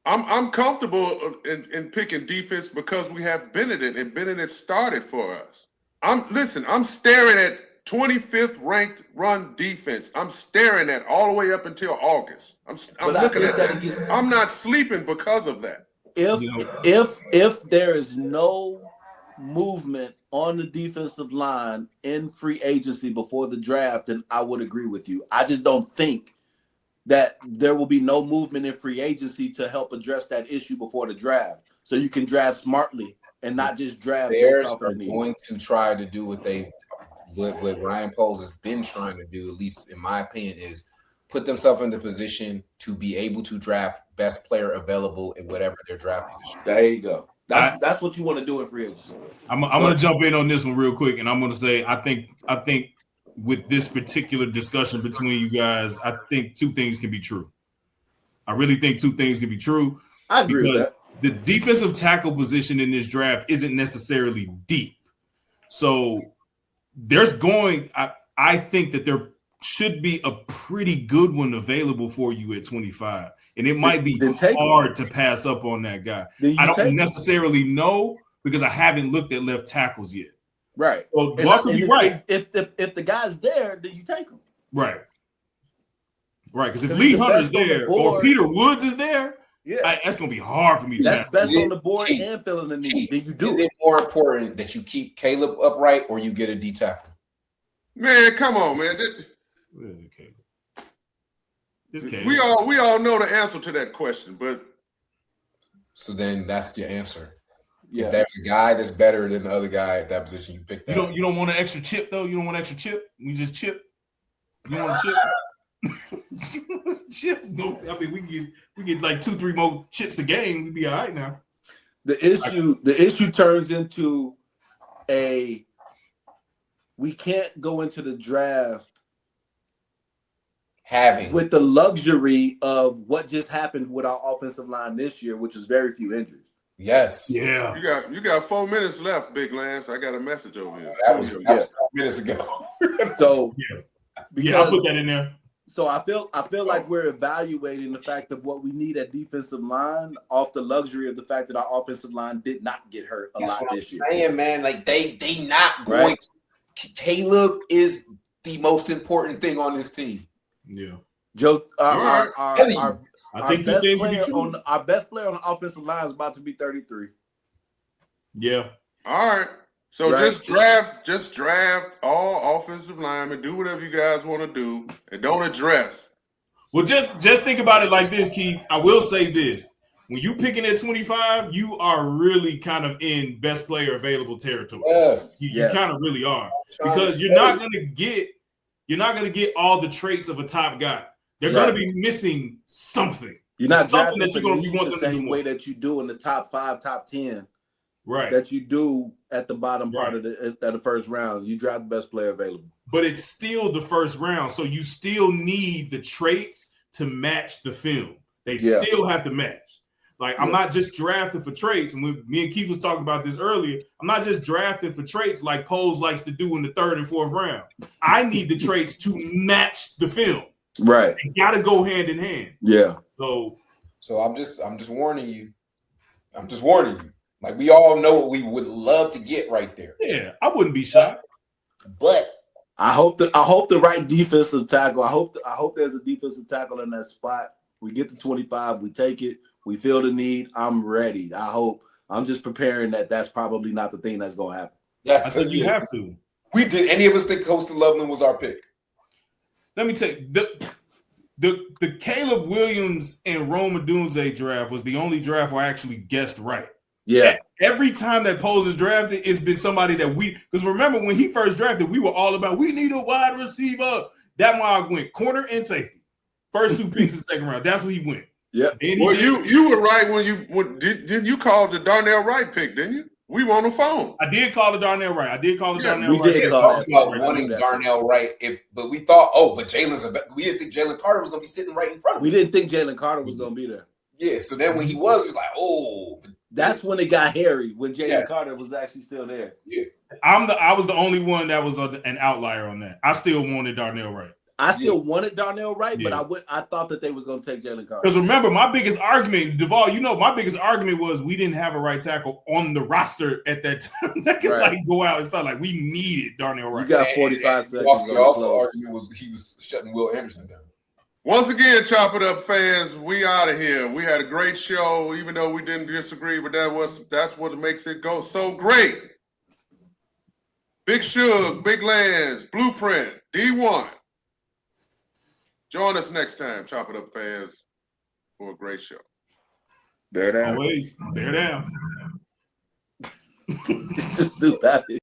I'm comfortable in picking defense because we have Benedict, and Benedict started for us. I'm staring at 25th ranked run defense. I'm staring at all the way up until August. I'm looking at that. I'm not sleeping because of that.
if there is no movement on the defensive line in free agency before the draft, then I would agree with you. I just don't think that there will be no movement in free agency to help address that issue before the draft. So you can draft smartly and not just draft.
Bears are going to try to do what Ryan Poles has been trying to do, at least in my opinion, is put themselves in the position to be able to draft best player available in whatever their draft position.
There you go. That's what you want to do in free agency.
I'm going to jump in on this one real quick, and I'm going to say I think with this particular discussion between you guys, I think two things can be true. I really think two things can be true.
I agree with that.
The defensive tackle position in this draft isn't necessarily deep. So I think that there should be a pretty good one available for you at 25. And it might be hard to pass up on that guy. I don't necessarily know because I haven't looked at left tackles yet.
Right.
So Buck, you're right.
If the guy's there, then you take him.
Right. Right. Because if Lee Hunter's there or Peter Woods is there, that's going to be hard for me to pass.
That's best on the board and filling the need. Then you do.
Is it more important that you keep Caleb upright or you get a D tackle?
Man, come on, man. We all know the answer to that question, but
so then that's your answer.
Yeah.
If there's a guy that's better than the other guy at that position, you pick that.
You don't want an extra chip though. You don't want an extra chip. We just chip. You want a chip? Chip. No, I mean we get like 2-3 more chips a game. We'd be all right now.
The issue turns into we can't go into the draft with the luxury of what just happened with our offensive line this year, which is very few injuries.
Yes.
Yeah.
You got 4 minutes left, Big Lance. I got a message over here.
That was 4 minutes ago.
So
I'll put that in there.
So I feel like we're evaluating the fact of what we need at defensive line off the luxury of the fact that our offensive line did not get hurt a lot this year.
Saying, man, like they not going to. Caleb is the most important thing on this team.
Yeah.
Joe, our best player on the offensive line is about to be 33.
Yeah.
All right. So just draft all offensive linemen, do whatever you guys want to do, and don't address.
Well, just think about it like this, Keith. I will say this. When you picking at 25, you are really kind of in best player available territory.
Yes.
You kind of really are. Because you're not gonna get all the traits of a top guy. They're gonna be missing something.
You're not
something that you're gonna want
the
them
same
to do
way that you do in the top 5, top 10.
Right.
That you do at the bottom part of the first round. You draft the best player available.
But it's still the first round. So you still need the traits to match the film. They still have to match. Like, I'm not just drafting for traits. And me and Keith was talking about this earlier. I'm not just drafting for traits like Poles likes to do in the 3rd and 4th round. I need the traits to match the film.
Right.
They got to go hand in hand.
Yeah.
So I'm just warning you. I'm just warning you. Like, we all know what we would love to get right there.
Yeah, I wouldn't be shocked.
But
I hope the right defensive tackle. I hope there's a defensive tackle in that spot. We get to 25, we take it, we feel the need. I'm ready. I'm just preparing that's probably not the thing that's gonna happen.
I think you have to.
Did any of us think Colston Loveland was our pick?
Let me tell you, the Caleb Williams and Rome Odunze draft was the only draft where I actually guessed right.
Yeah.
Every time that Poles is drafted, it's been somebody that because remember when he first drafted, we were all about we need a wide receiver. That Mog went corner and safety. First 2 picks in the 2nd round. That's what he went.
Yeah.
Well, you were right didn't you call the Darnell Wright pick, didn't you? We were on the phone.
I did call the Darnell Wright.
We did talk about wanting Darnell Wright, but we thought, but we didn't think Jalen Carter was going to be sitting right in front of him.
We didn't think Jalen Carter was going to be there.
Yeah, so then when he was like,
that's when it got hairy, when Jalen Carter was actually still there.
Yeah.
I was the only one that was an outlier on that. I still wanted Darnell Wright.
I still wanted Darnell Wright, but I thought that they was going to take Jalen Carter.
Because remember, my biggest argument, Duvall, my biggest argument was we didn't have a right tackle on the roster at that time that could go out and start. Like, we needed Darnell Wright.
You got 45 seconds.
Also, argument was he was shutting Will Anderson down.
Once again, Chop It Up fans, we out of here. We had a great show, even though we didn't disagree, but that's what makes it go so great. Big Suge, Big Lance, Blueprint, D1. Join us next time, Chop It Up fans, for a great show.
Bear down.
Always bear down.
This is about it.